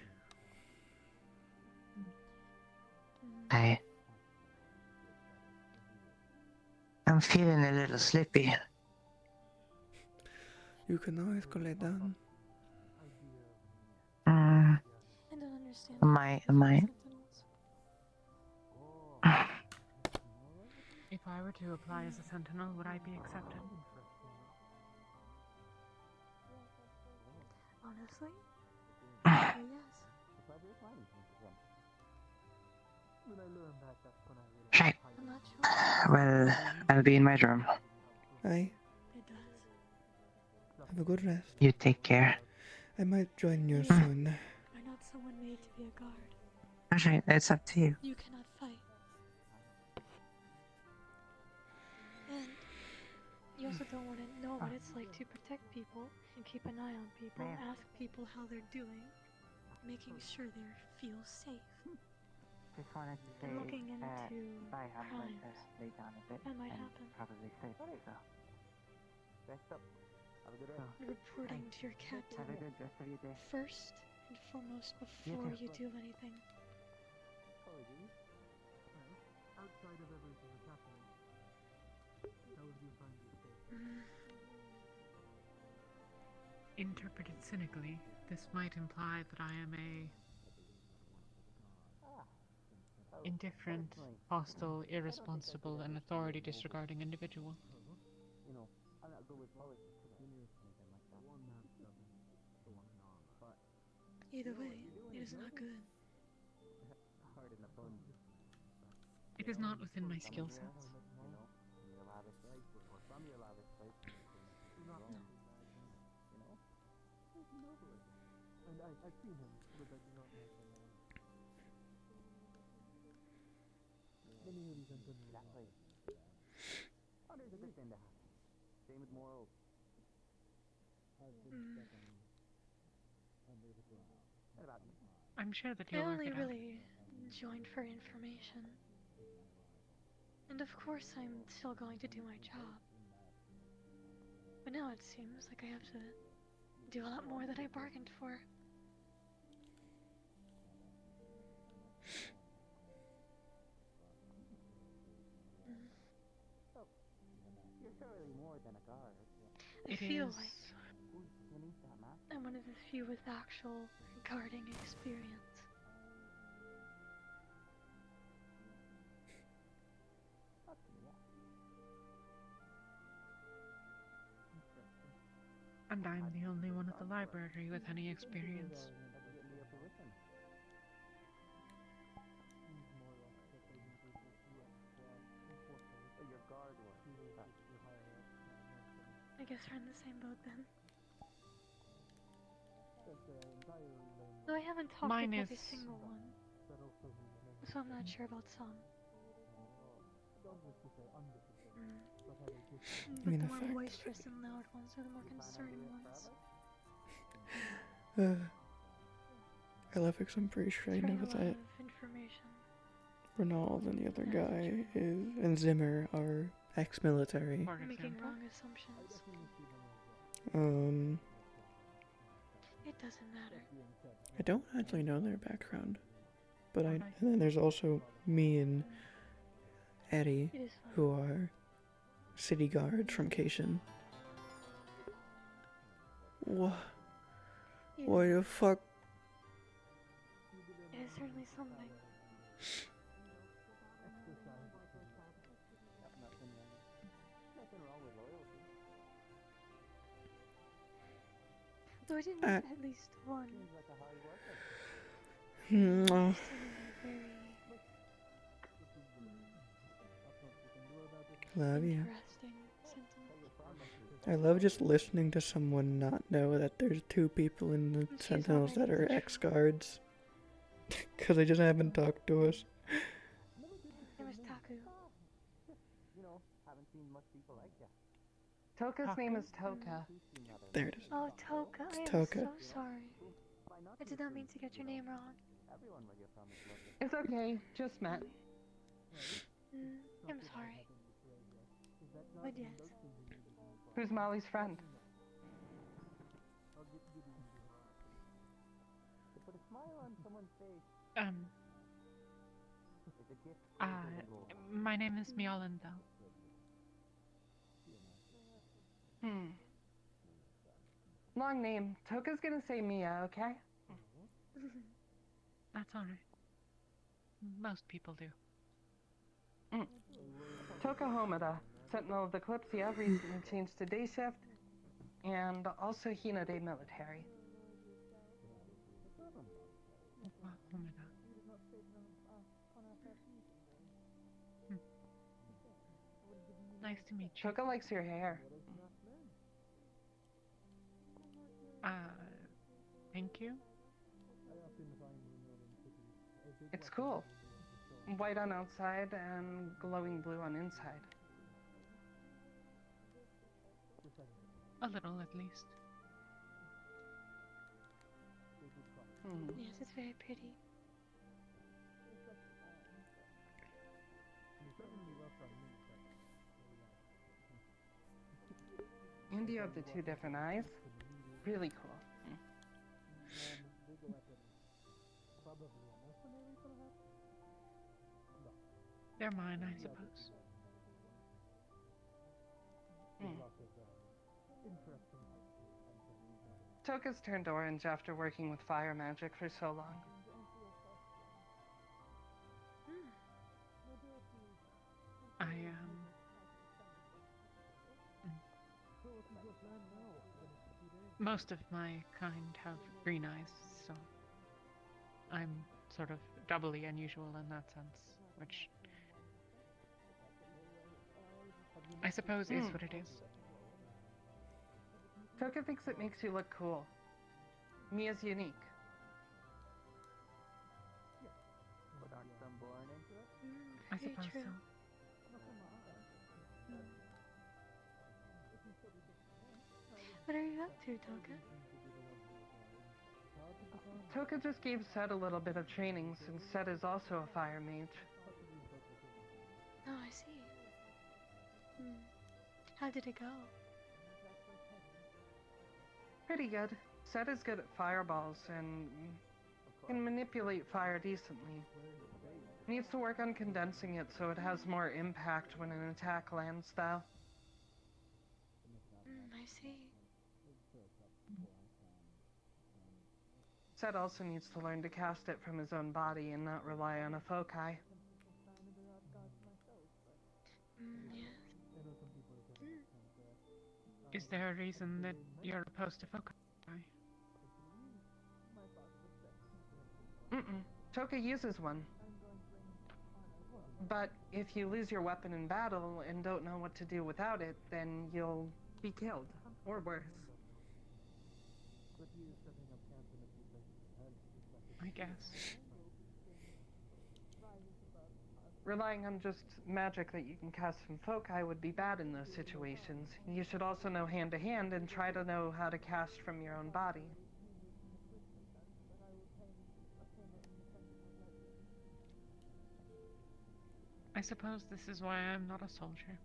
I'm feeling a little sleepy. You can always go lay down. Mm, I don't understand. am I? Sentinels. If I were to apply as a sentinel, would I be accepted? Honestly? Yes. When I learned that, that's when I Right. I'm not sure. Well, I'll be in my room. Aye. It does. Have a good rest. You take care. I might join you You soon. are not someone made to be a guard. Alright, it's up to you. You cannot fight. And you also don't want to know what it's like to protect people and keep an eye on people, ask people how they're doing, making sure they feel safe. Just wanted to say, And looking into bye, I'm going to crimes. lay down a bit. That might and happen. Probably sleep, so. Rest up. Have a good rest. Reporting to your captain Have a good rest of your day. first and foremost before you do anything. Apologies. Well, outside of everything that's happening, how would you find your stay? Interpreted cynically, this might imply that I am a indifferent, hostile, irresponsible, and authority-disregarding individual. You know, I'm not good with politics or anything like that. But Either way, it is not good. hard in the bun. It is not within my skill sets. You know, in your lavish life, or from your lavish life, not No. you know? He's noble. And I've seen him, but I do not know him. Many ladies and gentlemen. Exactly. Oh, there's a good thing to happen. Same with morals. What about you? I'm sure that I you'll work only it out. really joined for information. And of course I'm still going to do my job. But now it seems like I have to do a lot more than I bargained for. You're surely more than a guard. I It feel is- like Who's beneath that mask? I'm one of the few with actual guarding experience. And I'm the only one at the library with any experience. I guess we're in the same boat then. Though I haven't talked Mine with every is- single one, so I'm not sure about some. But mean the the more fact- boisterous and loud ones are the more concerning ones. I love it 'cause I'm pretty sure I Throwing know a lot that of information. Ronald and the other guy is, and Zimmer are ex-military. You're making wrong assumptions. It doesn't matter. I don't actually know their background, but and then there's also me and Eddie, It is fine. who are city guards from Cation. What? Why the fuck? It is certainly something. Nothing wrong with loyalty. Though I did meet at least one. Seems like a hard worker. Mwah. Very Love you. interesting sentiment. I love just listening to someone not know that there's two people in the Sentinels that are ex-guards. Because they just haven't talked to us. Name is Taku. Haven't seen much people like you. Toka's name is Toka. There it is. Oh, Toka. I am Toka. so sorry. I did not mean to get your name wrong. Everyone where you're from is lovely. It's okay, just met. I'm sorry. But yes. Who's Molly's friend? To put a smile on someone's face. My name is Mjolnir. Long name. Toka's gonna say Mia, okay? That's alright. Most people do. Toka Homeda, Sentinel of the Kalypsia, recently changed to day shift, and also Hinode military. Nice to meet you. Toka likes your hair. Thank you. It's cool. White on outside and glowing blue on inside. A little, at least. Yes, it's very pretty. And you have the two different eyes. Really cool. They're mine, I suppose. Toka's turned orange after working with fire magic for so long. Most of my kind have green eyes, so I'm sort of doubly unusual in that sense, which I suppose is what it is. Toka thinks it makes you look cool. Mia's unique. But aren't some born into it? I suppose so. What are you up to, Toka? Toka just gave Set a little bit of training since Set is also a fire mage. Oh, I see. How did it go? Pretty good. Set is good at fireballs and can manipulate fire decently. Needs to work on condensing it so it has more impact when an attack lands, though. I see. Set also needs to learn to cast it from his own body and not rely on a foci. Yes. Is there a reason that you're opposed to foci? Toka uses one. But if you lose your weapon in battle and don't know what to do without it, then you'll be killed. Or worse. I guess. Relying on just magic that you can cast from foci would be bad in those situations. You should also know hand-to-hand and try to know how to cast from your own body. I suppose this is why I'm not a soldier.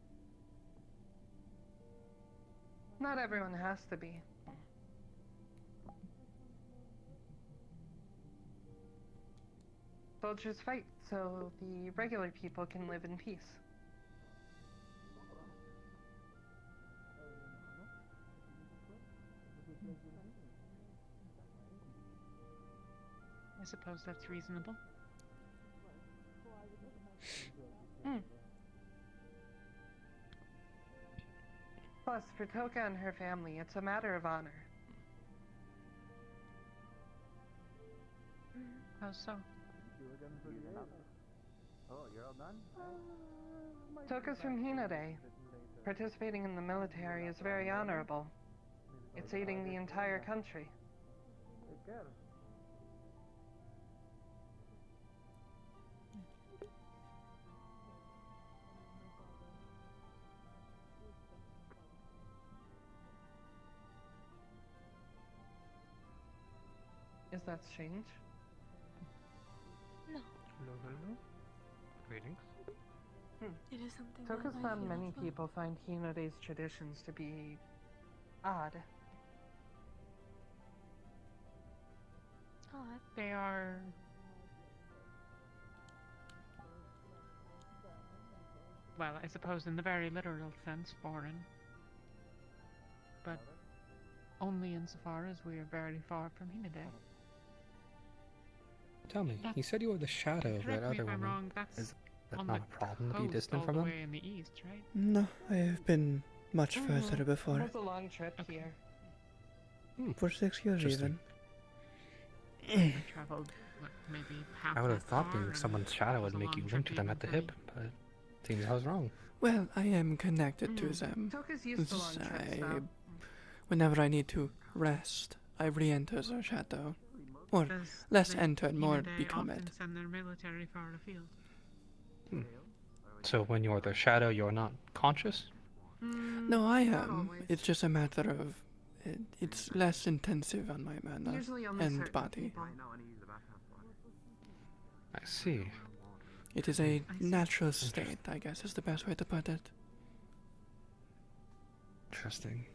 Not everyone has to be. Soldiers fight, so the regular people can live in peace. I suppose that's reasonable. Plus, for Toka and her family, it's a matter of honor. How so? Oh, you're all done? Toka's from Hinode. Participating in the military is very honorable. It's aiding the entire country. Is that strange? No. Hello, hello. Greetings. It is something Toka's that I found feel many as well. people find Hinode's traditions to be odd. Odd. They are... well, I suppose in the very literal sense, foreign. But only insofar as we are very far from Hinode. Tell me, you said you were the shadow of that Correct me other if I'm woman. wrong, that's Is that on not the a problem to be coast distant all from the them? way in the east, right? No, I have been much further It before. was a long trip here. For 6 years Interesting. even. I traveled, what, maybe half I would have that thought far, being and someone's shadow it was would a make you long limp trip to them even at the for hip, me. but seems I was wrong. Well, I am connected to them. Toka's used to long trips, though. Whenever I need to rest, I re-enter the shadow. Or Does less the enter and more Hinode become often it. send their military far afield? So when you're the shadow, you're not conscious? No, I am. It's just a matter of... it's less intensive on my mana Usually only and certain body. people. I see. It is a natural state, I guess is the best way to put it. Interesting.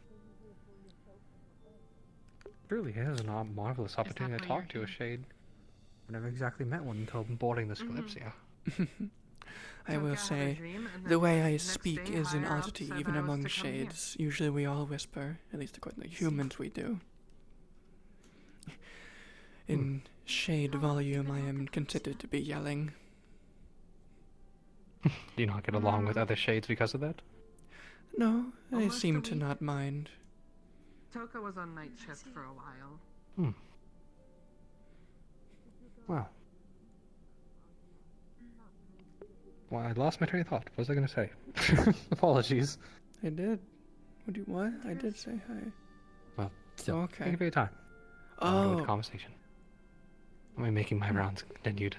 Really is a marvelous opportunity to why talk you're to a shade. I never exactly met one until boarding this Kalypsia. I will say, the way I speak is an oddity even among shades. Usually we all whisper, at least according to humans we do. In shade volume I am considered to be yelling. Do you not get along with other shades because of that? No, I Almost seem a to week. not mind. Toka was on night shift for a while. Wow. Well, I lost my train of thought. What was I going to say? Apologies. I did. What? I did say hi. Well, still, Okay. thank you for your time. I'll enjoy the Oh. conversation. I'm making my rounds continued.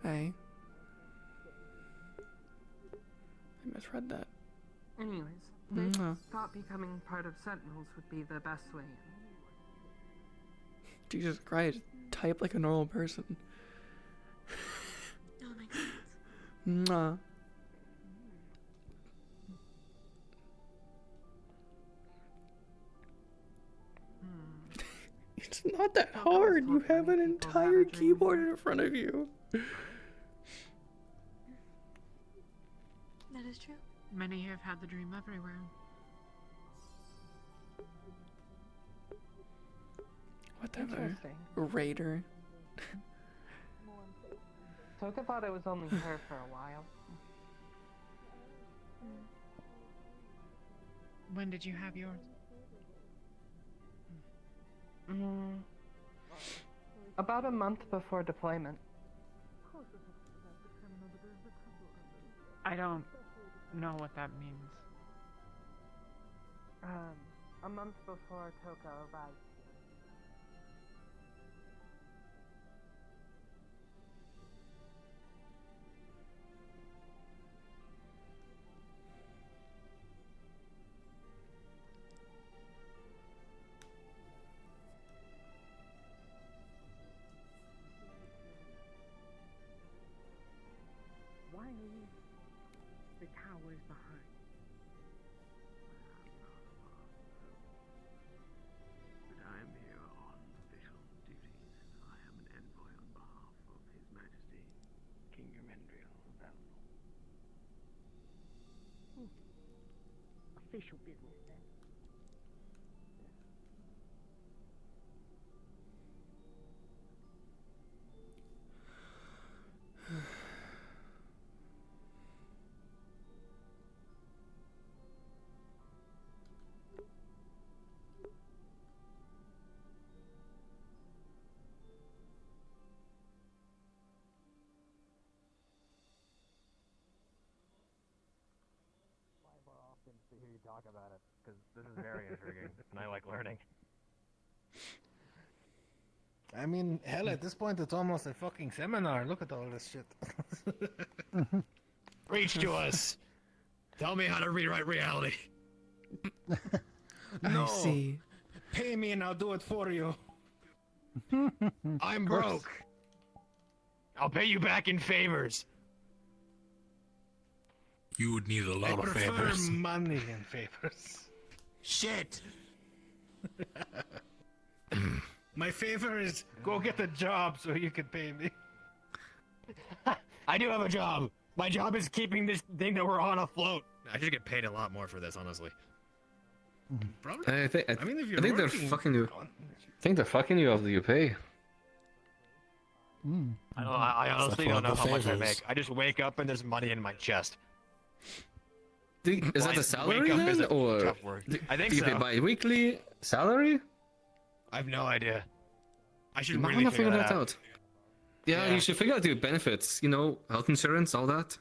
Hey. I misread that. Anyways, they Mhm. thought becoming part of Sentinels would be the best way in. Jesus Christ, type like a normal person. No, it makes sense. Mwah. It's not that hard. You have an entire keyboard in front of you. That is true. Many have had the dream everywhere. Whatever. Interesting. Raider. Toka thought it was only her for a while. When did you have yours? About a month before deployment. I don't know what that means. A month before Toka arrived. Why leave the towers behind? But I am here on official duties. I am an envoy on behalf of His Majesty, King Ermendriel Valnor. Official business then. hear you talk about it, because this is very intriguing, and I like learning. I mean, hell, at this point, it's almost a fucking seminar. Look at all this shit. Preach to us! Tell me how to rewrite reality. No. I see. Pay me and I'll do it for you. I'm broke. I'll pay you back in favors. You would need a lot I of prefer favors. money in favors. Shit! My favor is go get a job so you can pay me. I do have a job. My job is keeping this thing that we're on afloat. I should get paid a lot more for this, honestly. Probably. I think if you're they're working- fucking you. I think they're fucking you after you pay. I honestly don't know That's how one of much the I make. favors. I just wake up and there's money in my chest. Is that a salary wake up is then, a or tough word. I think do you pay so. bi-weekly salary? I have no idea. I should I really wanna figure that out. out. Yeah, you should figure out your benefits. You know, health insurance, all that.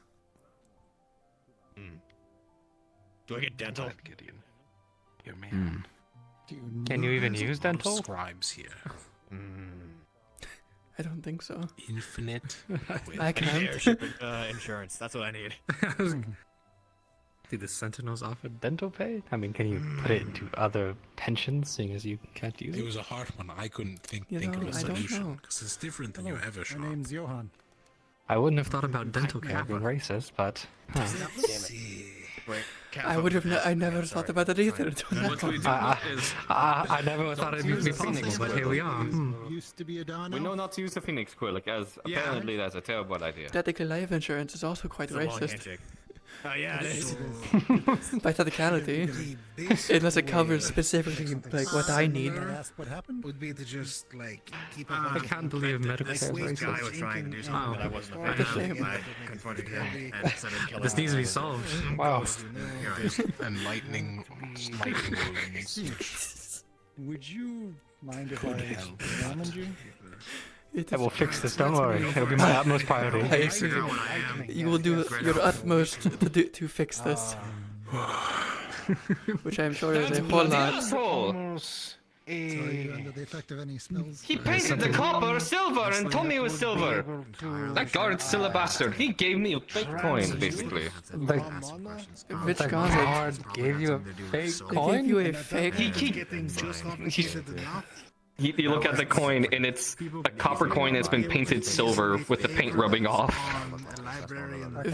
Do I get dental? Gideon. Your man. Can you even use dental? Scribes here. I don't think so. Infinite. I need can't. airship insurance. That's what I need. Do the Sentinels offer dental pay? I mean, can you put it into other pensions, seeing as you can't use it? It was a hard one. I couldn't think You of know, a I don't solution know. because it's different than Hello, your ever shop. my name's Johan. I wouldn't have thought about dental care being racist, but... Huh. Wait, I would have. I never thought about that either. What we do is I never thought it'd be possible, but here we are. Used to be a Don. we know not to use the Phoenix Quill, as Yeah. apparently that's a terrible idea. Technically, life insurance is also quite It's a long racist. handshake. Oh yeah, it is. By technicality, unless it covers specifically like what I need. What happened? Would be to just like keep. I can't believe medical This care is guy racist. was trying to do something that I wasn't a What a fan shame. of. I confronted him and said he'd kill This him. needs to be solved. Wow. And lightning wounds. Would you mind if I examined you? I will fix this, don't worry. It'll be my utmost priority. I assume you will do your utmost to fix this, which I'm sure is a whole lot. Almost So are you under the effect of any spells? He painted the copper silver and told me it was silver. That guard's still a bastard. He gave me a fake coin, basically. Which The guard? guard gave you a fake They coin? gave you a fake. You look at the coin, and it's a copper coin that's been painted silver with the paint rubbing off.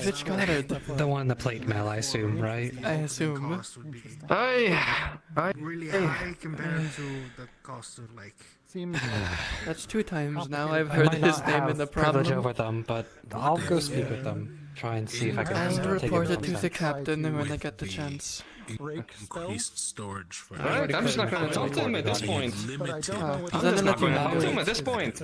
Which guard? The one in the plate mail, I assume, right? I assume. Really high compared to the cost of like. Seems That's 2 times now I've I heard might his not name have in the privilege problem. over them, but I'll go speak with them. Try and see if I can I'll take report it it to the captain when I get the chance. Increased storage for. Alright, I'm just not gonna talk to him at this point. but I don't know I'm what just not going to talk to him it. at this point.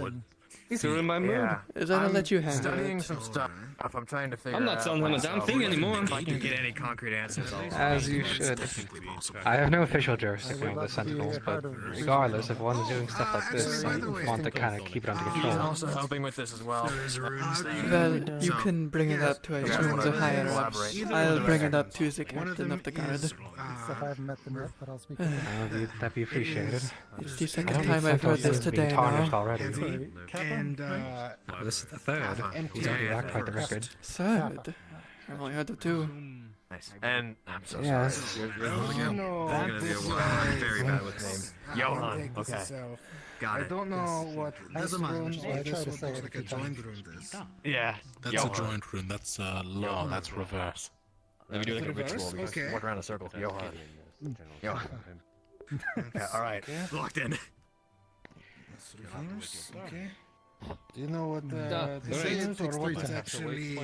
He's ruined my mood. Yeah. Is that I'll let you handle Studying it. some stuff. If I'm trying to figure I'm not out telling him a damn myself, thing anymore. If I can get any concrete answers, I'll. As you should. I have no official jurisdiction over the Sentinels, but regardless, if one is doing stuff like this, I want to kind of keep it under He's control. also helping with this as well. Well, you can bring it up to I assume the higher ups. I'll bring it up to the captain of the guard. stuff I haven't met them yet, but I'll speak with them. That'd be appreciated. It's the I second don't time think I've heard this Sentinels seem to be today tarnished now. already. And This is the third. He's already back by the record. Third? I've only heard of 2. Nice. And I'm so Yes. sorry. no, This is gonna be a while. I'm very bad with names. Johan. Okay. Got I it. don't know what As this am I. room So I or try this to one say looks it like a a few times. joint room does. Yeah. That's a joint room. That's law. That's reverse. Let me do like a Reverse? ritual. We just Okay. walk around in a circle. Johan. Johan. Okay, alright. Locked in. Reverse, okay. Do you know what Alright. this is or what it's actually?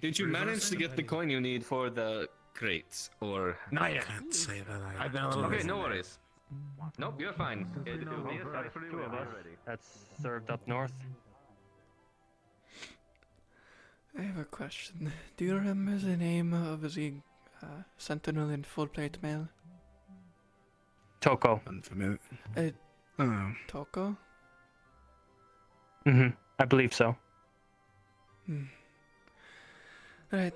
Did you manage to get the coin you need for the crates, or? Not yet. Can't say that I've been a little Okay, busy. no worries. Nope, you're fine. It'll be Actually, 2 of us. That's served up north. I have a question. Do you remember the name of the sentinel in full plate mail? Toko. Unfamiliar. Toko? I believe so. Right,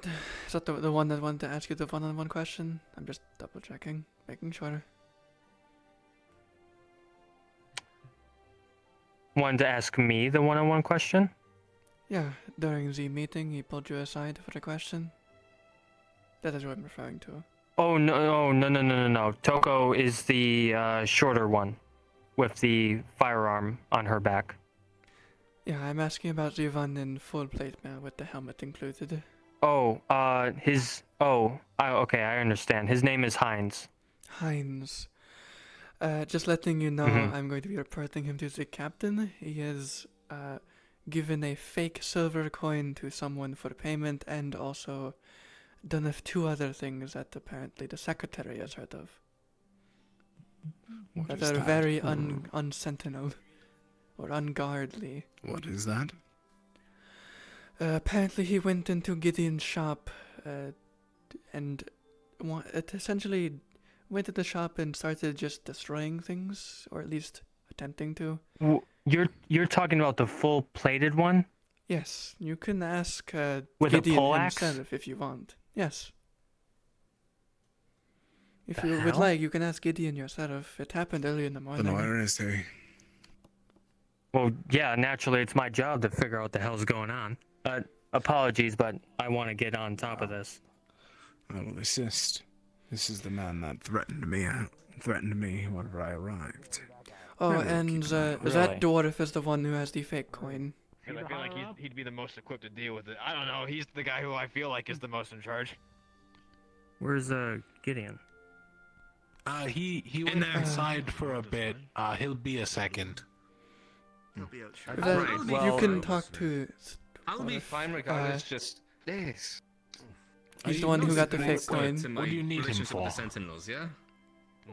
is that the one that wanted to ask you the one-on-one question? I'm just double checking, making sure. Wanted to ask me the one-on-one question? Yeah, during the meeting he pulled you aside for a question. That is what I'm referring to. Oh no. Toko is the shorter one with the firearm on her back. Yeah, I'm asking about the one in full plate mail with the helmet included. Oh, okay, I understand. His name is Heinz. Heinz. Just letting you know, I'm going to be reporting him to the captain. He has given a fake silver coin to someone for payment and also done 2 other things that apparently the secretary has heard of. What that is are that? very unsentinel or unguardly. What is that? Apparently he went into Gideon's shop and essentially went to the shop and started just destroying things, or at least attempting to. You're talking about the full-plated one? Yes, you can ask With Gideon a poleaxe? himself if you want. Yes. If The you would hell? like, you can ask Gideon yourself. It happened early in the morning. Then where is he? Well, yeah, naturally it's my job to figure out what the hell's going on. Apologies, but I want to get on top of this. I will assist. This is the man that threatened me whenever I arrived. Oh, Really and keep an eye on that dwarf is the one who has the fake coin. I feel like he'd be the most equipped to deal with it. I don't know. He's the guy who I feel like is the most in charge. Where's Gideon? He went inside for a bit. He'll be a second. He'll be out You can talk to. I'll be fine regardless. Just this. He's the one who got the fake coin. What do you need him for? The Sentinels, yeah.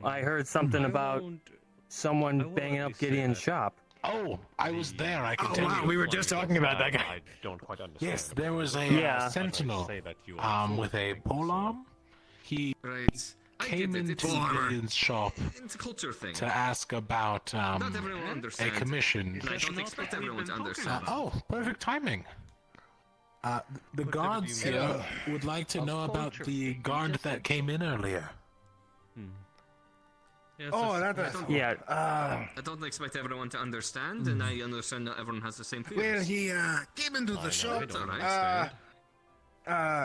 I heard something about someone banging up Gideon's shop. Oh, I was there. I can tell wow, you. we were just talking about that guy. I don't quite understand. Yes, there was a sentinel with a polearm. He came into Gideon's shop It's a culture thing. to ask about Not everyone a understands. commission. And I don't expect everyone to understand. Oh, perfect timing. The guards here would like to know about the guard that came in earlier. Yes, Oh, I don't expect everyone to understand, and I understand not everyone has the same feelings. Well, he came into the shop. It's alright. Kind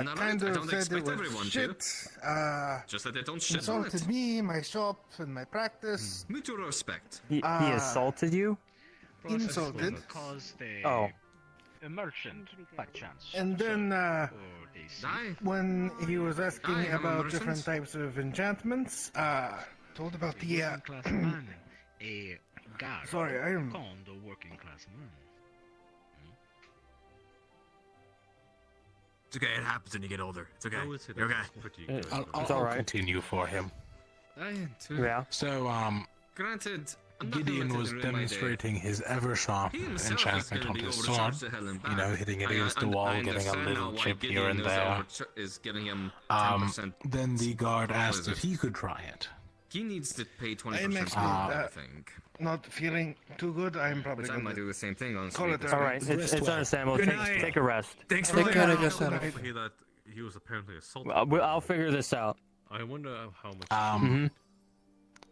I of don't said expect it everyone was to. shit. Just that they don't shit on Insulted it. me, my shop, and my practice. Mutual respect. He assaulted you? Insulted. A merchant, by chance. And then, when he was asking I'm a about merchant. different types of enchantments, told about the, working class man. A guard. Sorry, I am- Called a working class man. It's okay. It happens when you get older. It's okay. You're okay. I'll continue for him. Yeah. So, Granted, I'm not Gideon gonna was let it ruin my day. demonstrating his ever-sharp He himself is enchantment gonna on be his overcharged sword. to hell and You know, back. hitting it I against the wall, getting a understand now little why chip Gideon here and is there. is giving him 10%. Then the guard asked What is if he could try it. He needs to pay 20% I'm actually more, I think. not feeling too good. I'm probably Which I going might to do the same thing, honestly. call it All right, it's understandable. Good Take, night. take a rest. Thanks Take for care letting of me know. yourself. Hear that he was apparently assaulted. I'll figure this out. I wonder how much. Mm-hmm.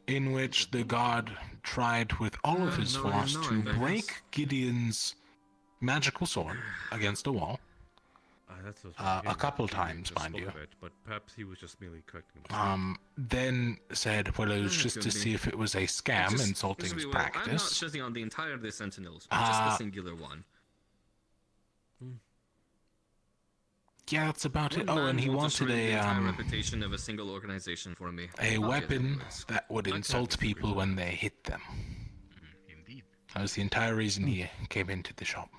In which the guard tried with all of his force to break Gideon's magical sword against a wall. That's A couple times, mind you. But perhaps he was just merely correcting himself. Then said, well, it was just to see if it was a scam, insulting his I'm not practice. shitting on the entire of the Sentinels, but just the singular one. Yeah, that's about it. One Oh, man and he will just wanted ruin the entire a reputation of a single organization for me. a I'll get weapon it. that would insult people when they hit them. Indeed. That was the entire reason he came into the shop.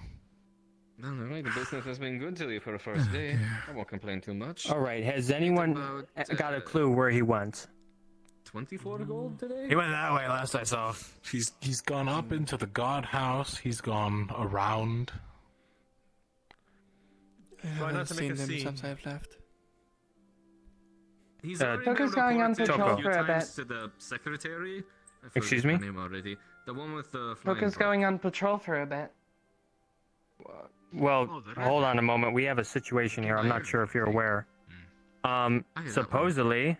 Well, alright, the business has been good to you for a first day. I won't complain too much. All right, has anyone got a clue where he went? 24 gold today? He went that way last I saw. He's gone up into the guardhouse. He's gone around. I haven't seen them since I've left. He's already been Toko's going on reported patrol a few for a times bit. to the secretary. I forget Excuse her me? name already. The one with the flying Toko's book. going on patrol for a bit. Well, hold on a moment. We have a situation here. I'm not sure if you're aware. Supposedly,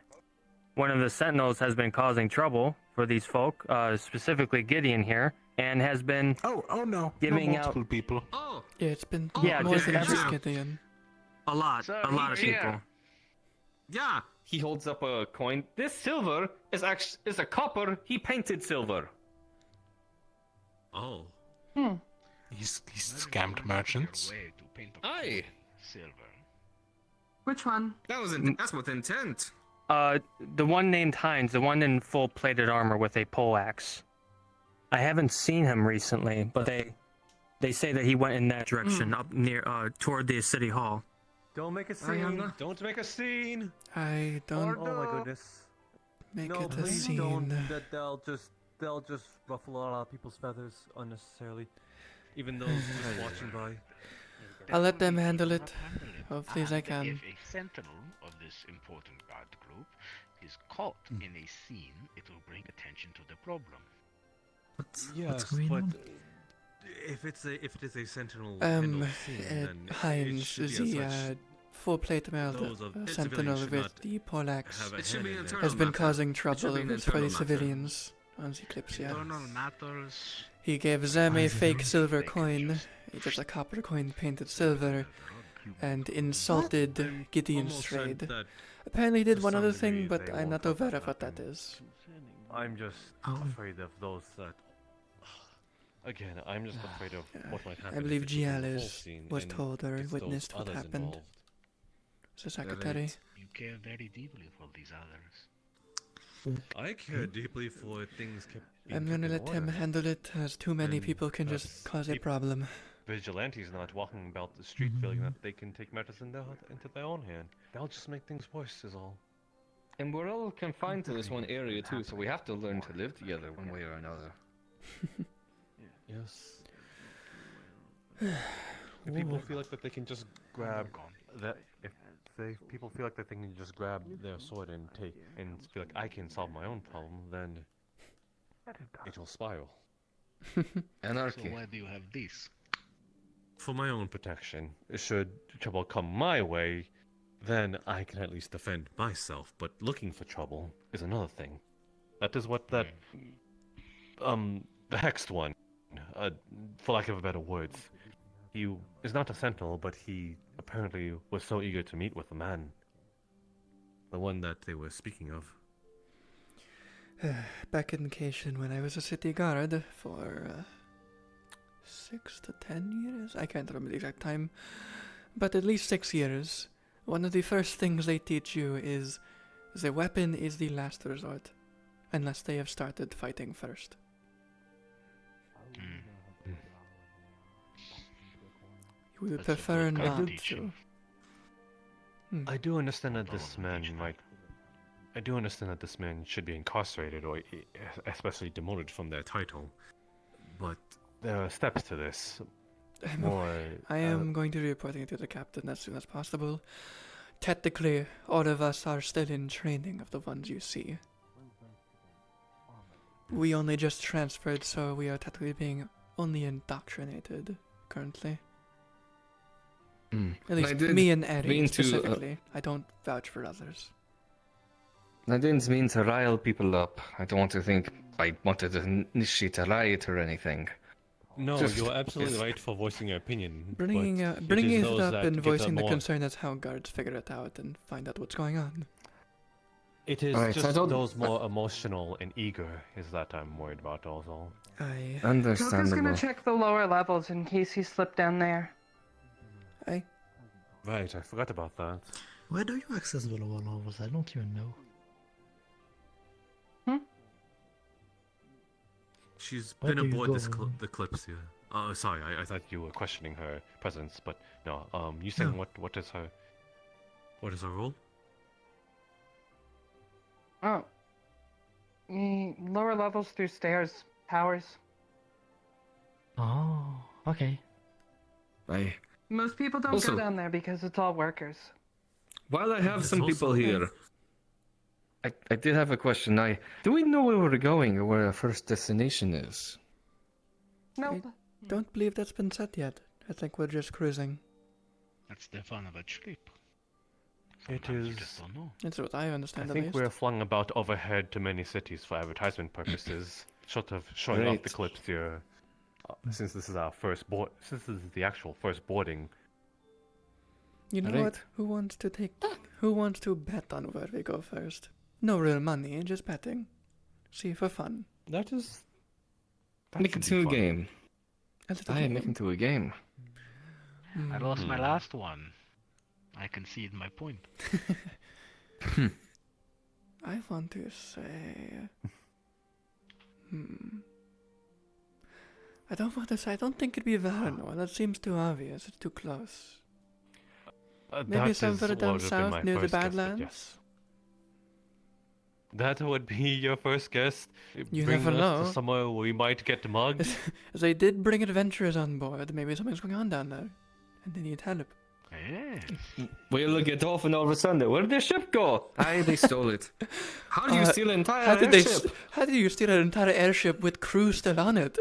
one of the Sentinels has been causing trouble for these folk, specifically Gideon here, and has been giving out multiple people. Oh, Yeah, it's been Yeah, more just than every- just Gideon. a lot of people. Yeah. He holds up a coin. This silver is a copper. He painted silver. Oh. He's scammed merchants. Aye. Silver. Which one? That's with intent. The one named Hines, the one in full plated armor with a pole axe. I haven't seen him recently, but they say that he went in that direction up near toward the city hall. Don't make a scene. Don't make a scene. I don't. Oh my goodness. Make no, it a please scene. don't. They'll just ruffle a lot of people's feathers unnecessarily. Even those just watching by. I'll let them handle it. Hopefully I can. If a sentinel of this important guard group is caught in a scene, it will bring attention to the problem. Yes, but if it is a sentinel in a scene, then Hines, it should be the as such. full-plate male sentinel should with not the poleaxe have a hand in there. has been causing It should trouble be an for internal the matter. civilians on the Kalypsia. Internal matters. He gave them a fake silver coin, just a copper coin painted silver, and insulted Gideon's almost said trade. that Apparently he did to one some other thing, degree but they I'm won't not talk aware about of what that that is. I'm just afraid of those that. Again, I'm just afraid of what might happen. I believe if it isn't the whole Gialis scene was and told or it's those witnessed what others happened. involved. The secretary. You care very deeply for these others. I care deeply for things kept. I'm gonna let him handle it, as too many people can just cause a problem. Vigilantes not walking about the street feeling that they can take matters into their own hand. That'll just make things worse, is all. And we're all confined to this one area too, so we have to learn to live together one way or another. Yes. If people feel like that they can just grab that, people feel like that they can just grab their sword and feel like I can solve my own problem, then it will spiral. Anarchy. So why do you have this? For my own protection, should trouble come my way, then I can at least defend myself. But looking for trouble is another thing. That is what the hexed one, for lack of a better words, he is not a sentinel, but he apparently was so eager to meet with the man. The one that they were speaking of. Back in Cation when I was a city guard for 6 to 10 years? I can't remember the exact time. But at least 6 years. One of the first things they teach you is the weapon is the last resort. Unless they have started fighting first. You would prefer not to. I do understand that this man might. I do understand that this man should be incarcerated or especially demoted from their title. But there are steps to this. I am going to be reporting it to the captain as soon as possible. Technically, all of us are still in training of the ones you see. We only just transferred, so we are technically being only indoctrinated currently. At least me and Eddie specifically. I don't vouch for others. I didn't mean to rile people up. I don't want to think I wanted to initiate a riot or anything. No, you're absolutely right for voicing your opinion. Bringing it up and voicing the concern is how guards figure it out and find out what's going on. It is just those more emotional and eager is that I'm worried about also. Joker's gonna check the lower levels in case he slipped down there. Right, I forgot about that. Where do you access the lower levels? I don't even know. She's Where been do you aboard go? the Kalypsia. Oh, sorry, I thought you were questioning her presence, but no. You saying No. what is her role? Oh. Lower levels through stairs, towers. Oh, okay. Most people don't Also- go down there because it's all workers. While I have It's some also people okay. here, I did have a question. Do we know where we're going or where our first destination is? Nope. Don't believe that's been said yet. I think we're just cruising. That's the fun of a trip. It Sometimes you is. just don't know. That's what I understand I at think least. we're flung about overhead to many cities for advertisement purposes, short of showing off the Kalypsia. Since this is our first board, since this is the actual first boarding. You know what? Who wants to bet on where we go first? No real money, just betting. See for fun. That is. Make it to a game. I make it to a game. I lost my last one. I concede my point. I want to say... I don't want to say... I don't think it'd be Varanor. That seems too obvious. It's too close. Maybe somewhere down south near the Badlands? Yes. That would be your first guess. You Bring never us know. to somewhere where we might get mugged. They did bring adventurers on board. Maybe something's going on down there. And they need help. We'll get off and all of a sudden, where did their ship go? Aye, they stole it. How do you steal an entire airship? How did you steal an entire airship with crew still on it?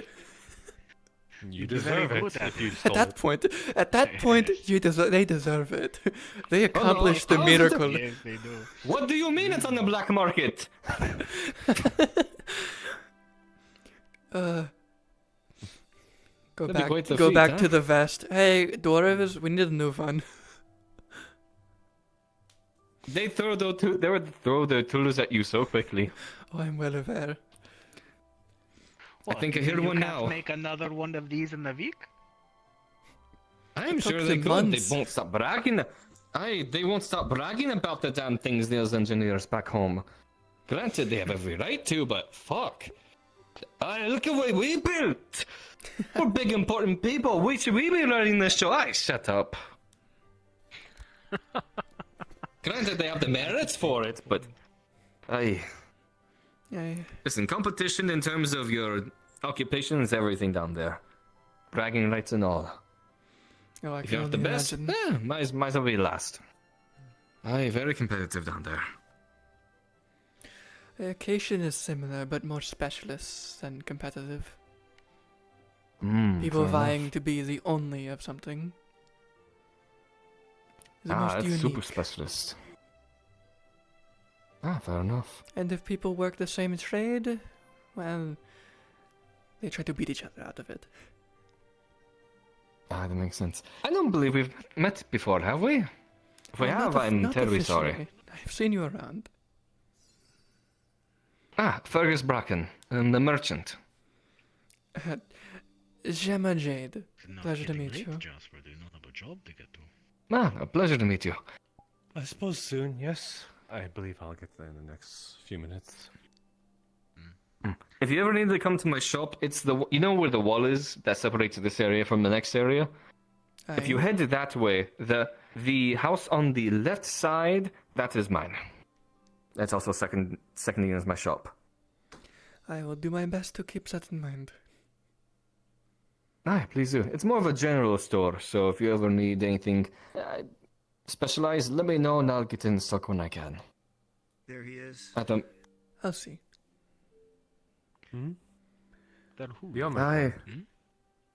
You deserve it if you stole At that point, they deserve it. They accomplished the miracle. Yes, they do. What do you mean it's on the black market? Go That'd be back. quite the Go feat, back huh? to the vest. Hey, dwarves, we need a new one. They would throw their tools at you so quickly. Oh, I'm well aware. I think I you hear one can't now. Make another one of these in a week? I'm It took sure they them could. months. They won't stop bragging. Aye, they won't stop bragging about the damn things those engineers back home. Granted, they have every right to, but fuck. Aye, look at what we built. We're big important people. We should we be running this show? Aye, shut up. Granted, they have the merits for it, but aye. Aye. Listen, competition in terms of your occupation is everything down there. Bragging rights and all. Oh, I If can you're not the only best, imagine. might as well be last. Aye, very competitive down there. Cation is similar, but more specialist than competitive. People fair vying enough. to be the only of something. The Ah, most that's unique. super specialist. Ah, fair enough. And if people work the same trade, well, they try to beat each other out of it. Ah, that makes sense. I don't believe we've met before, have we? If we Well, have, not I'm not terribly sorry. officially. I've seen you around. Ah, Fergus Bracken, the merchant. Gemma Jade. Not Pleasure to getting meet late, you. Jasper. Do you not have a job to get to? Ah, a pleasure to meet you. I suppose soon, yes. I believe I'll get there in the next few minutes. If you ever need to come to my shop, it's you know where the wall is that separates this area from the next area? If you Aye. head that way, the house on the left side, that is mine. That's also seconding as my shop. I will do my best to keep that in mind. Aye, please do. It's more of a general store, so if you ever need anything specialized, let me know and I'll get in stock when I can. There he is. I'll see. Then who? Beyond my Aye.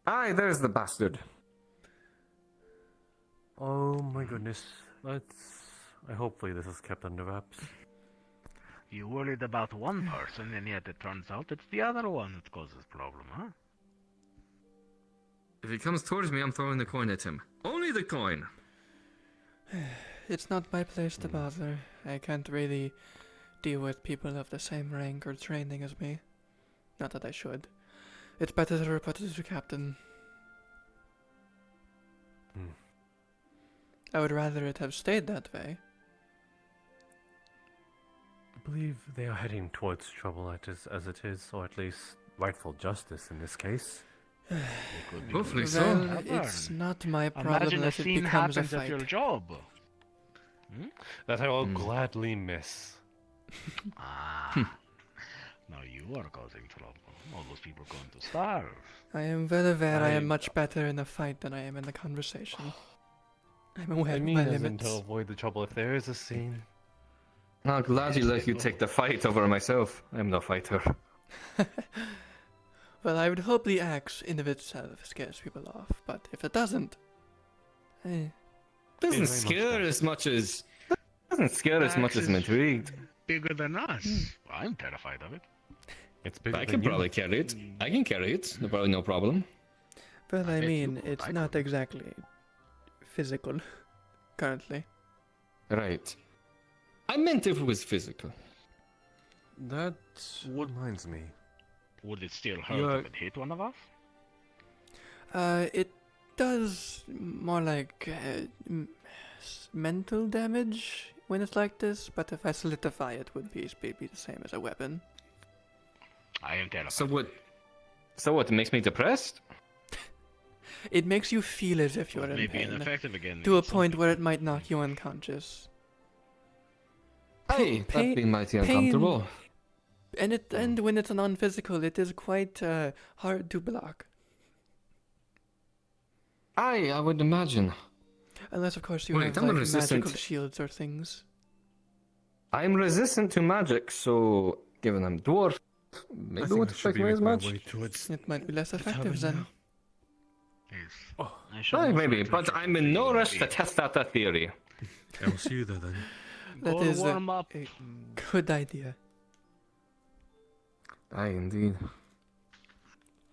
Aye, there's the bastard. Oh my goodness. Hopefully this is kept under wraps. You worried about one person, and yet it turns out it's the other one that causes problem, huh? If he comes towards me, I'm throwing the coin at him. Only the coin! It's not my place to bother. I can't really deal with people of the same rank or training as me. Not that I should. It's better to report it to the captain. I would rather it have stayed that way. I believe they are heading towards trouble as it is, or at least rightful justice in this case. Hopefully Well, it's not my problem Imagine a that it scene becomes a happens at your fight. job. That I will gladly miss. Now you are causing trouble. All those people are going to starve. I am well aware I am much better in a fight than I am in the conversation. I'm aware I of mean, my as in limits. to avoid the trouble if there is a scene. I'll gladly let you take the fight over myself. I'm no fighter. Well, I would hope the axe in of itself scares people off, but if it doesn't, Doesn't scare as much as I'm intrigued. Bigger than us. I'm terrified of it. It's bigger I than can you. probably carry it. I can carry it. Probably no problem. Well, I mean, it's not exactly physical currently. Right. I meant if it was physical. That reminds me. Would it still hurt if it hit one of us? It does more like mental damage when it's like this, but if I solidify it, would be the same as a weapon. I am terrified. So what? It makes me depressed? It makes you feel as if you're in maybe pain, ineffective again. to a point where it might knock you unconscious. Hey, that'd be mighty uncomfortable. And when it's a non-physical, it is quite hard to block. Aye, I would imagine. Unless, of course, you Wait, have I'm like, resistant. magical shields or things. I'm resistant to magic, so given I'm dwarf, maybe it won't affect me as much. It might be less effective then. Yes. Aye, maybe, but I'm in no rush to test out that theory. I'll see you there then. That Go is warm up. a good idea. Aye, indeed.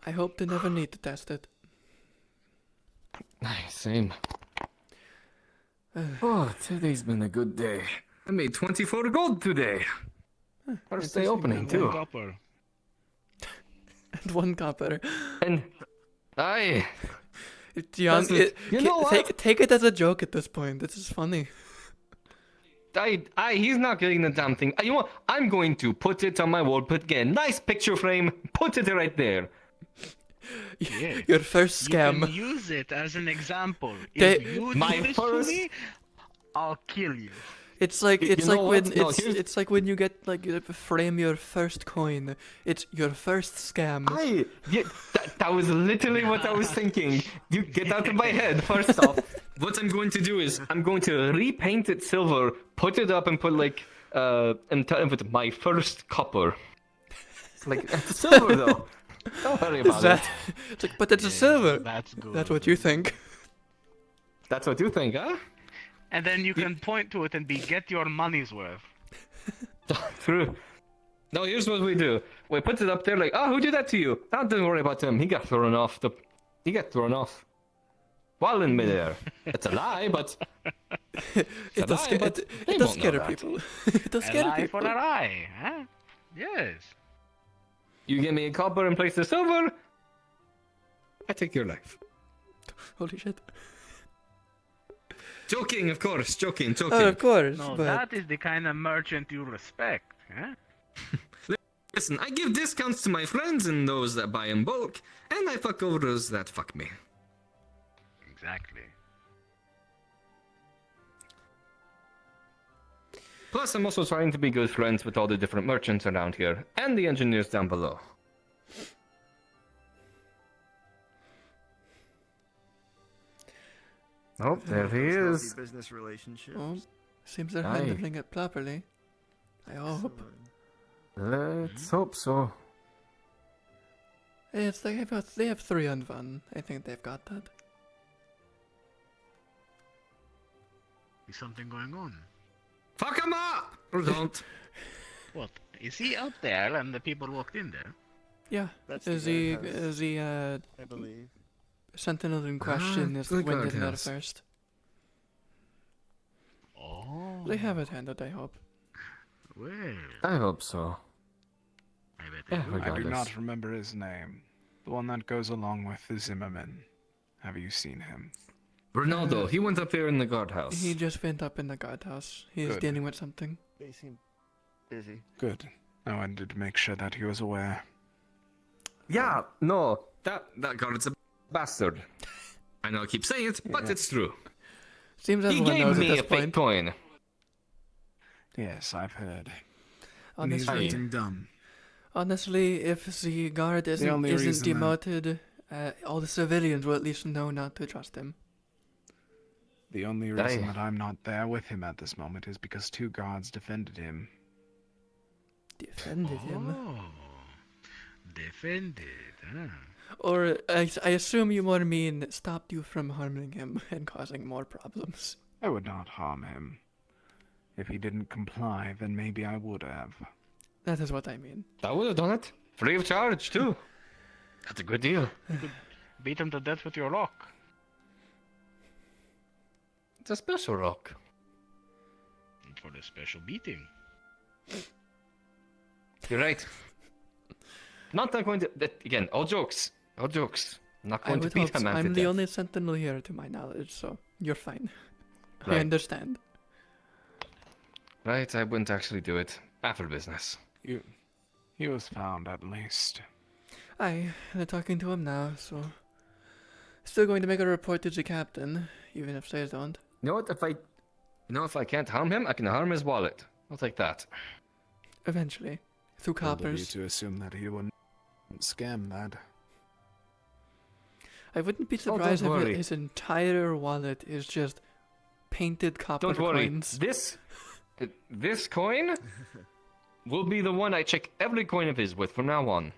I hope to never need to test it. Aye, same. Oh, today's been a good day. I made 24 gold today. First day opening, too. Copper. And 1 copper. And, aye. You know what? Take it as a joke at this point. This is funny. He's not getting the damn thing. You know what? I'm going to put it on my wall, get a nice picture frame, put it right there. Yeah. Your first scam. You can use it as an example. They- If you My do this first- to me, I'll kill you. It's like You know when what? No, it's like when you get like you frame your first coin. It's your first scam. That was literally what I was thinking. You get out of my head. First off, what I'm going to do is I'm going to repaint it silver, put it up, and put like and tell him with my first copper. Like it's silver though. Don't worry about it. It's like, but it's a silver. That's good. That's what you think. That's what you think, huh? And then you can point to it and get your money's worth. True. No, here's what we do. We put it up there like, who did that to you? Oh, don't worry about him. He got thrown off. He got thrown off. While in midair. It's a lie, but... It does scare people. It does scare Eye for people. an eye, huh? Yes. You give me a copper in place of silver, I take your life. Holy shit. Joking, of course. Joking. Oh, of course. No, but that is the kind of merchant you respect, huh? Listen, I give discounts to my friends and those that buy in bulk, and I fuck over those that fuck me. Exactly. Plus, I'm also trying to be good friends with all the different merchants around here, and the engineers down below. Oh, there he is. Business relationship. oh, seems they're Aye. handling it properly. I hope. Let's hope so. Yes, they have 3 on 1. I think they've got that. Is something going on? Fuck him up! Or don't. What? Is he up there and the people walked in there? Yeah, That's is the the guardhouse, I believe. sentinel in question is the went in there guardhouse. first. Oh. They have it handled, I hope. Well, I hope so. I bet Yeah, they do. I do regardless. not remember his name. The one that goes along with the Zimmerman. Have you seen him? Ronaldo, he went up there in the guardhouse. He just went up in the guardhouse. He's Good. dealing with something. They seem busy. Good. I wanted to make sure that he was aware. Yeah, no, that guard's a bastard. I know I keep saying it, but it's true. Seems He everyone gave knows at me this a fake point. coin. Yes, I've heard. And he's Honestly, acting dumb. honestly, if the guard isn't only reason that- demoted, all the civilians will at least know not to trust him. The only reason Aye. that I'm not there with him at this moment is because 2 guards defended him. Defended him. Oh. Defended. Or I assume you more mean stopped you from harming him and causing more problems. I would not harm him. If he didn't comply, then maybe I would have. That is what I mean. I would have done it. Free of charge, too. That's a good deal. You could beat him to death with your rock. It's a special rock. And for the special beating. You're right. Not going to... Again, all jokes. All jokes. I'm not going to beat him man to I'm the death. only sentinel here to my knowledge, so you're fine. I Right. understand. Right, I wouldn't actually do it. Bad for business. He was found, at least. Aye, they're talking to him now, so... Still going to make a report to the captain, even if they don't. You know what? If I can't harm him, I can harm his wallet. I'll take that. Eventually. Through Bold of you coppers. to assume that he wouldn't scam that. I wouldn't be don't surprised if worry. his entire wallet is just painted copper Don't worry. coins. This coin will be the one I check every coin of his with from now on.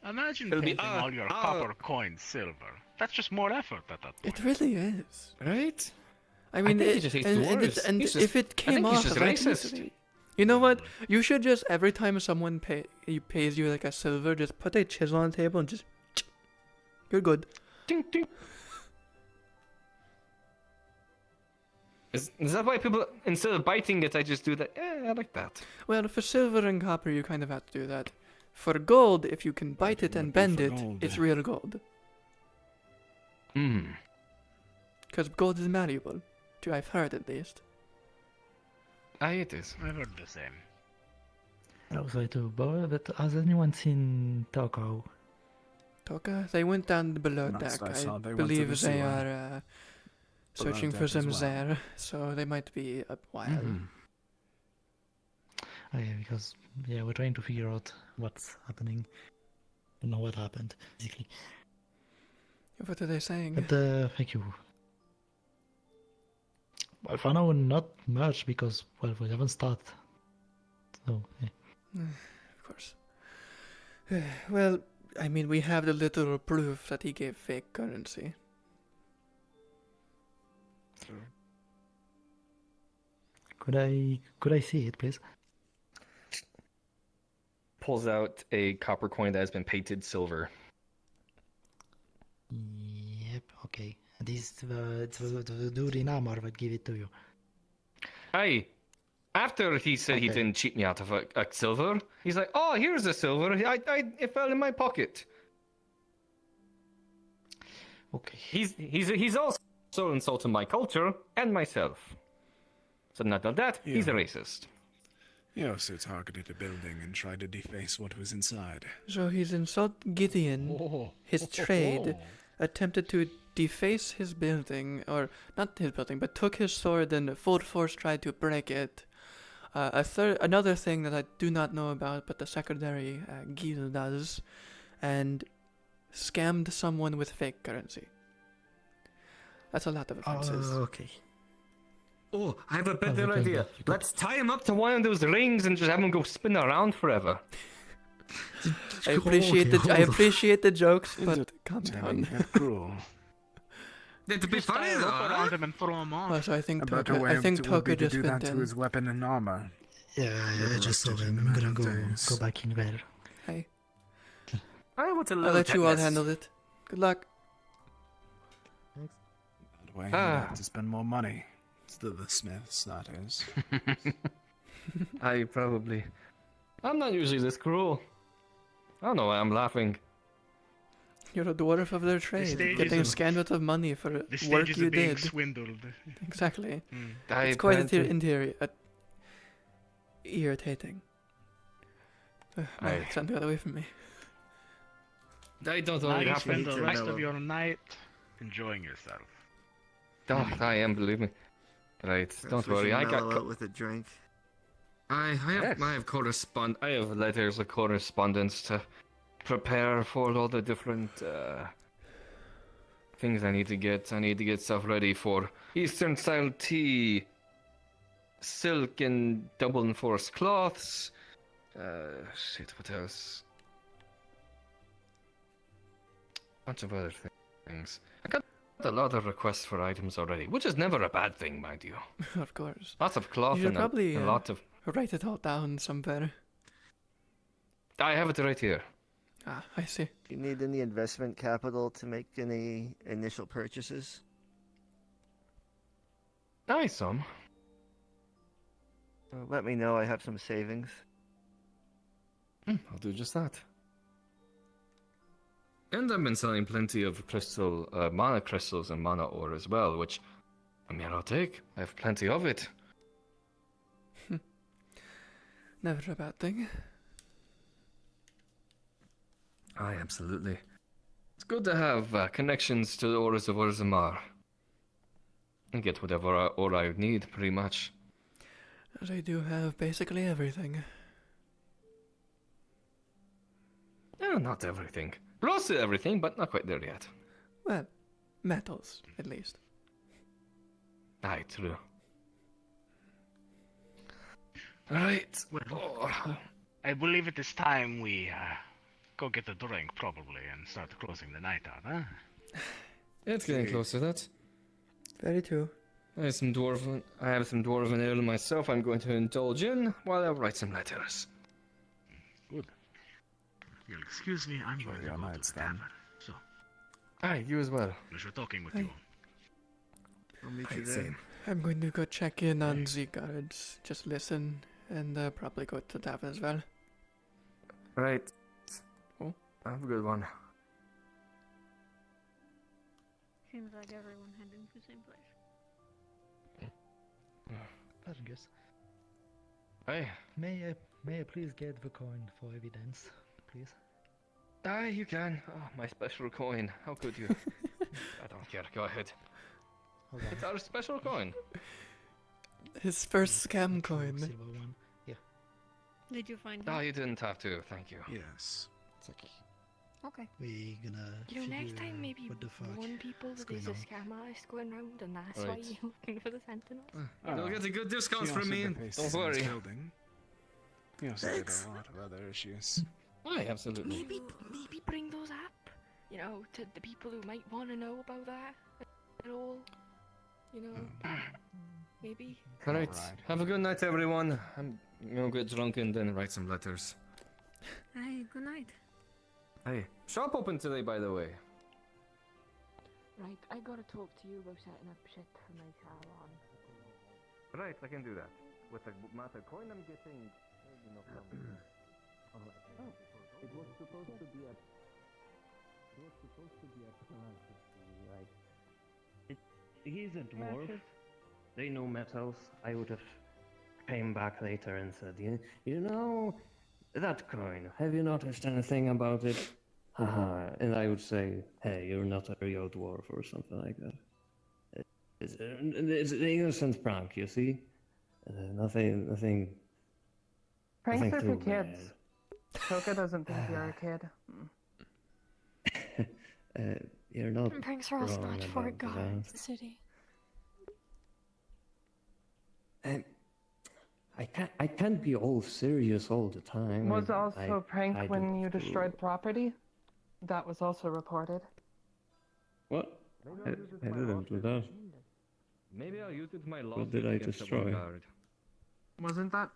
Imagine It'll be, painting all your copper coins silver. That's just more effort at that point. It really is. Right? I mean, think he just hates dwarves. and He's if just- it I came think he's off just that racist. easily- You know what? You should just, every time someone pays you like a silver, just put a chisel on the table and just... You're good. Ding, ding. Is that why people, instead of biting it, I just do that? Yeah, I like that. Well, for silver and copper, you kind of have to do that. For gold, if you can bite it and bend for it, gold. it's real gold. Hmm. Because gold is malleable. I've heard at least. Aye, it is. I've heard the same. Oh, sorry to bother, but has anyone seen Toko? Toka? They went down below Last deck. I saw, I they went to believe the they sewer. are searching deck for as some well. Zer, so they might be a while. Mhm. Oh, yeah, because we're trying to figure out what's happening. Don't know what happened, basically. What are they saying? But thank you. Well, for now, not much because we haven't started. So yeah. Of course. Well, I mean, we have the literal proof that he gave fake currency. Could I see it, please? Pulls out a copper coin that has been painted silver. Yep. Okay. This the dude in armor would give it to you. Aye. After he said he Okay. didn't cheat me out of a silver, he's like, "Oh, here's a silver. It fell in my pocket." Okay. He's also insulting my culture and myself. So not only that, he's a Yeah. racist. He also targeted a building and tried to deface what was inside. So he's insulted Gideon, his trade, attempted to deface his building, or not his building, but took his sword and full force tried to break it. Another thing that I do not know about, but the secretary Gil does, and scammed someone with fake currency. That's a lot of offenses. Okay. Oh, I have a you better can- idea. you can- Let's tie him up to one of those rings and just have him go spin around forever. I appreciate the jokes, but calm Telling down. you cruel. It'd be Just tie a rope around him and throw him off. So I think A better Toka, way I of think would be Toka to just do went that to in. his weapon and armor. Yeah, I just saw Roasted him. in I'm gonna go days. back in there. Hey, I want a I'll little let you all tetanus. handle it. Good luck. That way, Ah. he'd have to spend more money. It's the Smiths, that is. I probably. I'm not usually this cruel. I don't know why I'm laughing. You're a dwarf of their trade, stage getting is a- scandaled of money for The work stages you of being did. swindled. Exactly. I It's quite plan to- irritating. My Aye. accent got away from me. I don't Now know. you It spend happens. the rest of your night enjoying yourself. Oh, I am, believe me. Right, don't We worry. should I mellow got. out with a drink. I have I have letters of correspondence to prepare for all the different things I need to get. I need to get stuff ready for Eastern style tea, silk and double enforced cloths. Shit, what else? bunch of other things. I got a lot of requests for items already, which is never a bad thing, mind you. Of course. Lots of cloth You should and probably a lot of... write it all down somewhere. I have it right here. Ah, I see. Do you need any investment capital to make any initial purchases? Aye, some. Let me know. I have some savings. I'll do just that. And I've been selling plenty of crystal, mana crystals and mana ore as well, which, I mean, I'll take. I have plenty of it. Never a bad thing. Aye, absolutely. It's good to have connections to the Orders of Orzammar. And get whatever ore I need, pretty much. As I do have basically everything. Not everything. Close to everything, but not quite there yet. Well, metals, at least. Aye, true. Right. Well, I believe it is time we go get a drink, probably, and start closing the night out, huh? It's getting close to that. Very true. I have some dwarven ale myself I'm going to indulge in while I write some letters. Good. You'll excuse me, I'm going to go to the tavern. So. Aye, you as well. Pleasure talking with you. I'll meet you there. I'm going to go check in on the guards, just listen, and probably go to the tavern as well. Right. Oh. Have a good one. Seems like everyone heading to the same place. Fergus, Hey. may I please get the coin for evidence, please? Aye, you can. Oh, my special coin. How could you? I don't care. Go ahead. Hold on. It's our special coin. His first scam coin. Silver one. Yeah. Did you find him? Oh, you didn't have to. Thank you. Yes. It's like Okay. We gonna You know, next figure time maybe what the fuck warn people that is there's a going scam artist going around, and that's why Right. you're looking for the sentinels. You'll get a good discount He from also me. defaced Don't his worry. building. He also did a lot of other issues. Aye, absolutely. Maybe bring those up, you know, to the people who might want to know about that at all. You know, maybe. All right. Have a good night, everyone. I'm gonna get drunk and then write some letters. Hey, good night. Hey, shop open today, by the way. Right, I gotta talk to you about setting up shit for my salon. Right, I can do that. With the matter coin, I'm getting. No problem. Oh, it was supposed to be a. It was supposed to be a like. He's a dwarf. They know metals. I would have came back later and said, you know, that coin. Have you noticed anything about it? Haha. And I would say, hey, you're not a real dwarf or something like that. It's an innocent prank, you see. Nothing. Pranks nothing are too for kids. Toka doesn't think you're a kid. You're not. And pranks are also wrong not for about God, that. city. I can't be all serious all the time. Was also a prank I when do- you destroyed property. That was also reported. What? I didn't do that. Maybe I'll use it to my lawsuit. What did I against the destroy? guard. Wasn't that?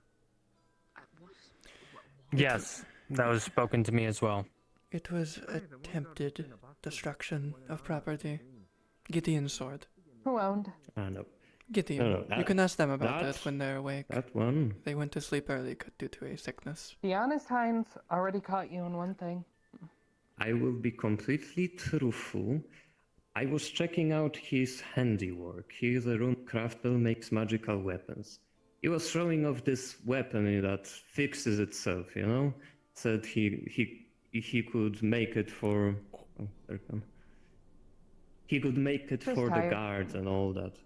Yes, that was spoken to me as well. It was attempted destruction of property. Gideon's sword. Who owned? No. Gideon. No, You that- can ask them about that- that when they're awake. That one. They went to sleep early due to a sickness. The honest Heinz already caught you in one thing. I will be completely truthful. I was checking out his handiwork. He is a rune crafter, makes magical weapons. He was showing off this weapon that fixes itself, you know? Said he could make it for... Oh, there it comes. He could make it Just for the tired. guards and all that.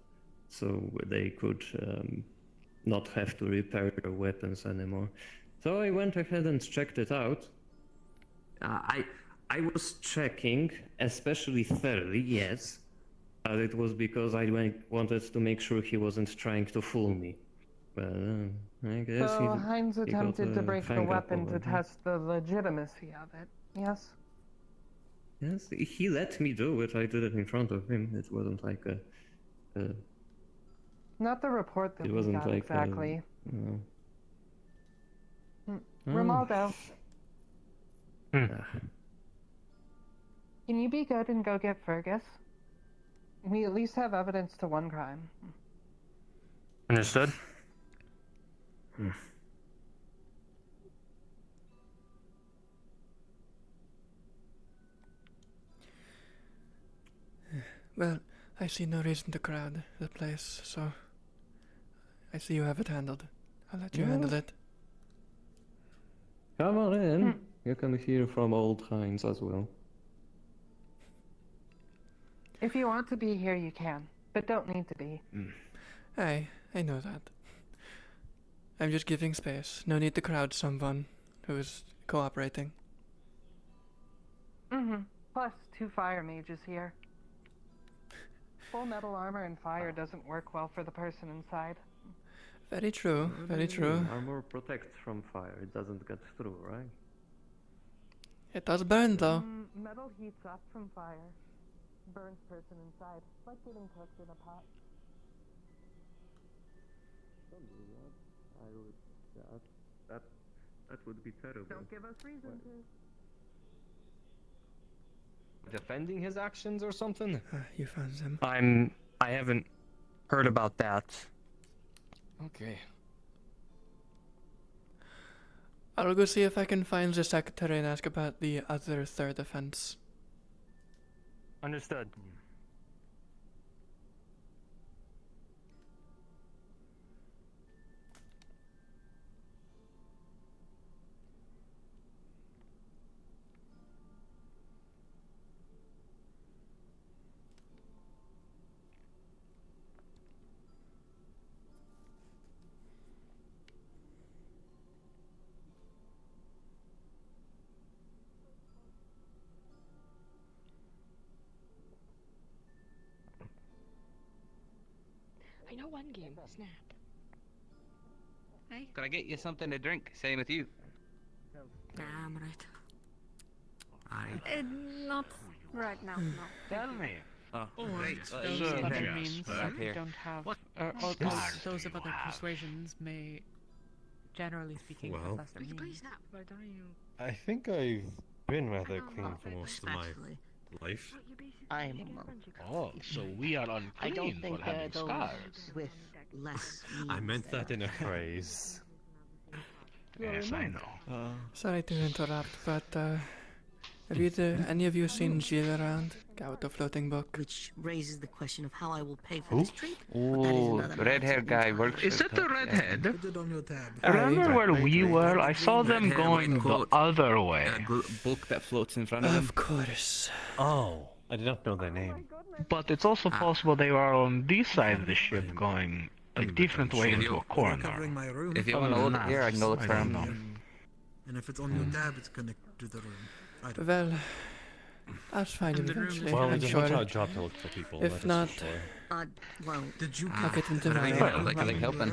So they could not have to repair their weapons anymore. So I went ahead and checked it out. I was checking, especially thoroughly, yes, but it was because I wanted to make sure he wasn't trying to fool me. But I guess So Heinz he got attempted to a break the hang up weapon over to me. test the legitimacy of it. Yes. Yes, he let me do it. I did it in front of him. It wasn't like a Not the report that it we wasn't got like exactly. no. Romaldo, Hmm. can you be good and go get Fergus? We at least have evidence to one crime. Understood. Well, I see no reason to crowd the place, so I see you have it handled. I'll let you handle it. Come on in. You can hear from old Heinz as well. If you want to be here, you can, but don't need to be. I know that. I'm just giving space. No need to crowd someone who's cooperating. Plus, 2 fire mages here. Full metal armor and fire doesn't work well for the person inside. Very true, very true. Armor protects from fire. It doesn't get through, right? It does burn, though. Metal heats up from fire. Burns person inside, like getting cooked in a pot. Don't do that. I would. That would be terrible. Don't give us reason to. Defending his actions or something? You found them. I haven't heard about that. Okay. I'll go see if I can find the secretary and ask about the other third offense. Understood. I know one game, Snap. Hey? Can I get you something to drink? Same with you. Nah, I'm right. Not right now, no. Tell me. Oh, great. Those Easy other there. means Up here. don't have, What or are those you of other have? persuasions may, generally speaking, have Well. lesser means. Why don't you? I think I've been rather clean for most of my life. I'm a monk. Oh, so we are unclean I don't think for having those scars. with less I means meant that in a are- phrase. Yes, I know. Sorry to interrupt, but have any of you seen Jill around? Guy with the floating book. Which raises the question of how I will pay for Who? this drink. but that is Oh, another red hair matter guy entirely. works Is with it the us, redhead? yeah. Put it on your tab. Remember where we were? I saw them Red hair going with the coat. other way. Book that floats in front of them. Of course. Oh, I did not know their name. But it's also possible they were on this side of the ship going a different way into a corner. Covering my room. If you want to look here, I can go look for don't him. know. And if it's on your tab, it's connected to the room. I don't Well, I'll find him And the room eventually, Well, I'm it's just sure. not our job to look for people. If that is for not, sure. Well, did you? I'll get into What my do you know? Like helping?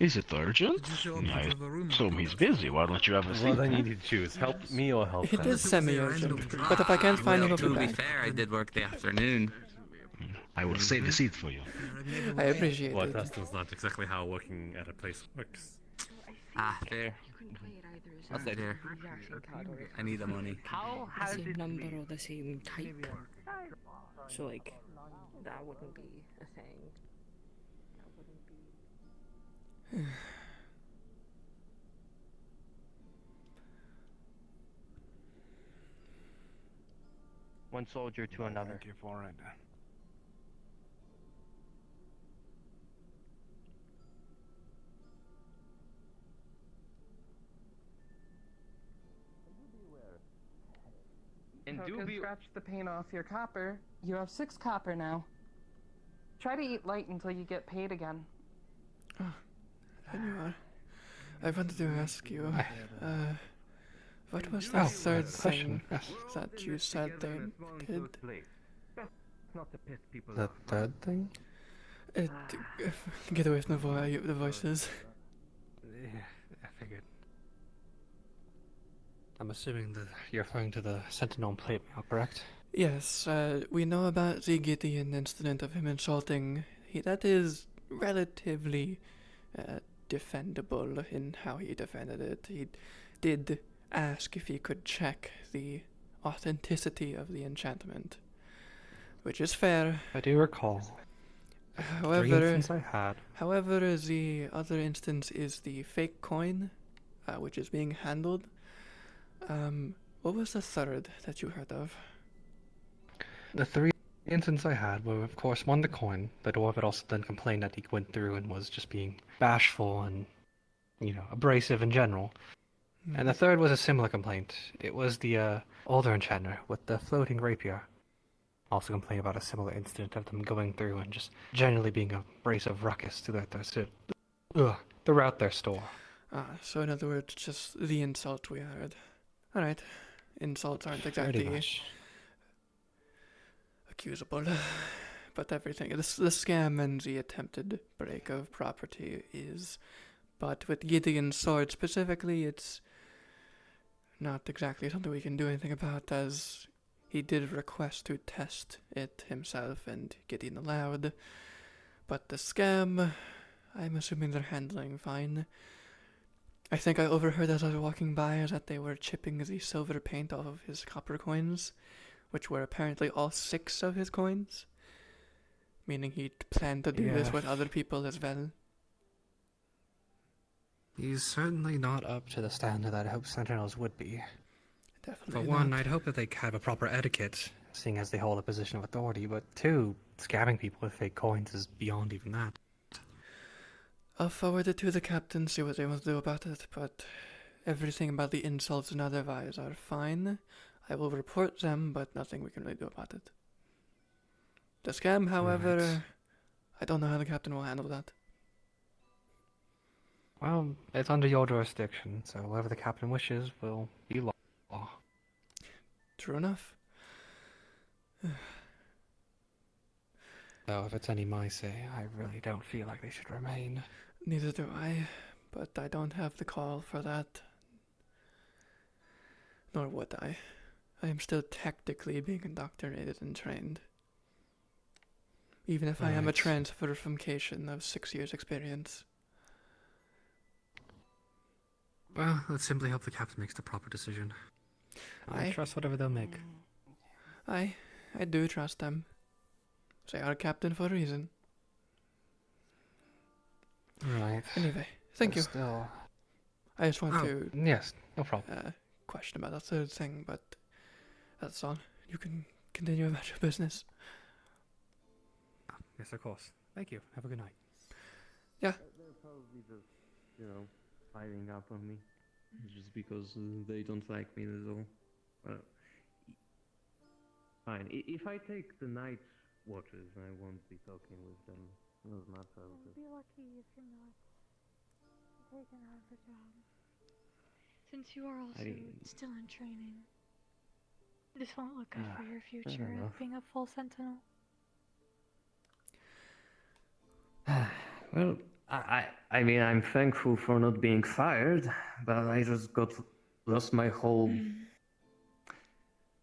Is it urgent? Did you show up I to the room? assume he's busy. Why don't you have a Well, seat? then you need to choose. Help me or help It them. is semi-urgent, but if I can't find him, I'll To be be back. fair, I did work the afternoon. I will save a seat for you. I appreciate Well, it. that's not exactly how working at a place works. Ah, fair. I'll sit here. I need the money. How has the same number or the same type? So like, that wouldn't be a thing. That wouldn't be. One soldier to another. Thank you for it. And do Token be scratch the paint off your copper. You have 6 copper now. Try to eat light until you get paid again. There you are. I wanted to ask you, what was the third thing that you said they did? The third thing? Get away from the voices. Yeah, I figured. I'm assuming that you're referring to the Sentinel plate mail, correct? Yes, we know about the Gideon incident of him insulting. That is relatively defendable in how he defended it. He did ask if he could check the authenticity of the enchantment, which is fair. I do recall. Three instances I had. However, the other instance is the fake coin, which is being handled. What was the third that you heard of? The three instances I had were, of course, one, the coin. The dwarf had also then complained that he went through and was just being bashful and, abrasive in general. And the third was a similar complaint. It was the older enchanter with the floating rapier. Also complained about a similar incident of them going through and just generally being abrasive ruckus throughout their store. So in other words, just the insult we heard. Alright, insults aren't exactly accusable, but everything, the scam and the attempted break of property is. But with Gideon's sword specifically, it's not exactly something we can do anything about, as he did request to test it himself and Gideon allowed. But the scam, I'm assuming they're handling fine. I think I overheard as I was walking by that they were chipping the silver paint off of his copper coins, which were apparently all 6 of his coins, meaning he planned to do this with other people as well. He's certainly not up to the standard that I hope Sentinels would be. Definitely For one, not. I'd hope that they have a proper etiquette, seeing as they hold a position of authority, but 2, scamming people with fake coins is beyond even that. I'll forward it to the captain, see what they want to do about it, but everything about the insults and otherwise are fine. I will report them, but nothing we can really do about it. The scam, however, Right. I don't know how the captain will handle that. Well, it's under your jurisdiction, so whatever the captain wishes will be law. True enough. Though if it's any my say, I really don't feel like they should remain. Neither do I, but I don't have the call for that. Nor would I. I am still technically being indoctrinated and trained. Even if I am a Right. transfer from Cation of 6 years' experience. Well, let's simply hope the captain makes the proper decision. I trust whatever they'll make. I do trust them. They are captain for a reason. Right. Anyway, thank you. Still... I just want to... Yes, no problem. Question about that third thing, but that's all. You can continue about your business. Yes, of course. Thank you. Have a good night. Yeah. They're probably just, piling up on me. Just because they don't like me, that's all. Fine. If I take the night watches, I won't be talking with them. Those matter. Be lucky if you're not taken out of the job. Since you are also still in training. This won't look good for your future enough. being a full sentinel. Well, I'm thankful for not being fired, but I just lost my whole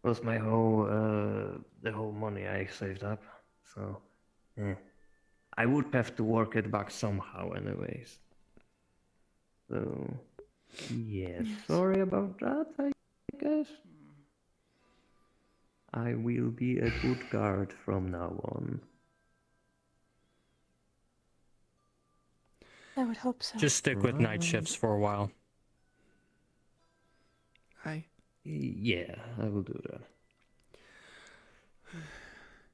the whole money I saved up. So, I would have to work it back somehow, anyways. So, yes, sorry about that, I guess. I will be a good guard from now on. I would hope so. Just stick with night shifts for a while. Yeah, I will do that.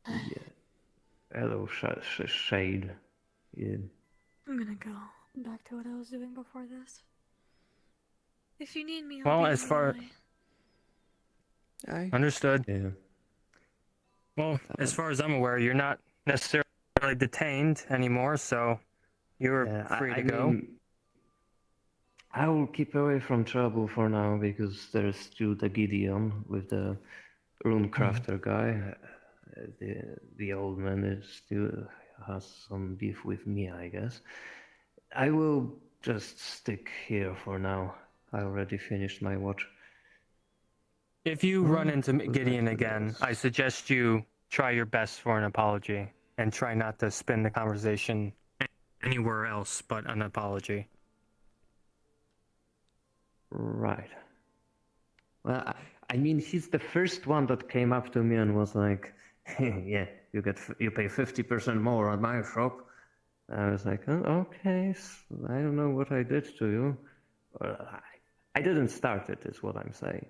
Yeah. Hello, Shade. Yeah. I'm gonna go back to what I was doing before this. If you need me, I'll Well, be as on far... my way. Understood. Yeah. Well, as far as I'm aware, you're not necessarily detained anymore, so you're free to go. I will keep away from trouble for now because there's still the Gideon with the rune crafter guy. The old man is still has some beef with me, I guess. I will just stick here for now. I already finished my watch. If you run into Gideon again, I suggest you try your best for an apology and try not to spin the conversation anywhere else but an apology. Right. Well, I mean, he's the first one that came up to me and was like, "Yeah, you pay 50% more on my shop." I was like, "Oh, okay. I don't know what I did to you. Well, I didn't start it, is what I'm saying."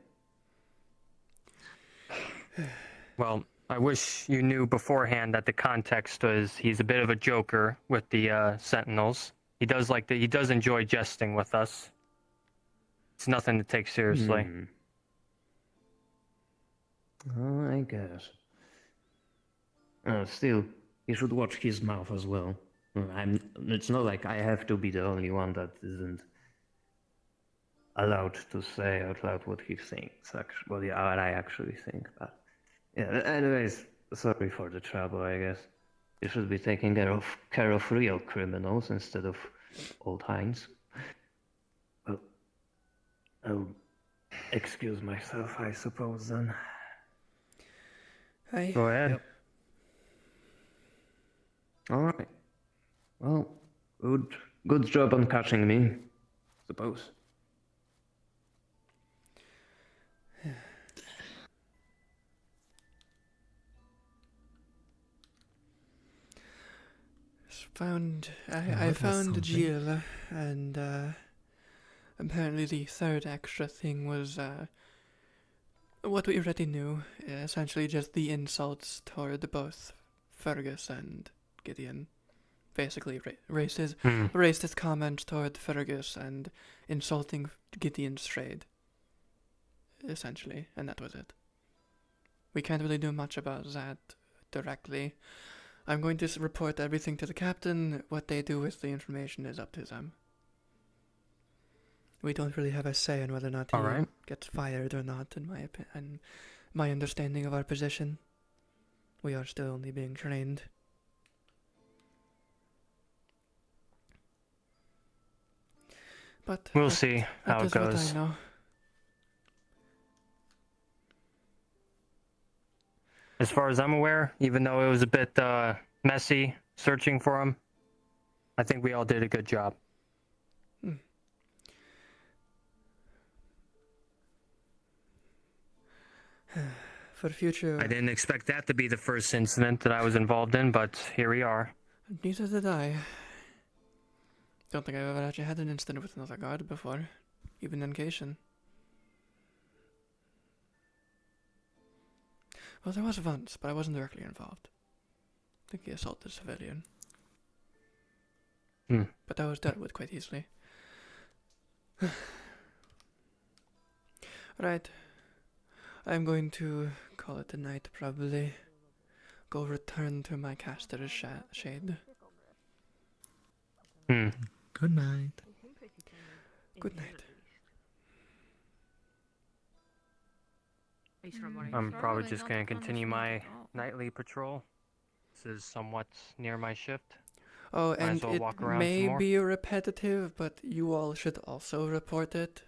Well, I wish you knew beforehand that the context was he's a bit of a joker with the Sentinels. He does enjoy jesting with us. It's nothing to take seriously. Oh, I guess. Still, he should watch his mouth as well. It's not like I have to be the only one that isn't allowed to say out loud what he thinks. Actually, well, yeah, what I actually think. But yeah. Anyways, sorry for the trouble. I guess you should be taking care of real criminals instead of old hinds. Well, I'll excuse myself, I suppose then. Hi. Go ahead. Yep. All right. Well, good job on catching me, suppose. I found Jill, and apparently the third extra thing was what we already knew, essentially just the insults toward both Fergus and Gideon. Basically, racist comments toward Fergus and insulting Gideon's trade. Essentially, and that was it. We can't really do much about that directly. I'm going to report everything to the captain. What they do with the information is up to them. We don't really have a say on whether or not he gets fired or not, in my opinion, and my understanding of our position. We are still only being trained. But we'll see how it goes. What I know. As far as I'm aware, even though it was a bit messy searching for him, I think we all did a good job. For future... I didn't expect that to be the first incident that I was involved in, but here we are. Neither did I. Don't think I've ever actually had an incident with another guard before, even in Cation. Well, there was once, but I wasn't directly involved. I think he assaulted a civilian. But that was dealt with quite easily. Right. I'm going to call it a night, probably. Go return to my caster's shade. Good night. Good night. I'm probably just going to continue my nightly patrol. This is somewhat near my shift. Oh, Might and as well it walk around may some more. be repetitive, but you all should also report it.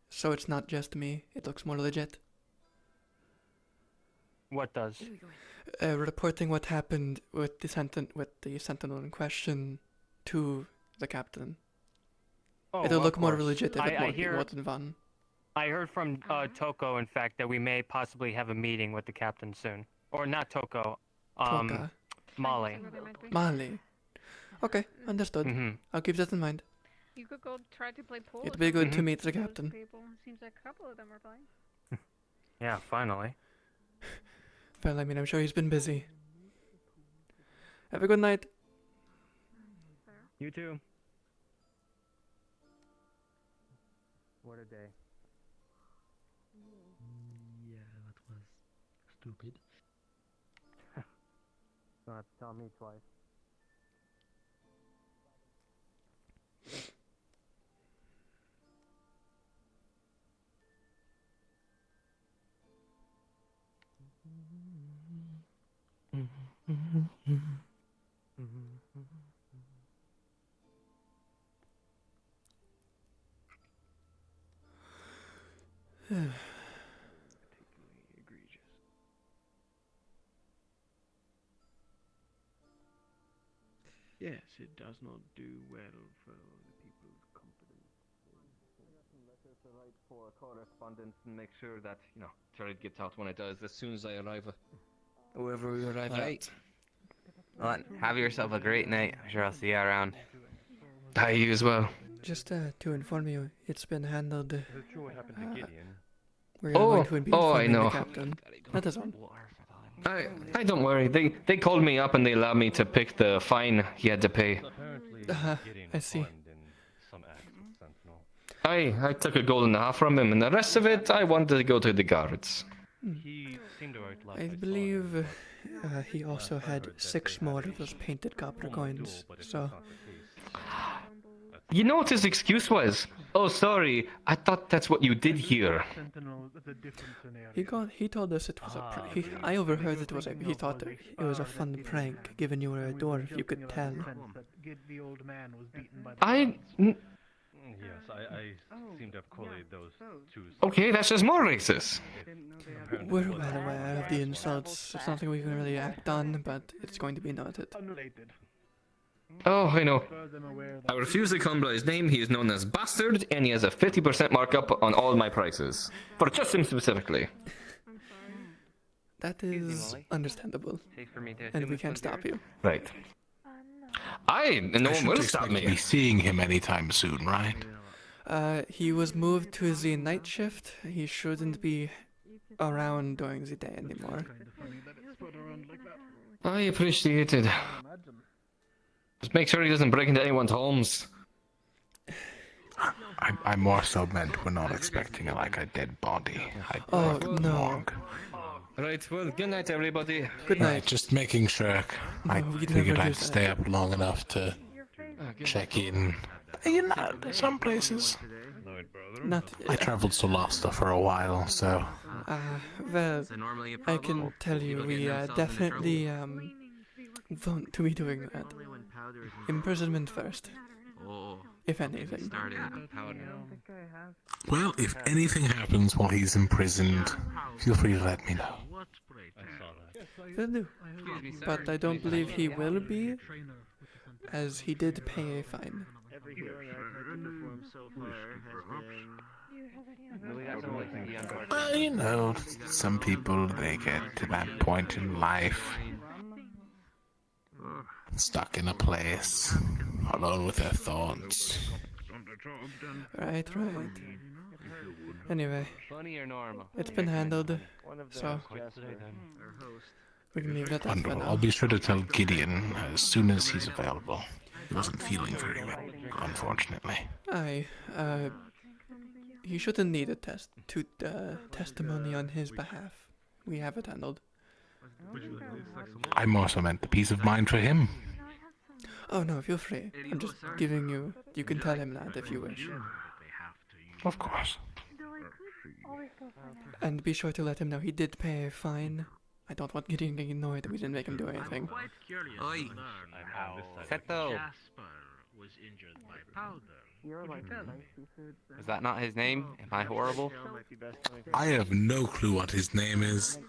So it's not just me. It looks more legit. What does? Reporting what happened with the sentinel in question to the captain. Oh, It'll of look more course. legit if I it hear- wasn't fun. I heard from Toko, in fact, that we may possibly have a meeting with the captain soon. Or not Toko, Toka. Molly. Molly. Okay, understood. I'll keep that in mind. You could go try to play pool. It'd be good to meet the captain. People. Seems like a couple of them are playing. Yeah, finally. Well, I mean, I'm sure he's been busy. Have a good night. You too. What a day. Yeah, that was stupid. Don't have to tell me twice. Yes, it does not do well for the people's confidence. Letters to write for correspondence and make sure that, Jared gets out when it does as soon as I arrive. Whoever we arrive Right. Well, have yourself a great night. I'm sure I'll see you around. Hi, you as well. Just to inform you, it's been handled. What happened to Gideon? We're going to be I informing know. the captain. That is all. I don't worry. They called me up and they allowed me to pick the fine he had to pay. I see. I took a gold and a half from him, and the rest of it I wanted to go to the guards. I believe he also had 6 more of those painted copper coins. So. You know what his excuse was? Oh, sorry. I thought that's what you did here. He told us it was I overheard it was he thought it was a fun prank, given you were a dwarf, you could tell. Yes, I seem to have collated those two. Okay, that's just more racist. We're well aware of the insults. It's nothing we can really act on, but it's going to be noted. Oh, I know. I refuse to call him by his name. He is known as Bastard, and he has a 50% markup on all my prices. For just him specifically. That is understandable. And we can't stop you. Right. No one will stop me. Be seeing him anytime soon, right? He was moved to the night shift. He shouldn't be around during the day anymore. I appreciate it. Just make sure he doesn't break into anyone's homes. I more so meant we're not expecting a dead body. No. Right, well, good night, everybody. Good night. Right, just making sure. I figured I'd stay up long enough to check in. Some places. I traveled to Losta for a while, so. Well, I can tell you, we definitely won't to be doing that. Imprisonment first, if anything. Well, if anything happens while he's imprisoned, feel free to let me know. Will do. But I don't believe he will be, as he did pay a fine. Every hearing I've heard to perform so far Well, some people, they get to that point in life, stuck in a place, alone with their thoughts. Right. Anyway, it's been handled, so we can leave it at that for Wonderful. now. I'll be sure to tell Gideon as soon as he's available. He wasn't feeling very well, unfortunately. He shouldn't need a testimony on his behalf. We have it handled. I more so meant the peace of mind for him. Oh no, feel free. I'm just giving you. You can tell him that if you wish. Of course. And be sure to let him know he did pay a fine. I don't want Gideon getting annoyed that we didn't make him do anything. Oi! Seto! Was injured by powder. Is that not his name? Am I horrible? I have no clue what his name is.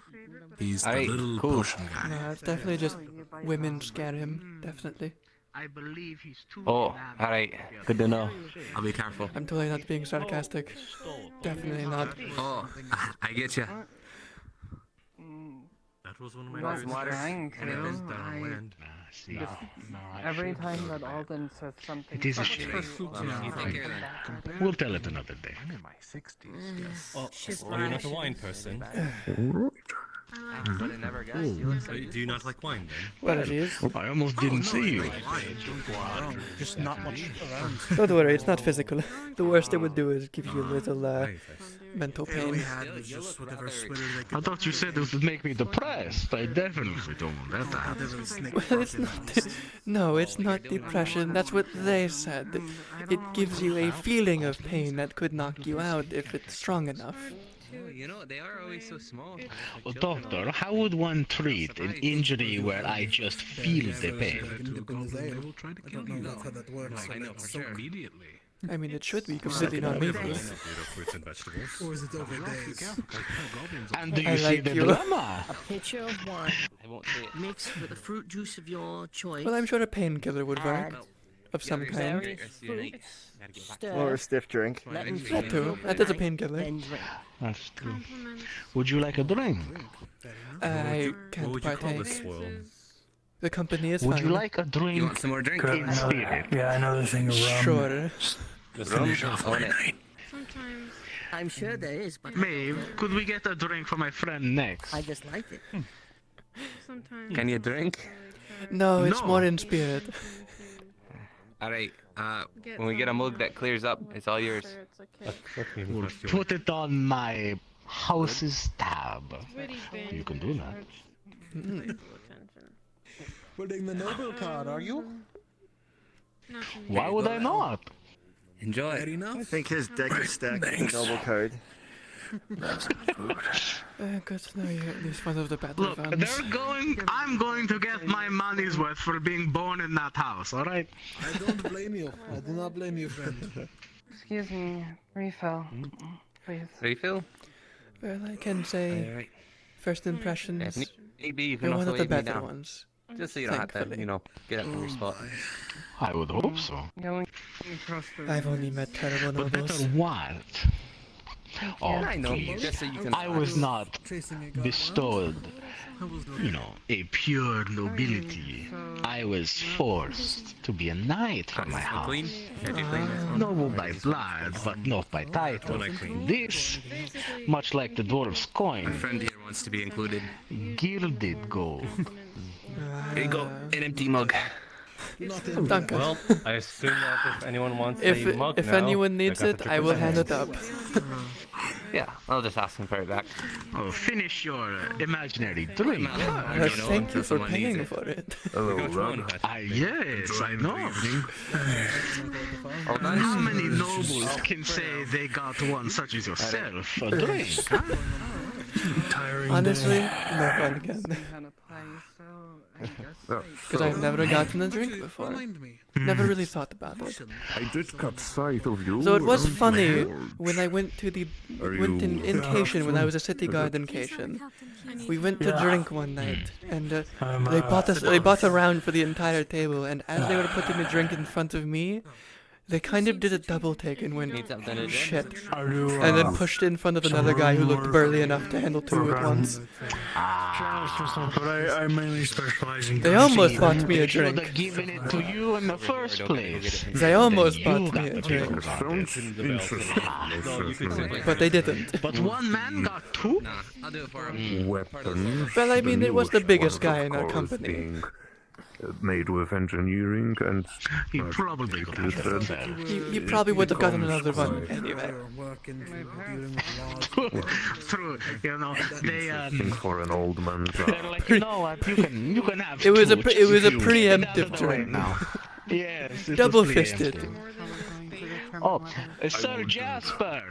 He's the little potion guy. No, it's definitely just women scare him. Definitely. I believe he's too. Oh, alright. Good to know. I'll be careful. I'm totally not being sarcastic. Definitely not. Oh, I get you. That was one of my Not favorite trying and it to. is downwind. Every time that Alden says something. It is a so shame. true, We'll tell it another day. I'm in my 60s. Oh, you're not a wine person? Do you not like wine then? Well, it is. I almost didn't see you. Just not much around. Don't worry, it's not physical. The worst it would do is give you a little mental pain. I thought you said it would make me depressed. I definitely don't want that to happen. Well, it's not. No, it's not depression. That's what they said. It gives you a feeling of pain that could knock you out if it's strong enough. You know, they are always so small. Well, doctor, how would one treat an injury where I just feel the pain? I know for sure. Immediately. I mean, it should be completely non-lethal. And do you I see like the you. drama? A picture of wine. won't say it. Mix with the fruit juice of your choice. Well, I'm sure a painkiller would work. Add Of some kind. Or a stiff drink. That too. That is a painkiller. That's true. Would you like a drink? I can't partake. The company is Would fine. you like a drink? You want some more drink? In spirit? Yeah, another thing of rum. Sure. Let's finish off on the it. night. Sometimes. I'm sure there is, but Maeve, could we get a drink for my friend next? I just liked it. Sometimes. Can you drink? No, it's more in spirit. Alright, when we get a mug that clears up, it's all yours. We'll put it on my house's tab. You can do that. Putting the Noble card, are you? Why would I not? Enjoy. I think his deck is stacked with the noble card. Good to know you're at least one of the better Look, ones. I'm going to get my money's worth for being born in that house, alright? I don't blame you. I do not blame you, friend. Excuse me, refill, please. Refill? Well, I can say, first impressions, Maybe you you're can one also of the leave me better down. ones. Just so you don't have to, Thankfully. you know, get up from your spot. I would hope so. I've only met terrible But nobles. better what? Oh, I know, please. just so you can- I was not bestowed, you know, a pure nobility. I was forced to be a knight for my house. Noble by blood, but not by title. This, much like the dwarf's coin, My friend here wants to be included. gilded gold. Here you go, an empty mug. Danke. Well, I assume that if anyone wants If a mug if now, anyone they needs got it, the I will 2% hand it up. Yeah, I'll just ask him for it back. Oh, finish your imaginary drink. Thank you for paying for it. Hello, Rob. Yes, I know. How many nobles can say they got one such as yourself a drink? Huh? Tiring Honestly, day. no fun again. Because I've never gotten a drink before. Never really thought about it. I just got sight of you. So it was around funny the when I went to the Are went in you- Cation when I was a city guard in Cation. We went to Yeah. drink one night, and they uh, bought a round for the entire table. And as they were putting the drink in front of me, they kind of did a double take and went, Need something to drink? shit, Are you, and then pushed it in front of another guy who looked burly enough to handle two at once. But I mainly specialize in They almost cuisine. bought me a They should drink. have given it to you in the first place. They almost You bought me got a the drink, drink. Sounds interesting. but they didn't. But one man got two? Nah, I'll do it for him. Weapons. Well, I mean, it was the newest biggest ones, guy of in our course, company. being, made with engineering and He probably got you that. said You probably would have gotten becomes another one quite anyway. True, you know, they interesting for an old man. they're like, you know what, you can have It was two a if preemptive you get out of the way drink. now. Yes, it was Double preemptive. fisted. Oh, Sir Jasper.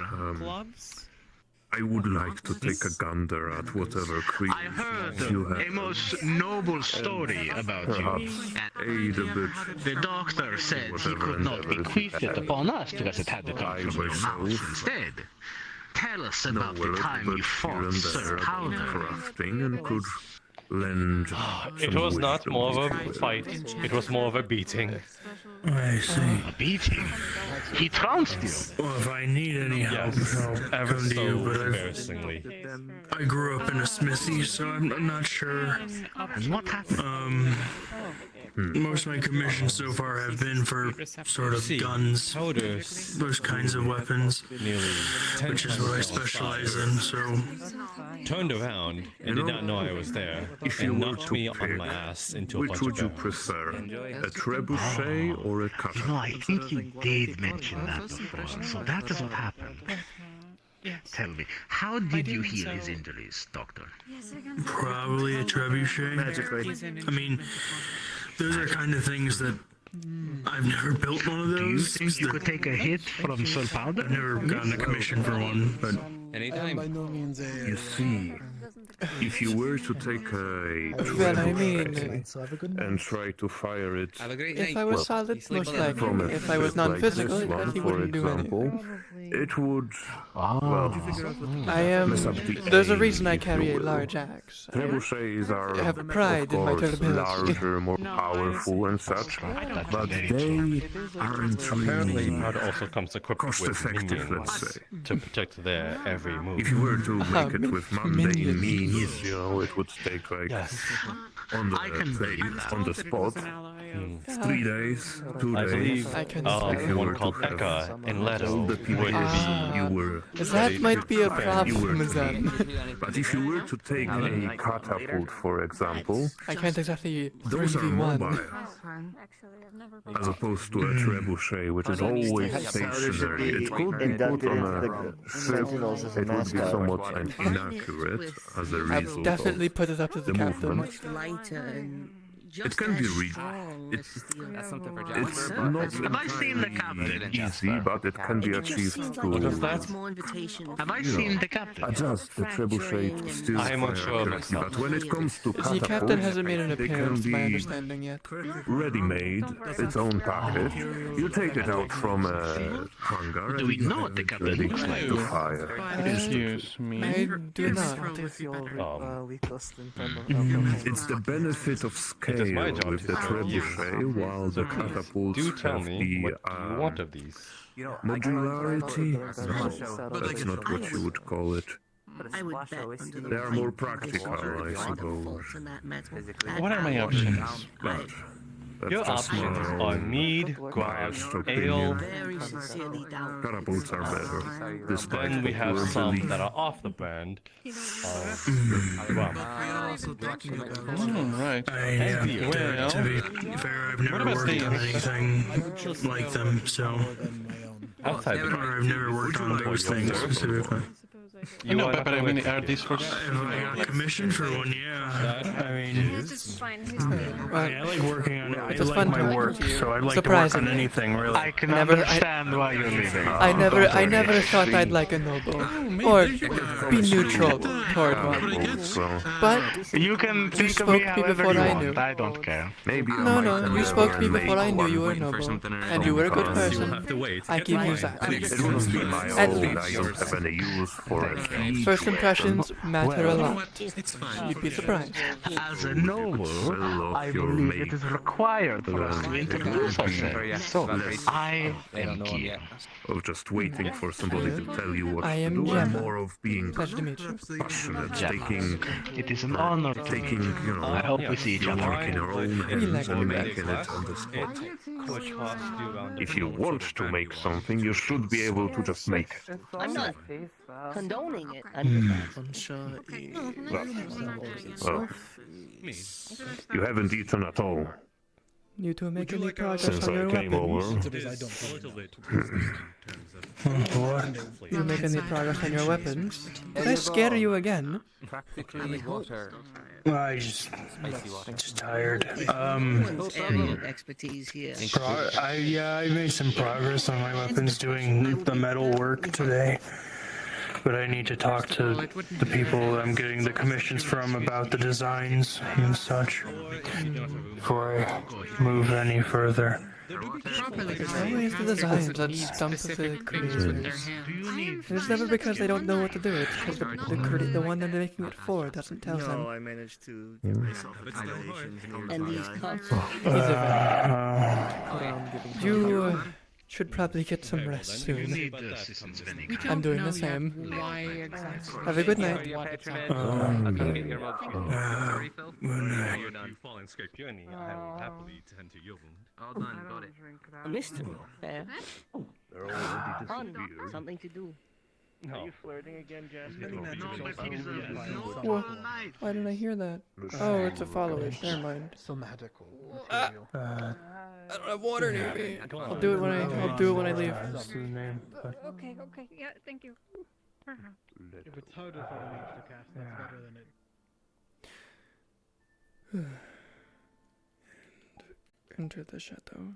I would like to take a gander at whatever cream I heard you a have. most noble story about you. Perhaps aid a bit. The doctor said he could not bequeath it upon us because it had to come from your mouth instead. Tell us No, about well, the time you here fought and Sir there about Powder. crafting and could lend. It some was not wisdom more to of a it. fight, it was more of a beating. I see. A beating? He trounced you? Well, if I need any help, Yes, I'll ever come to so you, but embarrassingly. I grew up in a smithy, so I'm not sure. And what happened? Most of my commissions so far have been for sort of guns, those kinds of weapons, which is what I specialize in, so... Turned around and did not know I was there, If you and were knocked to me on pick, my ass into a which bunch would of you barrels. prefer? A trebuchet or a You know, I catapult? think you did mention that before, so that is what happened. Tell me, how did you heal his injuries, Doctor? Probably a trebuchet. Magically. I mean, those are kind of things that I've never built one of those. Do you think you could take a hit from Sir Powder? I've never gotten a commission for one, but Anytime. By no means You see, if you were to take a Well, I trebuchet and try to fire it, Have a great If night. I was solid, most from likely. a If I was ship like non-physical, this it one, definitely for wouldn't do example, anything. it would, I am. mess up the There's a aim, reason I if you carry a will. large axe. Trebuchets are, I have of pride in my course, durability. larger, more powerful and such, but they aren't Apparently, really Pod also comes equipped with cost-effective, minions let's say. to protect their every move. If you were to make it with mundane minions. means, you know, it would take like on the place, on the spot, 3 days, 2 I days. believe If you one were to called have Eka in all Leto the would people be... you were That might be a you were problem to then. meet. But if you were to take a catapult, for example, I can't exactly those are 3v1. mobile, as opposed to a trebuchet, which is always stationary. It could be put on a ship. Sentinels as a It would be mascot. somewhat inaccurate as a I've result definitely of put it up to the the captain. movement. Lighter and It can be read. That's something for It's not Have I seen the entirely captain? easy, but it can be It just achieved seems to like it needs more invitation. Have I you seen know, the captain? adjust the trebuchet still I am fire unsure correctly. myself. But when it comes to The captain catapults, hasn't made an they can appearance, to my be understanding yet. ready-made, its own package. You take it out from a hangar Do and we you know have what the it captain ready looks like? to fire. Excuse me. I do not. It's the benefit of It is my scale job with to the tell you. trebuchet, while the catapults Do tell have me the what you want of these. modularity. No, that's not what you would call it. I would bet under the They are more light practical, I find a suppose. fault in that metal. What are my options? But Your that's just options my are own mead, biased ale. opinion. Very sincerely doubt. Catapults are better, despite Then we have popular some belief. that are off the brand. Well, Right. To be fair, I've never worked on anything like them, so. outside the Or I've never worked on those things specifically. I know, but I mean, are these for... If I got commissioned for one, yeah. I mean, I like working on it. I It's like fun my to work, so I'd like to work surprising. on anything, really. I can Never- understand why you're leaving. I never thought I'd like a noble, or be neutral toward one. But You can you think of spoke me to me however before you I want. knew. I don't care. Maybe I No, might no, you never spoke to me make before I knew one you were waiting for noble, something and you were a good sometime. person. I give you that. It wouldn't be my At own. I least. don't have any use for it. First impressions matter a Well, lot. You'd be surprised. As a noble, I believe it is required for us to introduce ourselves. So, I am Kia. Of just waiting for somebody to tell you what I to am do, and Gemma. more of being Pleasure to meet you. passionate, Gemma. taking, It is an honor to taking, you know, I hope we see each your other work in your own We hands like and that. making it on the spot. If you want to make something, you should be able to just make it. I'm not condoning it. Well, you haven't eaten at all You two make any progress since on I your came over. weapons? You make any progress on your weapons? Did I scare you again? Well, I just tired. Area of expertise here. I made some progress on my weapons doing the metal work today. But I need to talk to the people I'm getting the commissions from about the designs and such before I move any further. It's always the designs that stump the creators. It's never because they don't know what to do, it's because the one they're making it for doesn't tell them. No, I managed to get myself accommodations near And these the cups. You should probably get some rest soon. I'm doing the same. Have a good night. A mystery. Fair. Fun. Something to do. Are you flirting again, Jasmine? Whoa. Why didn't I hear that? Oh, it's a followers. Never mind. So magical. I don't have water near me. I'll do it when I leave. Okay, yeah, thank you. If it's harder for an mage to cast, that's better than it. Enter the chateau.